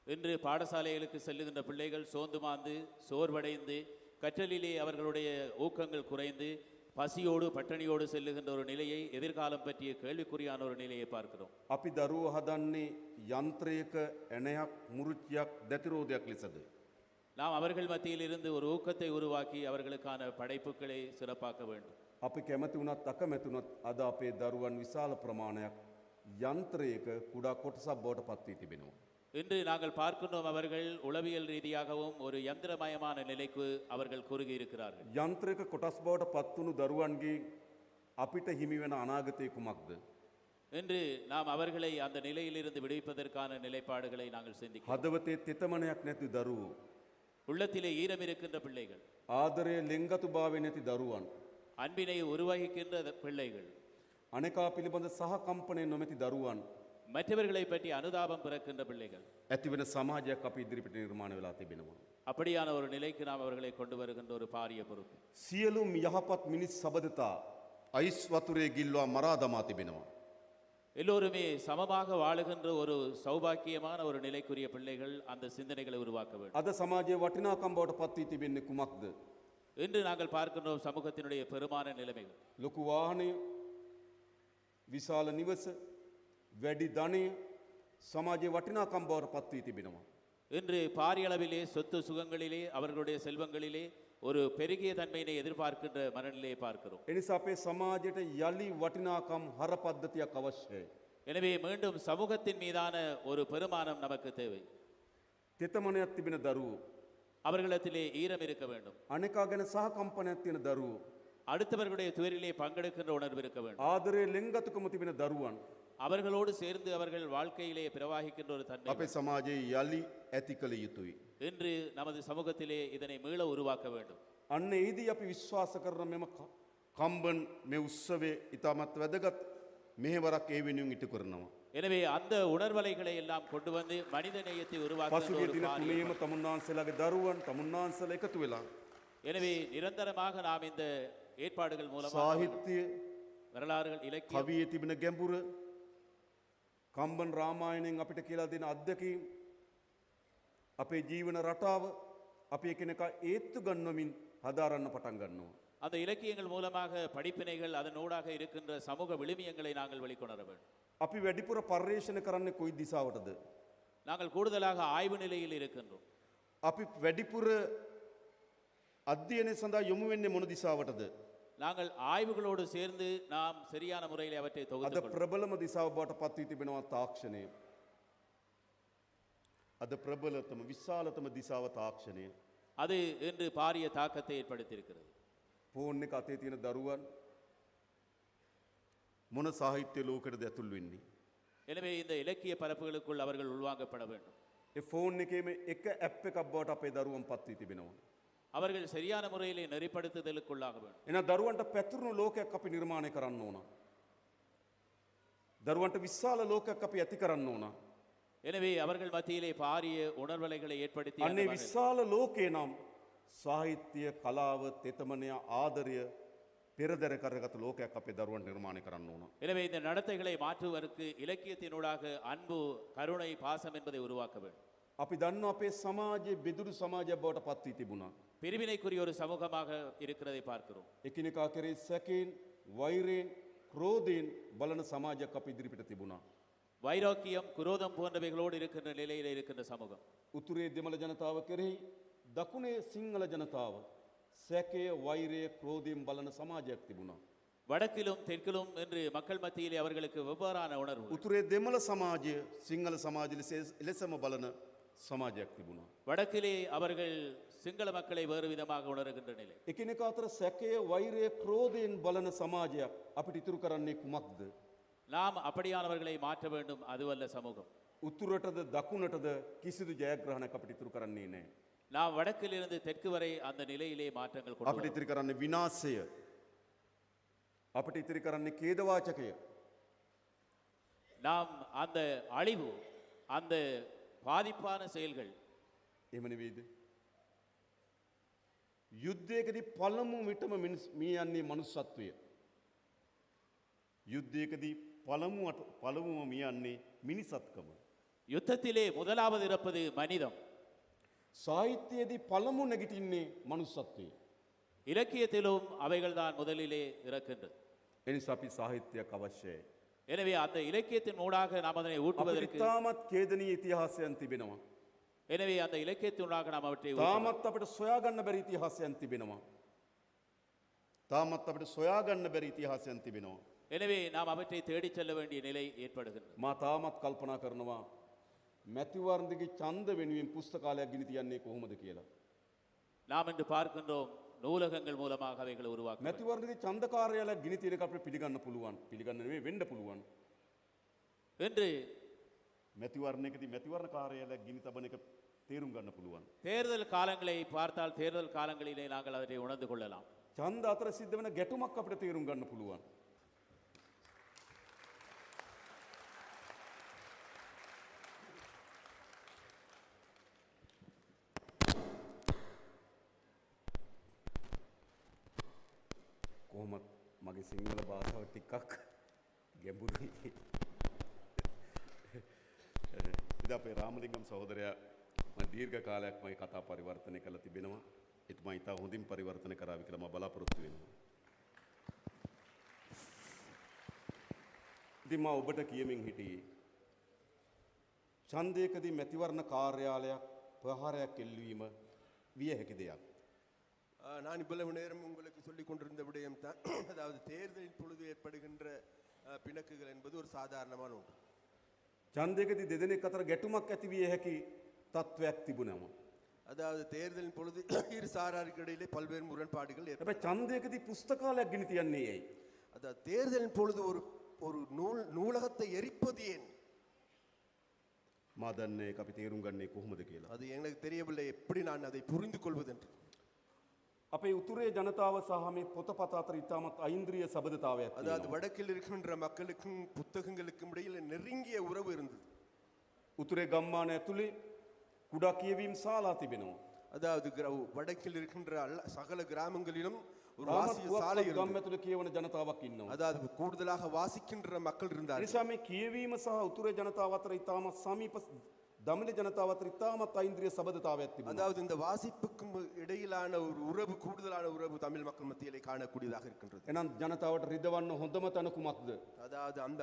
இன்று பாடசாலைகளுக்கு செல்லுகின்ற பிள்ளைகள் சோர்ந்துமாந்து சோர்வடைந்து கற்றலிலே அவர்களுடைய ஊக்கங்கள் குறைந்து பசியோடு பட்டினியோடு செல்லுகின்ற ஒரு நிலையை எதிர்காலம் பற்றிய கேள்விக்குறியான ஒரு நிலையை பார்க்கிறோம். අපි දරුව හදන්නේ යන්ත්‍රයක ඇණයක් මුරුච්චයක් දැතිරෝධයක් ලෙසද. நாம் அவர்கள் மத்தியில் இருந்து ஒரு ஊக்கத்தை உருவாக்கி அவர்களுக்கான படைப்புகளை சிறப்பாக்க வேண்டும். අපි කැමති වුණත් අකමැති වුණත් අද අපේ දරුවන් විශාල ප්‍රමාණයක් යන්ත්‍රයක කුඩා කොටසක් බවට පත් වී තිබෙනවා. இன்று நாங்கள் பார்க்கின்றோம் அவர்கள் உளவியல் ரீதியாகவும் ஒரு யந்திரமயமான நிலைக்கு அவர்கள் குறுகி இருக்கிறார்கள். යන්ත්‍රයක කොටස් බවට පත් වුණු දරුවන්ගේ අපිට හිමි වෙන අනාගතය කුමක්ද? இன்று நாம் அவர்களை அந்த நிலையிலிருந்து விடுவிப்பதற்கான நிலைப்பாடுகளை நாங்கள் சிந்திக்கிறோம். හදවතේ තෙතමනයක් නැති දරුවෝ, உள்ளத்திலே ஈரம் இருக்கின்ற பிள்ளைகள், ආදරයේ ලෙන්ගතුභාවය නැති දරුවන්, அன்பினை உருவாகிக்கின்ற பிள்ளைகள், අනෙකා පිළිබඳ සහකම්පනය නොමැති දරුවන් மற்றவர்களை பற்றி அனுதாபம் பிறக்கின்ற பிள்ளைகள், ඇතිවෙන සමාජයක් අපි ඉදිරිපිට නිර්මාණය වෙලා තිබෙනවා. அப்படியான ஒரு நிலைக்கு நாம் அவர்களை கொண்டு வருகின்ற ஒரு பாரிய பொறுப்பு. සියලුම යහපත් මිනිස් සබඳතා අයිස් වතුරේ ගිල්වා මරා දමා තිබෙනවා. எல்லோருமே சமமாக வாழுகின்ற ஒரு சௌபாக்கியமான ஒரு நிலைக்குரிய பிள்ளைகள் அந்த சிந்தனைகளை உருவாக்க வேண்டும். අද සමාජයේ වටිනාකම් බවට පත් වී තිබෙන්නේ කුමක්ද? இன்று நாங்கள் பார்க்கின்றோம் சமூகத்தினுடைய பெருமான நிலைமைகள். ලොකු වාහනය, විශාල නිවස, වැඩි ධනය සමාජයේ වටිනාකම් බවට පත් වී තිබෙනවා. இன்று பாரிய அளவிலே சொத்து சுகங்களிலே அவர்களுடைய செல்வங்களிலே ஒரு பெருகிய தன்மையினை எதிர்பார்க்கின்ற மனநிலையை பார்க்கிறோம். එනිසා අපේ සමාජයට යලි වටිනාකම් හර පද්ධතියක් අවශ්‍යයි. எனவே மீண்டும் சமூகத்தின் மீதான ஒரு பெருமானம் நமக்கு தேவை. තෙතමනයක් තිබෙන දරුවෝ, அவர்களிடத்திலே ஈரம் இருக்க வேண்டும். අනෙකා ගැන සහකම්පනයක් තියෙන දරුවෝ, அடுத்தவர்களுடைய துயரிலே பங்கெடுக்கின்ற உணர்வு இருக்க வேண்டும். ආදරයේ ලෙන්ගතුකම තිබෙන දරුවන් அவர்களோடு சேர்ந்து அவர்கள் வாழ்க்கையிலே பிரவாகிக்கின்ற ஒரு தன்மை අපේ සමාජයේ යලි ඇති කළ යුතුයි. இன்று நமது சமூகத்திலே இதனை மீள உருவாக்க வேண்டும். අන්න ඒදී අපි විශ්වාස කරන මෙම කම්බන් මේ උත්සවයේ ඉතාමත් වැදගත් මෙහෙවරක් ඒ වෙනුවෙන් ඉටු කරනවා. எனவே அந்த உணர்வலைகளை எல்லாம் கொண்டு வந்து மனித நேயத்தை உருவாக்க පසුගිය දින තුනේම තමුන්නාන්සේලාගේ දරුවන් තමුන්නාන්සේලා එකතු වෙලා எனவே நிரந்தரமாக நாம் இந்த ஏற்பாடுகள் மூலமாக සාහිත්‍ය, வரலாறுகள், இலக்கியம், කවියේ තිබෙන ගැඹුර, කම්බන් රාමායණයෙන් අපිට කියලා දෙන අත්දැකීම්, අපේ ජීවන රටාව අපි එකිනෙකා ඒත්තු ගන්නමින් හදාරන්න පටන් ගන්නවා. அந்த இலக்கியங்கள் மூலமாக படிப்பினைகள் அதனூடாக இருக்கின்ற சமூக விழுமியங்களை நாங்கள் வெளிக்கொணர வேண்டும். අපි වැඩිපුර පර්යේෂණ කරන්නේ කොයි දිසාවටද? நாங்கள் கூடுதலாக ஆய்வு நிலையில் இருக்கின்றோம். අපි වැඩිපුර අධ්‍යයනය සඳහා යොමු වෙන්නේ මොන දිසාවටද? நாங்கள் ஆய்வுகளோடு சேர்ந்து நாம் சரியான முறையில் அவற்றை අද தொகுத்து ප්‍රබලම දිසාව බවට පත් වී තිබෙනවා තාක්ෂණය. අද ප්‍රබලතම විශාලතම දිසාව තාක්ෂණය. அது இன்று பாரிய தாக்கத்தை ஏற்படுத்தியிருக்கிறது. ෆෝන් එක අතේ තියෙන දරුවන් මොන සාහිත්‍ය ලෝකෙටද ඇතුල් වෙන්නේ? எனவே இந்த இலக்கிய பரப்புகளுக்குள் அவர்கள் உள்வாங்கப்பட வேண்டும். ඒ ෆෝන් එකේම එක ඇප් එකක් බවට අපේ දරුවන් පත් වී තිබෙනවා. அவர்கள் சரியான முறையிலே நெறிப்படுத்துதலுக்குள்ளாக வேண்டும். එහෙනම් දරුවන්ට පැතුරුණු ලෝකයක් අපි නිර්මාණය කරන්න ඕන. දරුවන්ට විශාල ලෝකයක් අපි ඇති කරන්න ඕන. எனவே அவர்கள் மத்தியிலே பாரிய உணர்வலைகளை ஏற்படுத்தி அந்த අන්නේ மன- විශාල ලෝකේ නම් සාහිත්‍ය, කලාව, තෙතමනය, ආදරය පෙරදර කරගත් ලෝකයක් අපේ දරුවන් නිර්මාණය කරන්න ඕන. எனவே இந்த நடத்தைகளை மாற்றுவதற்கு இலக்கியத்தினூடாக அன்பு, கருணை, பாசம் என்பதை உருவாக்க வேண்டும். අපි දන්න අපේ සමාජයේ බෙදුරු සමාජයක් බවට පත් වී තිබුණා. பிரிவினைக்குரிய ஒரு சமூகமாக இருக்கிறதை பார்க்கிறோம். එකිනෙකා කෙරේ සැකයෙන්, වෛරයෙන්, ක්‍රෝධයෙන් බලන සමාජයක් අපි ඉදිරිපිට තිබුණා. வைராக்கியம், குரோதம் போன்றவைகளோடு இருக்கின்ற நிலையில் இருக்கின்ற சமூகம். උතුරේ දෙමළ ජනතාව කෙරෙහි දකුණේ සිංහල ජනතාව සැකය, වෛරය, ක්‍රෝධයෙන් බලන සමාජයක් තිබුණා. வடக்கிலும் தெற்கிலும் என்று மக்கள் மத்தியிலே அவர்களுக்கு வெவ்வேறான உணர்வு. උතුරේ දෙමළ සමාජය සිංහල සමාජය ලෙස එලෙසම බලන සමාජයක් තිබුණා. வடக்கிலே அவர்கள் சிங்கள மக்களை வேறு விதமாக உணர்கின்ற நிலை. එකිනෙකා අතර සැකය, වෛරය, ක්‍රෝධයෙන් බලන සමාජයක් අපිට ඉතුරු කරන්නේ කුමක්ද? நாம் அப்படியானவர்களை மாற்ற வேண்டும், அதுவல்ல சமூகம். උතුරටද දකුණටද කිසිදු ජයග්‍රහණයක් අපිට ඉතුරු කරන්නේ නැහැ. நாம் வடக்கிலிருந்து தெற்கு வரை அந்த நிலையிலே மாற்றங்கள் கொண்டு අපිට வரணும். ඉතිරි කරන්නේ විනාශය. අපිට ඉතිරි කරන්නේ ඛේදවාචකය. நாம் அந்த அழிவு, அந்த பாதிப்பான செயல்கள், එහෙම නෙවෙයිද? යුද්ධයකදී පළමු විටම මිය යන්නේ මනුස්සත්වය. යුද්ධයකදී පළමුවම මිය යන්නේ මිනිසත්කම. யுத்தத்திலே முதலாவது இறப்பது மனிதம். සාහිත්‍යයේදී පළමු නැගිටින්නේ මනුස්සත්වය. இலக்கியத்திலும் அவைகள்தான் முதலிலே இறக்கின்றது. එනිසා අපි සාහිත්‍යයක් අවශ්‍යයි. எனவே அந்த இலக்கியத்தின் ஊடாக நாம் அதனை අපිට ஊட்டுவதற்கு ඉතාමත් ඛේදනීය ඉතිහාසයන් තිබෙනවා. எனவே அந்த இலக்கியத்தினூடாக நாம் அவற்றை ஊட்ட வேண்டும். තාමත් අපිට සොයාගන්න බැරි ඉතිහාසයන් තිබෙනවා. තාමත් අපිට සොයාගන්න බැරි ඉතිහාසයන් තිබෙනවා. எனவே நாம் அவற்றை தேடிச் செல்ல வேண்டிய நிலை ஏற்படுகின்றது. මා තාමත් කල්පනා කරනවා මැතිවරණයේ ඡන්ද වෙනුවෙන් පුස්තකාලයක් ගිනි තියන්නේ කොහොමද කියලා. நாம் இன்று பார்க்கின்றோம் நூலகங்கள் மூலமாக அவைகளை உருவாக்க. මැතිවරණයේ ඡන්ද කාර්යාලයක් ගිනි තියන එක අපිට පිළිගන්න පුළුවන්. පිළිගන්න නෙවෙයි වෙන්න පුළුවන්. என்று මැතිවරණයකදී මැතිවරණ කාර්යාලයක් ගිනි තබන එක තේරුම් ගන්න පුළුවන්. தேர்தல் காலங்களை பார்த்தால் தேர்தல் காலங்களிலே நாங்கள் அவற்றை உணர்ந்து கொள்ளலாம். ඡන්ද අතර සිද්ධ වෙන ගැටුමක් අපිට තේරුම් ගන්න පුළුවන්. කොහොමත් මගේ සිංහල භාෂාව ටිකක් ගැඹුරුයි. ඉතින් අපේ රාමලිංගම් සහෝදරයා මම දීර්ඝ කාලයක් මේ කතා පරිවර්තනය කළා තිබෙනවා. එතුමා ඉතා හොඳින් පරිවර්තනය කරාවි කියලා මම බලාපොරොත්තු වෙනවා. ඉතින් මම ඔබට කියමින් හිටියේ ඡන්දයකදී මැතිවරණ කාර්යාලයක් ප්‍රහාරයක් එල්ලවීම විය හැකි දෙයක්. நான் இவ்வளவு நேரம் உங்களுக்கு சொல்லிக் கொண்டிருந்த விடயம் தான் அதாவது தேர்தலின் பொழுது ஏற்படுகின்ற பிணக்குகள் என்பது ஒரு சாதாரணமான ஒன்று. ඡන්දයකදී දෙදෙනෙක් අතර ගැටුමක් ඇති විය හැකි තත්වයක් තිබුණා. அதாவது தேர்தலின் பொழுது இரு சாராருக்கு இடையிலே பல்வேறு முரண்பாடுகள் හැබැයි ඡන්දයකදී පුස්තකාලයක් गिनी තියන්නේ ඇයි? அதாவது தேர்தலின் பொழுது ஒரு ஒரு நூலகத்தை எரிப்பது ஏன்? මා දන්නේ ඒක අපි තේරුම් ගන්නේ කොහොමද කියලා. அது எனக்கு தெரியவில்லை எப்படி நான் அதை புரிந்து கொள்வது என்று. අපේ උතුරේ ජනතාව සහ මේ පොතපත අතර ඉතාමත් ஐந்திரிய සබඳතාවයක් அதாவது තියෙනවා. வடக்கில் இருக்கின்ற மக்களுக்கும் புத்தகங்களுக்கும் இடையில் நெருங்கிய உறவு இருந்தது. උතුරේ ගම්මාන ඇතුලේ කුඩා කියවීම් ශාලා තිබෙනවා. அதாவது வடக்கில் இருக்கின்ற சகல கிராமங்களிலும் ஒரு තාමත් வாசிய சாலை පුවත්පත් ගම් இருந்தது. ඇතුලේ කියවන ජනතාවක් ඉන්නවා. அதாவது கூடுதலாக வாசிக்கின்ற மக்கள் இருந்தார்கள். නිසා මේ කියවීම සහ උතුරේ ජනතාව අතර ඉතාමත් සමීප දමිළ ජනතාව අතර ඉතාමත් ஐந்திரிய සබඳතාවයක් තිබුණා. அதாவது இந்த வாசிப்புக்கும் இடையிலான ஒரு உறவு கூடுதலான உறவு தமிழ் மக்கள் மத்தியிலே காணக்கூடியதாக இருக்கின்றது. එහෙනම් ජනතාවට රිදවන්න හොඳම තැන කුමක්ද? அதாவது அந்த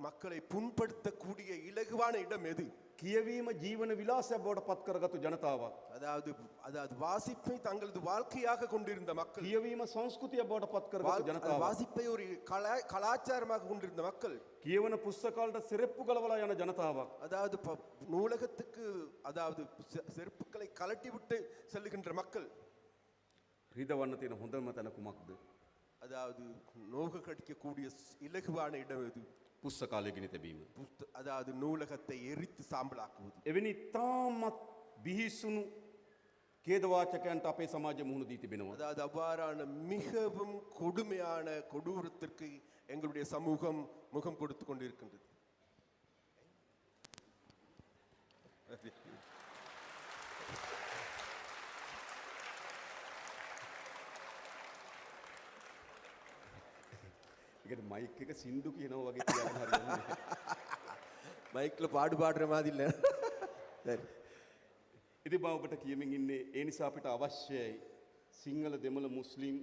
மக்களை புண்படுத்தக்கூடிய இலகுவான இடம் எது? කියවීම ජීවන විලාසයක් බවට පත් කරගත්තු ජනතාවක්. அதாவது வாசிப்பை தங்களது வாழ்க்கையாக கொண்டிருந்த மக்கள், කියවීම සංස්කෘතියක් බවට පත් කරගත්තු ජනතාවක්. வாசிப்பை ஒரு கலாச்சாரமாக கொண்டிருந்த மக்கள், කියවන පුස්තකාලට සිරෙප්පු ගලවලා යන ජනතාවක්. அதாவது நூலகத்துக்கு அதாவது செருப்புக்களை கலட்டி விட்டு செல்லுகின்ற மக்கள். රිදවන්න තියෙන හොඳම තැන කුමක්ද? அதாவது நோக கடிக்கக்கூடிய இலகுவான இடம் எது? පුස්තකාලය गिनी තැබීම. அதாவது நூலகத்தை எரித்து சாம்பலாக்குவது. එවැනි තාමත් බිහිසුණු ඛේදවාචකයන්ට අපේ සමාජය මුහුණ දී තිබෙනවා. அதாவது அவ்வாறான மிகவும் கொடுமையான கொடூரத்திற்கு எங்களுடைய சமூகம் முகம் கொடுத்து கொண்டிருக்கின்றது. ඒකට මයික් එක සින්දු කියනවා වගේ කියන්න හරියන්නේ. மைக்ல பாடுற மாதிரி இல்ல. சரி. ඉතින් මම ඔබට කියමින් ඉන්නේ ඒ නිසා අපිට අවශ්‍යයි සිංහල දෙමළ මුස්ලිම්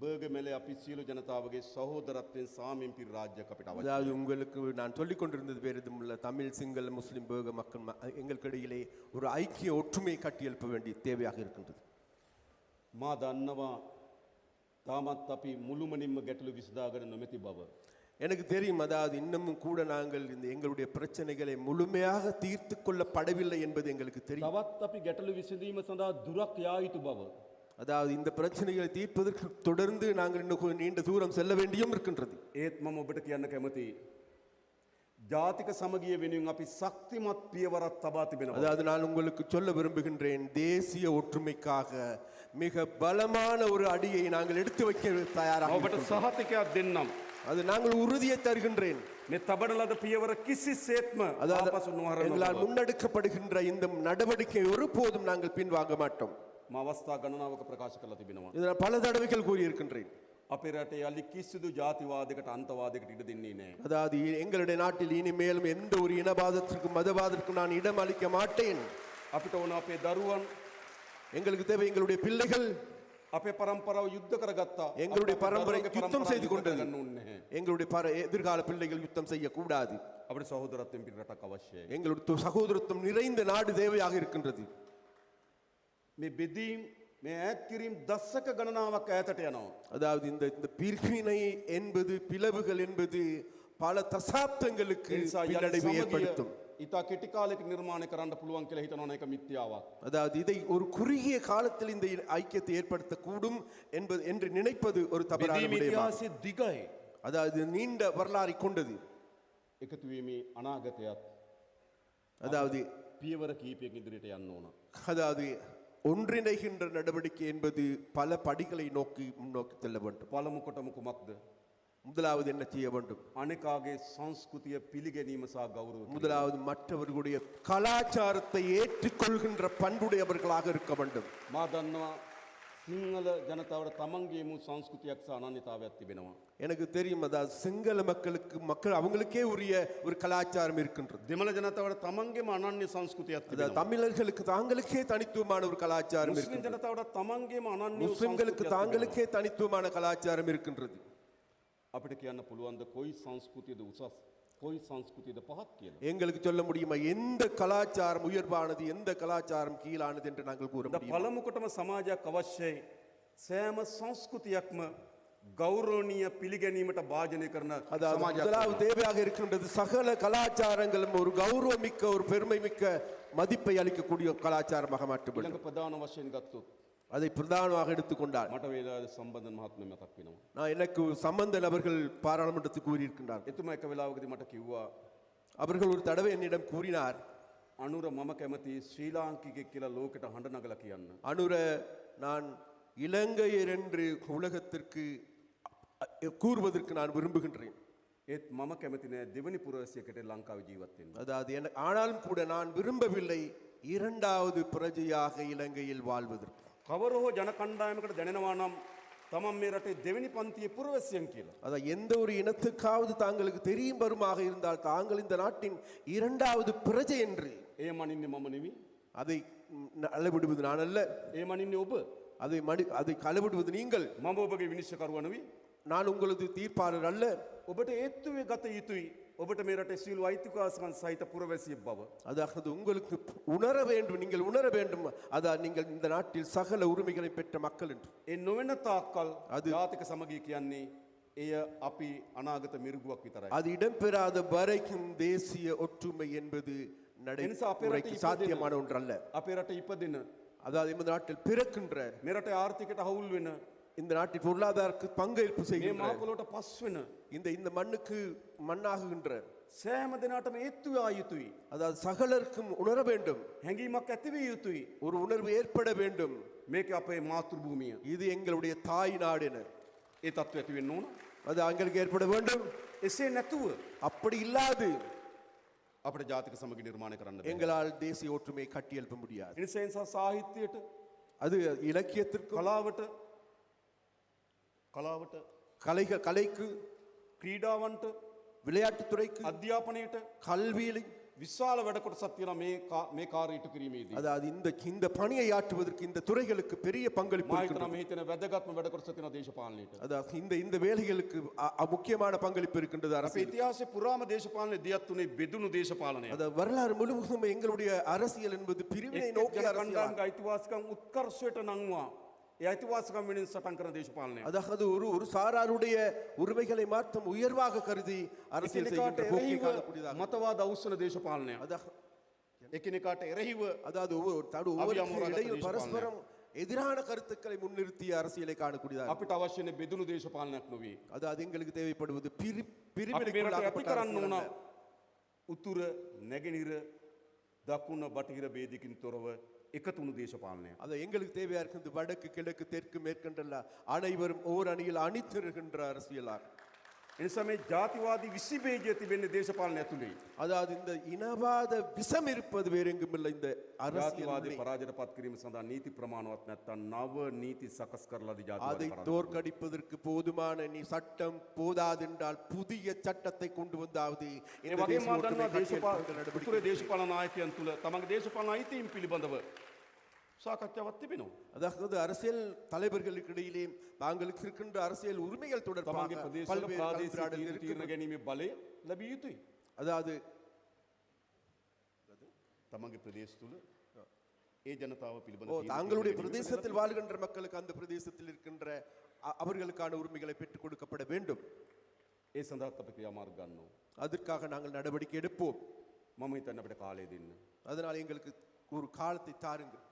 බර්ගමැලේ අපි සියලු ජනතාවගේ සහෝදරත්වයෙන් සාමයෙන් පිරි රාජ්‍යයක් අපිට අවශ්‍යයි. அதாவது உங்களுக்கு நான் சொல்லிக் கொண்டிருந்தது வேறு எதுவும் தமிழ் சிங்கள முஸ்லிம் பேக மக்கள் எங்களுக்கு இடையிலே ஒரு ஐக்கிய ஒற்றுமை கட்டியெழுப்ப வேண்டிய தேவையாக இருக்கின்றது. මා දන්නවා තාමත් අපි මුළුමනින්ම ගැටලු විසඳාගෙන නොමැති බව. எனக்கு தெரியும், அதாவது இன்னமும் கூட நாங்கள் இந்த எங்களுடைய பிரச்சனைகளை முழுமையாக தீர்த்து கொள்ளப்படவில்லை என்பது எங்களுக்கு தெரியும். තවත් අපි ගැටලු විසඳීම සඳහා දුරක් යා යුතු බව. அதாவது இந்த பிரச்சனைகளை தீர்ப்பதற்கு தொடர்ந்து நாங்கள் இன்னும் நீண்ட தூரம் செல்ல வேண்டியும் இருக்கின்றது. ඒත් මම ඔබට කියන්න කැමතියි ජාතික සමගිය වෙනුවෙන් අපි ශක්තිමත් පියවරක් තබා තිබෙනවා. அதாவது நான் உங்களுக்கு சொல்ல விரும்புகின்றேன், தேசிய ஒற்றுமைக்காக மிக பலமான ஒரு அடியை நாங்கள் எடுத்து வைக்க தயாராக ඔබට இருக்கிறோம். සහතිකයක් දෙන්නම්. அது நாங்கள் உறுதியை தருகின்றேன். මේ තබන ලද පියවර කිසිසේත්ම அதாவது ආපසු නොහරන எங்களால் බව. முன்னெடுக்கப்படுகின்ற இந்த நடவடிக்கை ஒருபோதும் நாங்கள் பின்வாங்க மாட்டோம். මම අවස්ථා ගණනාවක ප්‍රකාශ කරලා තිබෙනවා. இதை நான் பல தடவைகள் கூறியிருக்கின்றேன். අපේ රටේ යලි කිසිදු ජාතිවාදයකට අන්තවාදයකට ඉඩ දෙන්නේ නැහැ. அதாவது எங்களுடைய நாட்டில் இனிமேலும் எந்த ஒரு இனவாதத்திற்கும் மதவாதத்திற்கும் நான் இடம் அளிக்க மாட்டேன். අපිට ඕන අපේ දරුවන් எங்களுக்கு தேவை எங்களுடைய பிள்ளைகள் අපේ පරම්පරාව යුද්ධ කරගත්තා. எங்களுடைய අපේ பரம்பரை දරුවන්ගේ யுத்தம் පරම්පරාව செய்து යුද්ධ கொண்டது. කරගන්න ඕනේ නැහැ. எங்களுடைய எதிர்கால பிள்ளைகள் யுத்தம் செய்யக்கூடாது. අපිට සහෝදරත්වයෙන් පිට රටක් අවශ්‍යයි. எங்களுடைய சகோதரத்துவம் நிறைந்த நாடு தேவையாக இருக்கின்றது. මේ බෙදීම් මේ ඈත් කිරීම දශක ගණනාවක් ඈතට යනවා. அதாவது இந்த இந்த பிரிவினை என்பது பிளவுகள் என்பது பல தசாப்தங்களுக்கு ඒ නිසා යලි பின்னடைவை සමගිය ஏற்படுத்தும். ඉතා කෙටි කාලයක නිර්මාණය කරන්න පුළුවන් කියලා හිතනවා නම් ඒක මිත්‍යාවක්. அதாவது இதை ஒரு குறுகிய காலத்தில் இந்த ஐக்கியத்தை ஏற்படுத்தக்கூடும் என்பது என்று நினைப்பது ஒரு தவறான බෙදීම விடயமாகும். ඉතිහාසයේ දිගයි. அதாவது நீண்ட வரலாறை கொண்டது. එකතු වීමේ අනාගතයත් அதாவது පියවර කීපයකින් ඉදිරියට යන්න ඕන. அதாவது ஒன்றிணைகின்ற நடவடிக்கை என்பது பல படிகளை நோக்கி முன்னோக்கி செல்ல வேண்டும். පළමු කොටම කුමක්ද? முதலாவது என்ன செய்ய வேண்டும்? අනෙකාගේ සංස්කෘතිය පිළිගැනීම සහ ගෞරව කිරීම. முதலாவது மற்றவர்களுடைய கலாச்சாரத்தை ஏற்றுக்கொள்கின்ற பண்புடையவர்களாக இருக்க வேண்டும். මා දන්නවා සිංහල ජනතාවට තමන්ගේ මු සංස්කෘතියක් සහ අනන්‍යතාවයක් තිබෙනවා. எனக்கு தெரியும், அதாவது சிங்கள மக்கள் அவங்களுக்கே உரிய ஒரு கலாச்சாரம் இருக்கின்றது. දෙමළ ජනතාවට තමන්ගේම අනන්‍ය සංස්කෘතියක් அதாவது තිබෙනවා. தமிழர்களுக்கு தாங்களுக்கே தனித்துவமான ஒரு கலாச்சாரம் මුස්ලිම් இருக்கின்றது. ජනතාවට තමන්ගේම අනන්‍ය முஸ்லிம்களுக்கு සංස්කෘතියක් தாங்களுக்கே தனித்துவமான கலாச்சாரம் இருக்கின்றது. තිබෙනවා. අපිට කියන්න පුළුවන්ද කොයි සංස්කෘතියද උසස් කොයි සංස්කෘතියද පහත් කියලා? எங்களுக்கு சொல்ல முடியுமா எந்த கலாச்சாரம் உயர்வானது எந்த கலாச்சாரம் கீழானது என்று நாங்கள் கூற ද முடியும்? පළමු කොටම සමාජයක් අවශ්‍යයි. සෑම සංස්කෘතියක්ම ගෞරවනීය පිළිගැනීමට භාජනය කරන அதாவது සමාජයක්. முதலாவது தேவையாக இருக்கின்றது சகல கலாச்சாரங்களும் ஒரு கௌரவமிக்க ஒரு பெருமை மிக்க மதிப்பை அளிக்கக்கூடிய கலாச்சாரமாக மாற்றப்படும். ඊළඟ ප්‍රධාන වශයෙන් ගත්තොත් அதை பிரதானமாக எடுத்துக்கொண்டால் මට වේලාවේ සම්බන්ධන මහත්මයා මතක් වෙනවා. நான் எனக்கு சம்பந்தன் அவர்கள் பாராளுமன்றத்துக்கு கூறியிருக்கின்றார். එතුමා එක වෙලාවකදී මට කිව්වා அவர்கள் ஒரு தடவை என்னிடம் கூறினார், අනුර මම කැමති ශ්‍රී ලාංකිකයෙක් කියලා ලෝකෙට හඬ නගලා කියන්න. அனுர நான் இலங்கையர் என்று உலகத்திற்கு கூறுவதற்கு நான் விரும்புகின்றேன். ඒත් මම කැමති නෑ දෙවනි පුරවැසියකට ලංකාවේ ජීවත් වෙන්න. அதாவது ஆனாலும் கூட நான் விரும்பவில்லை இரண்டாவது பிரஜையாக இலங்கையில் வாழ்வதற்கு. කවර හෝ ජන කණ්ඩායමකට දැනෙනවා නම් තමන් මේ රටේ දෙවෙනි පන්තියේ පුරවැසියන් කියලා. அதான் எந்த ஒரு இனத்துக்காவது தாங்களுக்கு தெரியும் வருமாக இருந்தால் தாங்கள் இந்த நாட்டின் இரண்டாவது பிரஜை என்று ඒ මනින්නේ මම නෙවෙයි. அதை அளவிடுவது நான் அல்ல, ඒ මනින්නේ ඔබ. அதை அளவிடுவது நீங்கள். මම ඔබගේ විනිශ්චයකරුවා නෙවෙයි. நான் உங்களது தீர்ப்பாளர் அல்ல. ඔබට ඒත්තුවේ ගත යුතුයි. ඔබට මේ රටේ සියලු අයිතිවාසිකම් සහිත පුරවැසියෙක් බව. அதாவது உங்களுக்கு உணர வேண்டும், நீங்கள் உணர வேண்டும், அதான் நீங்கள் இந்த நாட்டில் சகல உரிமைகளை பெற்ற மக்கள் என்று. ඒ නොවන තාක්කල් අද- ජාතික සමගිය කියන්නේ එය අපි අනාගත මිරුගුවක් විතරයි. அது இடம்பெறாத வரைக்கும் தேசிய ஒற்றுமை என்பது එනිසා අපේ රටේ நடைமுறைக்கு சாத்தியமான ஒன்றல்ல. අපේ රට ඉපදෙන அதாவது இந்த நாட்டில் பிறக்கின்ற, මේ රටේ ආර්ථිකයට හවුල් වෙන இந்த நாட்டில் பொருளாதாரத்துக்கு பங்களிப்பு මේ செய்கின்ற, මහපොළොවට පස් වෙන இந்த மண்ணுக்கு மண்ணாகுகின்ற, සෑම දෙනාටම ඒත්තු ආ යුතුයි. அதாவது சகலருக்கும் உணர வேண்டும், හැඟීමක් ඇතිවිය යුතුයි. ஒரு உணர்வு ஏற்பட வேண்டும். මේක අපේ මාතෘ භූමිය. இது எங்களுடைய தாய் நாடு என ඒ තත්ත්වය ඇති වෙන්න ඕන. அது எங்களுக்கு ஏற்பட வேண்டும். එසේ නැතුව அப்படி இல்லாது අපිට ජාතික සමගිය නිර්මාණය කරන්න බැහැ. எங்களால் தேசிய ஒற்றுமையை கட்டியெழுப்ப முடியாது. ඒ නිසා සාහිත්‍යයට அது இலக்கியத்திற்கும் කලාවට கலைக்கு ක්‍රීඩාවන්ට விளையாட்டுத்துறைக்கு අධ්‍යාපනයට கல்வியிலும், විශාල වැඩ කොටසක් තියෙනවා මේ කාර්ය ඉටු කිරීමේදී. அதாவது இந்த பணியை ஆற்றுவதற்கு இந்த துறைகளுக்கு பெரிய பங்களிப்பு මා இருக்கின்றது. හිතනවා මේ හිතන වැදගත්ම වැඩ කොටස තියෙනවා දේශපාලනයට. அதாவது இந்த வேலைகளுக்கு முக்கியமான பங்களிப்பு இருக்கின்றது අපේ அரசியல். ඉතිහාසයේ පුරාම දේශපාලනය දියත් උනේ බෙදුණු දේශපාලනය. அதாவது வரலாறு முழுவதும் எங்களுடைய அரசியல் என்பது பிரிவினை நோக்கிய ජන அரசியல். කණ්ඩායම්ගේ අයිතිවාසිකම් උත්කර්ෂයට නංවා ඒ අයිතිවාසිකම් වෙනින් සටන් කරන දේශපාලනය. அதாவது ஒரு சாராருடைய உரிமைகளை மாற்றம் உயர்வாக கருதி அரசியல் එකිනෙකාට செய்கின்ற போக்கை එරෙහිව காணக்கூடியதாக. මතවාද අවුස්සන දේශපාලනය. එකිනෙකාට එරෙහිව அதாவது ஒவ்வொருவருக்கு අවියම්මරාගත இடையில் දේශපාලනයක්. பரஸ்பரம் எதிரான கருத்துக்களை முன்னிறுத்திய அரசியலை காணக்கூடியதாக. අපිට අවශ්‍ය නේ බෙදුණු දේශපාලනයක් නොවේ. அதாவது எங்களுக்கு தேவைப்படுவது අපි මේ රටේ ඇති කරන්න ඕන උතුර නැගෙනහිර දකුණ බටහිර ભેදකින් තොරව එකතුණු දේශපාලනයක්. அது எங்களுக்கு தேவையா இருக்கிறது வடக்கு கிழக்கு தெற்கு மேற்கண்டல்ல அனைவரும் ஓர் அணியில் அணிதிருக்கின்ற அரசியலாக. එනිසා මේ ජාතිවාදී විසිබේජය තිබෙන්නේ දේශපාලන ඇතුළේ. அதாவது இந்த இனவாத விஷம் இருப்பது வேற எங்கும் இல்லை இந்த அரசியல் ජාතිවාදී පරාජයට පත් කිරීම සඳහා නීති ප්‍රමාණවත් නැත්නම් නව නීති සකස් කරලා දී அதை ජාතිවාදී தோற்கடிப்பதற்கு போதுமான நீ சட்டம் போதாதென்றால் புதிய சட்டத்தை கொண்டு வந்தாவது ඒ වගේම මා දන්නවා උතුරේ දේශපාලන නායකයන් තුල තමන්ගේ දේශපාලන අයිතීන් පිළිබඳව සාකච්ඡාවක් තිබෙනවා. அதாவது அரசியல் தலைவர்களுக்கு இடையிலே தாங்களுக்கு இருக்கின்ற அரசியல் உரிமைகள் தொடர்பாக තමන්ගේ ප්‍රදේශවල பல்வேறு ප්‍රාදේශීය கலந்துரையாடல்கள் තීරණ இருக்கின்றன. ගැනීමේ බලය ලැබිය යුතුයි. அதாவது තමන්ගේ ප්‍රදේශ තුල ඒ ජනතාව පිළිබඳ தாங்களுடைய பிரதேசத்தில் வாழ்கின்ற மக்களுக்கு அந்த பிரதேசத்தில் இருக்கின்ற அவர்களுக்கான உரிமைகளை பெற்றுக் கொடுக்கப்பட வேண்டும். ඒ සඳහා අපි ක්‍රියාමාර්ග ගන්නවා. அதற்காக நாங்கள் நடவடிக்கை எடுப்போம். මම හිතන්නේ අපිට කාලය දෙන්න. அதனால் எங்களுக்கு ஒரு காலத்தை தாருங்கள்.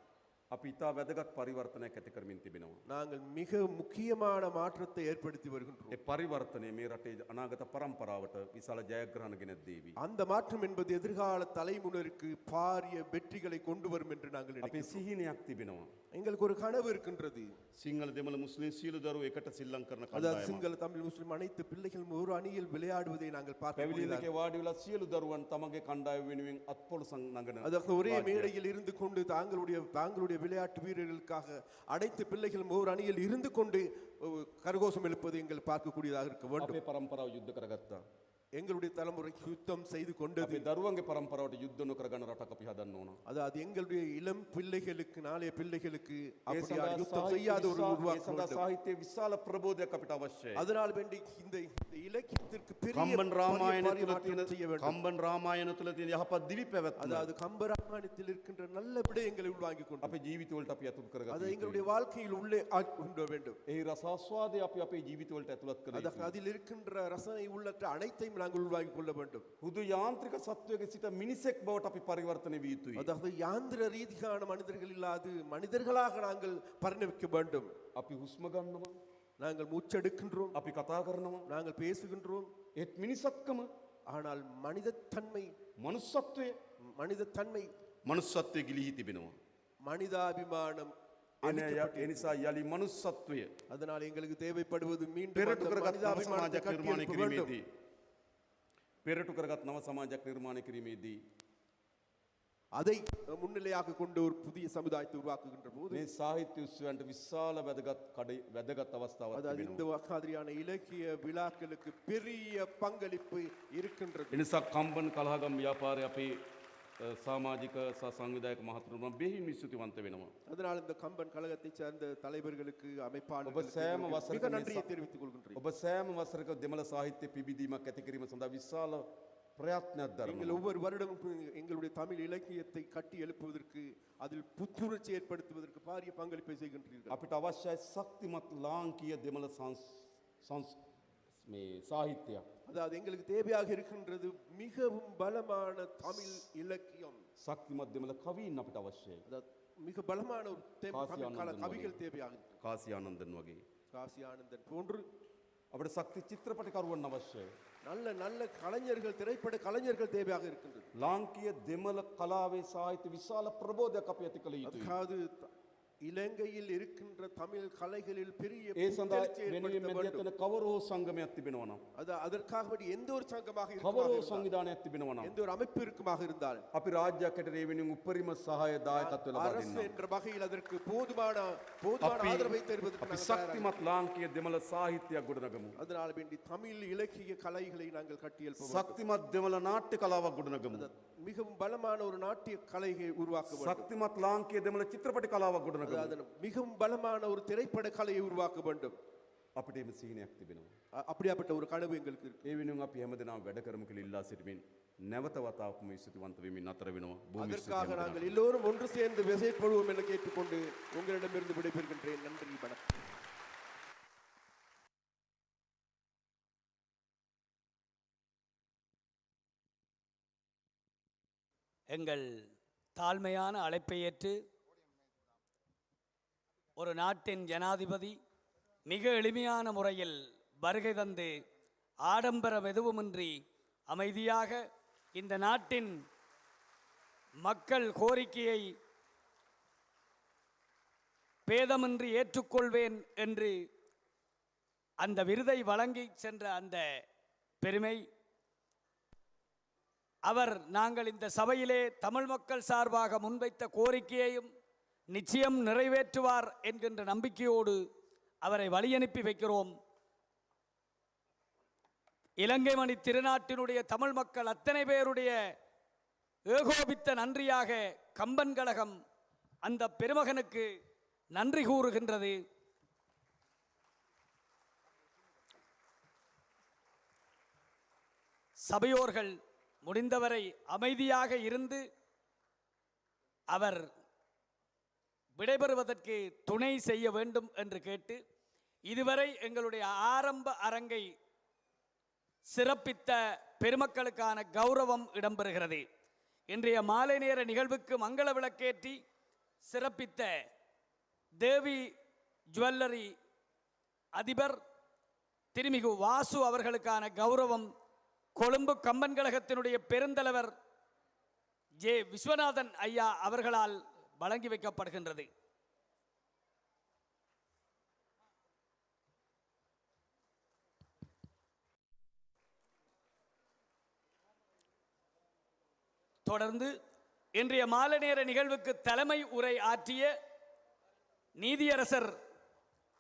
අපි ඉතා වැදගත් පරිවර්තනයක් ඇති කරමින් තිබෙනවා. நாங்கள் மிக முக்கியமான மாற்றத்தை ஏற்படுத்தி வருகின்றோம். ඒ පරිවර්තනය මේ රටේ අනාගත පරම්පරාවට විශාල ජයග්‍රහණ ගෙනත් දේවි. அந்த மாற்றம் என்பது எதிர்கால தலைமுறைக்கு பாரிய வெற்றிகளை கொண்டு வரும் என்று நாங்கள் අපේ நினைக்கிறோம். සිහිනයක් තිබෙනවා. எங்களுக்கு ஒரு கனவு இருக்கின்றது. සිංහල දෙමළ මුස්ලිම් සියලු දරුවෝ එකට සිල්ලම් කරන அதாவது කණ්ඩායමක්. சிங்கள தமிழ் முஸ்லிம் அனைத்து பிள்ளைகளும் ஒரு அணியில் விளையாடுவதை நாங்கள் பார்க்க පැවිලිල්ලකේ වාඩි වෙලා සියලු දරුවන් තමගේ කණ්ඩායම වෙනුවෙන් අත්පොළ නගන. அதாவது ஒரே மேடையில் இருந்து கொண்டு தாங்களுடைய விளையாட்டு வீரர்களுக்காக அனைத்து பிள்ளைகளும் ஒரு அணியில் இருந்து கொண்டு கரகோஷம் எழுப்பது எங்கள் பார்க்கக்கூடியதாக இருக்க வேண்டும். අපේ පරම්පරාව යුද්ධ කරගත්තා. எங்களுடைய தலைமுறை யுத்தம் செய்து கொண்டது. අපේ දරුවන්ගේ පරම්පරාවට යුද්ධ නොකර ගන්න රටක් අපි හදන්න ඕන. அதாவது எங்களுடைய இளம் பிள்ளைகளுக்கு நாளைய பிள்ளைகளுக்கு ඒ அப்படியான සඳහා யுத்தம் செய்யாத ஒரு உருவாக்க සඳහා வேண்டும். සාහිත්‍යයේ විශාල ප්‍රබෝධයක් අපිට අවශ්‍යයි. அதனால் வேண்டி இந்த இலக்கியத்திற்கு பெரிய කම්බන් රාමායන තුල பரிமாற்றம் செய்ய තියෙන வேண்டும். කම්බන් රාමායන තුල තියෙන යහපත් දිවි පැවැත්ම அதாவது கம்பராமாயணத்தில் இருக்கின்ற நல்ல விடயங்களை உள்வாங்கிக் கொண்டு අපේ ජීවිතවලට අපි අතුරු කරගන්න அதை எங்களுடைய வாழ்க்கையில் உள்ளே கொண்டு வேண்டும். ඒ රසාස්වාදය අපි අපේ ජීවිතවලට ඇතුළත් කර அதாவது அதில் இருக்கின்ற ரசனை உள்ளற்ற அனைத்தையும் நாங்கள் உள்வாங்கிக் கொள்ள வேண்டும். හුදු යාන්ත්‍රික සත්වයක සිට මිනිසෙක් බවට අපි පරිවර්තනය විය යුතුයි. அதாவது யாந்திர ரீதியான மனிதர்கள் இல்லாது மனிதர்களாக நாங்கள் பரிணமிக்க வேண்டும். අපි හුස්ම ගන්නවා, நாங்கள் மூச்செடுக்கின்றோம், අපි කතා කරනවා. நாங்கள் பேசுகின்றோம். ඒත් මිනිසත්කම, ஆனால் மனிதத்தன்மை මනුස්සත්වය මනුස්සත්වය ගිලිහි තිබෙනවා. மனிதாபிமானம் ඒ නිසා යලි මනුස්සත්වය அதனால் எங்களுக்கு தேவைப்படுவது மீண்டும் පෙරටු அந்த කරගත් නව மனிதாபிமானத்தை සමාජයක් නිර්මාණය கட்டியெழுப்ப வேண்டும். කිරීමේදී පෙරටු කරගත් නව සමාජයක් නිර්මාණය කිරීමේදී அதை முன்னிலையாக கொண்டு ஒரு புதிய சமுதாயத்தை உருவாக்குகின்ற போது මේ සාහිත්‍ය උත්සවයන්ට විශාල වැදගත් අවස්ථාවක් அதாவது இந்த තිබෙනවා. மாதிரியான இலக்கிய விழாக்களுக்கு பெரிய பங்களிப்பு இருக்கின்றது. එනිසා කම්බන් කලහගම් ව්‍යාපාරය අපේ සමාජික සහ සංවිධායක මහතුරුන් බෙහෙවින් ස්තුතිවන්ත වෙනවා. அதனால் இந்த கம்பன் கழகத்தை சேர்ந்த தலைவர்களுக்கு ඔබ அமைப்பாளர்களுக்கு සෑම மிக වසරකම நன்றியை தெரிவித்துக் கொள்கின்றேன். ඔබ සෑම වසරක දෙමළ සාහිත්‍ය පිබිදීමක් ඇති කිරීම සඳහා විශාල ප්‍රයත්නයක් நீங்கள் දරනවා. ஒவ்வொரு வருடமும் எங்களுடைய தமிழ் இலக்கியத்தை கட்டி எழுப்புவதற்கு அதில் புத்துணர்ச்சி ஏற்படுத்துவதற்கு பாரிய பங்களிப்பை செய்கின்றீர்கள். අපිට අවශ්‍යයි ශක්තිමත් ලාංකීය දෙමළ මේ සාහිත්‍යයක්. அதாவது எங்களுக்கு தேவையாக இருக்கின்றது மிகவும் பலமான தமிழ் இலக்கியம். ශක්තිමත් දෙමළ කවීන් අපිට අවශ්‍යයි. அதாவது மிக பலமான ஒரு காசி தமிழ் கால ஆனந்தன் கவிகள் வகை. தேவையாக இருக்கு. කාසි ආනන්දන් වගේ. காசி ஆனந்தன் போன்று අපිට ශක්ති චිත්‍රපටකරුවන් අවශ්‍යයි. நல்ல நல்ல கலைஞர்கள், திரைப்பட கலைஞர்கள் தேவையாக இருக்கின்றது. ලාංකීය දෙමළ කලාවේ සාහිත්‍ය විශාල ප්‍රබෝධයක් අපි ඇති කළ යුතුයි. அதுக்காவது இலங்கையில் இருக்கின்ற தமிழ் கலைகளில் பெரிய ඒ සඳහා புத்துணர்ச்சி වෙනුවෙන් ஏற்படுத்த வேண்டும். මෙදියතන කවරෝ සංගමයක් තිබෙනවා නම්, அதற்காக வேண்டி எந்த ஒரு சங்கமாக කවරෝ இருக்குமாக இருந்தால், සංවිධානයක් තිබෙනවා නම් எந்த ஒரு அமைப்பு இருக்குமாக இருந்தால் අපි රාජ්‍යයක් හැටියට ඒ වෙනුවෙන් උපරිම සහාය දායකත්වය ලබා அரசு දෙන්න. என்ற வகையில் அதற்கு போதுமான අපි ஆதரவை தருவதற்கு අපි நாங்கள் தயாராக ශක්තිමත් ලාංකීය දෙමළ සාහිත්‍යයක් ගොඩනගමු. அதனால் வேண்டி தமிழ் இலக்கிய கலைகளை நாங்கள் கட்டியெழுப்ப வேண்டும். ශක්තිමත් දෙමළ නාට්‍ය කලාවක් ගොඩනගමු. மிகவும் பலமான ஒரு நாட்டிய கலையை உருவாக்க வேண்டும். ශක්තිමත් ලාංකීය දෙමළ චිත්‍රපට කලාවක් ගොඩනගමු. அதாவது மிகவும் பலமான ஒரு திரைப்பட கலையை உருவாக்க வேண்டும். අපිට එම සිහිනයක් තිබෙනවා. அப்படியாப்பட்ட ஒரு கனவு எங்களுக்கு இருக்கு. ඒ වෙනුවෙන් අපි හැමදෙනාම වැඩ කරමු කියලා ඉල්ලා සිටමින් නැවත වතාවක් මේ ස්තුතිවන්ත වෙමින් අතර වෙනවා. බොහොම அதற்காக ස්තුතියි. நாங்கள் எல்லோரும் ஒன்று சேர்ந்து விசைப்படுவோம் என கேட்டுக்கொண்டு உங்களிடமிருந்து விடைபெறுகின்றேன். நன்றி, வணக்கம். எங்கள் தாழ்மையான அழைப்பை ஏற்று ஒரு நாட்டின் ஜனாதிபதி மிக எளிமையான முறையில் வருகை தந்து ஆடம்பரம் எதுவுமின்றி அமைதியாக இந்த நாட்டின் மக்கள் கோரிக்கையை பேதமின்றி ஏற்றுக்கொள்வேன் என்று அந்த விருதை வழங்கி சென்ற அந்த பெருமை. அவர் நாங்கள் இந்த சபையிலே தமிழ் மக்கள் சார்பாக முன்வைத்த கோரிக்கையையும் நிச்சயம் நிறைவேற்றுவார் என்கின்ற நம்பிக்கையோடு அவரை வழியனுப்பி வைக்கிறோம். இலங்கை மணி திருநாட்டினுடைய தமிழ் மக்கள் அத்தனை பேருடைய ஏகோபித்த நன்றியாக கம்பன் கழகம் அந்த பெருமகனுக்கு நன்றி கூறுகின்றது. சபையோர்கள் முடிந்தவரை அமைதியாக இருந்து அவர் விடைபெறுவதற்கு துணை செய்ய வேண்டும் என்று கேட்டு, இதுவரை எங்களுடைய ஆரம்ப அரங்கை சிறப்பித்த பெருமக்களுக்கான கௌரவம் இடம்பெறுகிறது. இன்றைய மாலை நேர நிகழ்வுக்கு மங்கள விளக்கேற்றி சிறப்பித்த தேவி ஜுவல்லரி அதிபர் திருமிகு வாசு அவர்களுக்கான கௌரவம் கொழும்பு கம்பன் கழகத்தினுடைய பெருந்தலைவர் ஜே விஸ்வநாதன் ஐயா அவர்களால் வழங்கி வைக்கப்படுகின்றது. தொடர்ந்து இன்றைய மாலை நேர நிகழ்வுக்கு தலைமை உரை ஆற்றிய நீதியரசர்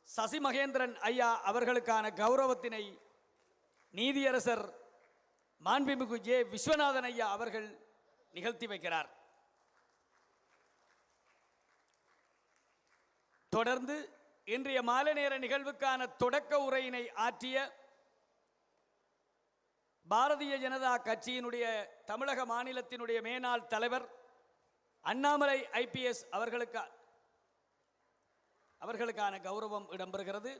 சசி மகேந்திரன் ஐயா அவர்களுக்கான கௌரவத்தினை நீதியரசர் மாண்புமிகு ஜே விஸ்வநாதன் ஐயா அவர்கள் நிகழ்த்தி வைக்கிறார். தொடர்ந்து இன்றைய மாலை நேர நிகழ்வுக்கான தொடக்க உரையினை ஆற்றிய பாரதிய ஜனதா கட்சியினுடைய தமிழக மாநிலத்தினுடைய மேனாள் தலைவர் அண்ணாமலை IPS அவர்களுக்கான கௌரவம் இடம்பெறுகிறது.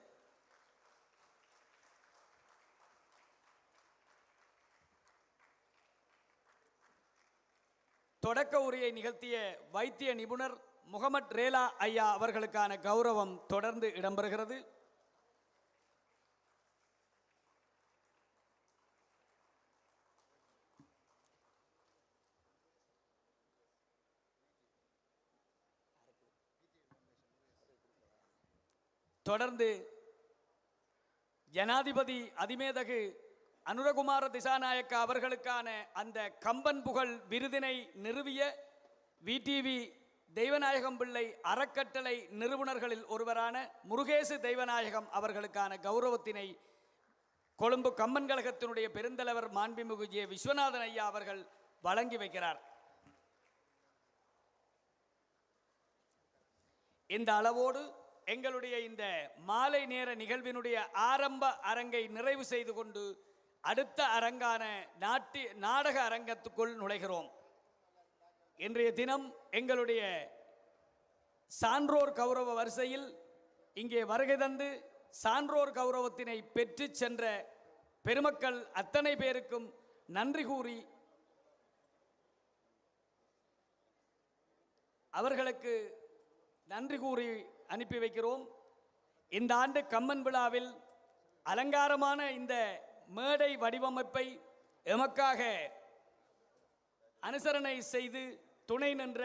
தொடக்க உரையை நிகழ்த்திய வைத்திய நிபுணர் முகமது ரேலா ஐயா அவர்களுக்கான கௌரவம் தொடர்ந்து இடம்பெறுகிறது. தொடர்ந்து ஜனாதிபதி அதிமேதகு அனுரகுமார திசாநாயக்க அவர்களுக்கான அந்த கம்பன் புகழ் விருதினை நிறுவிய VTV தெய்வநாயகம் பிள்ளை அறக்கட்டளை நிறுவனர்களில் ஒருவரான முருகேசு தெய்வநாயகம் அவர்களுக்கான கௌரவத்தினை கொழும்பு கம்பன் கழகத்தினுடைய பெருந்தலைவர் மாண்புமிகு ஜே விஸ்வநாதன் ஐயா அவர்கள் வழங்கி வைக்கிறார். இந்த அளவோடு எங்களுடைய இந்த மாலை நேர நிகழ்வினுடைய ஆரம்ப அரங்கை நிறைவு செய்து கொண்டு அடுத்த அரங்கான நாடக அரங்கத்துக்குள் நுழைகிறோம். இன்றைய தினம் எங்களுடைய சான்றோர் கௌரவ வரிசையில் இங்கே வருகை தந்து சான்றோர் கௌரவத்தினை பெற்று சென்ற பெருமக்கள் அத்தனை பேருக்கும் நன்றி கூறி அவர்களுக்கு நன்றி கூறி அனுப்பி வைக்கிறோம். இந்த ஆண்டு கம்மன் விழாவில் அலங்காரமான இந்த மேடை வடிவமைப்பை எமக்காக அனுசரணை செய்து துணை நின்ற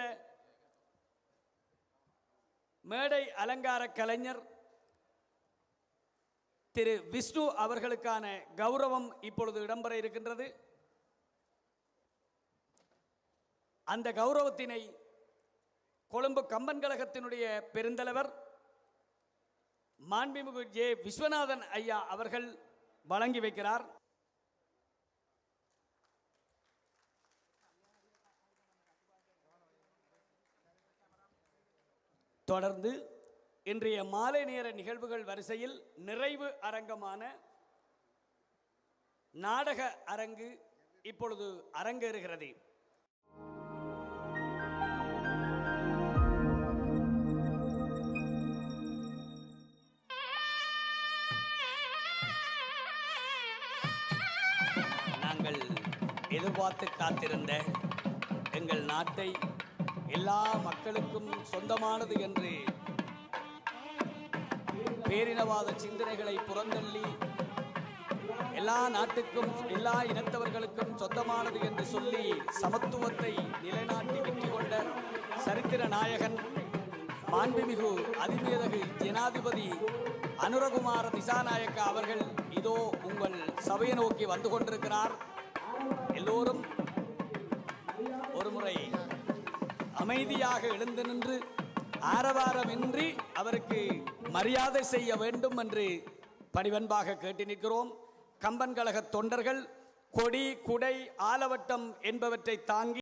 மேடை அலங்கார கலைஞர் திரு விஷ்ணு அவர்களுக்கான கௌரவம் இப்பொழுது இடம்பெற இருக்கின்றது. அந்த கௌரவத்தினை கொழும்பு கம்பன் கழகத்தினுடைய பெருந்தலைவர் மாண்புமிகு ஜே விஸ்வநாதன் ஐயா அவர்கள் வழங்கி வைக்கிறார். தொடர்ந்து இன்றைய மாலை நேர நிகழ்வுகள் வரிசையில் நிறைவு அரங்கமான நாடக அரங்கு இப்பொழுது அரங்கேறுகிறது. நாங்கள் எதிர்பார்த்து காத்திருந்த எங்கள் நாட்டை எல்லா மக்களுக்கும் சொந்தமானது என்று பேரினவாத சிந்தனைகளை புறந்தள்ளி எல்லா நாட்டுக்கும் எல்லா இனத்தவர்களுக்கும் சொந்தமானது என்று சொல்லி சமத்துவத்தை நிலைநாட்டி வெற்றி கொண்ட சரித்திர நாயகன் மாண்புமிகு அதிமேதகு ஜனாதிபதி அனுரகுமார திசாநாயக்க அவர்கள் இதோ உங்கள் சபையை நோக்கி வந்து கொண்டிருக்கிறார். எல்லோரும் ஒருமுறை அமைதியாக எழுந்து நின்று ஆரவாரமின்றி அவருக்கு மரியாதை செய்ய வேண்டும் என்று பணிவன்பாக கேட்டு நிற்கிறோம். கம்பன் கழக தொண்டர்கள் கொடி, குடை, ஆலவட்டம் என்பவற்றை தாங்கி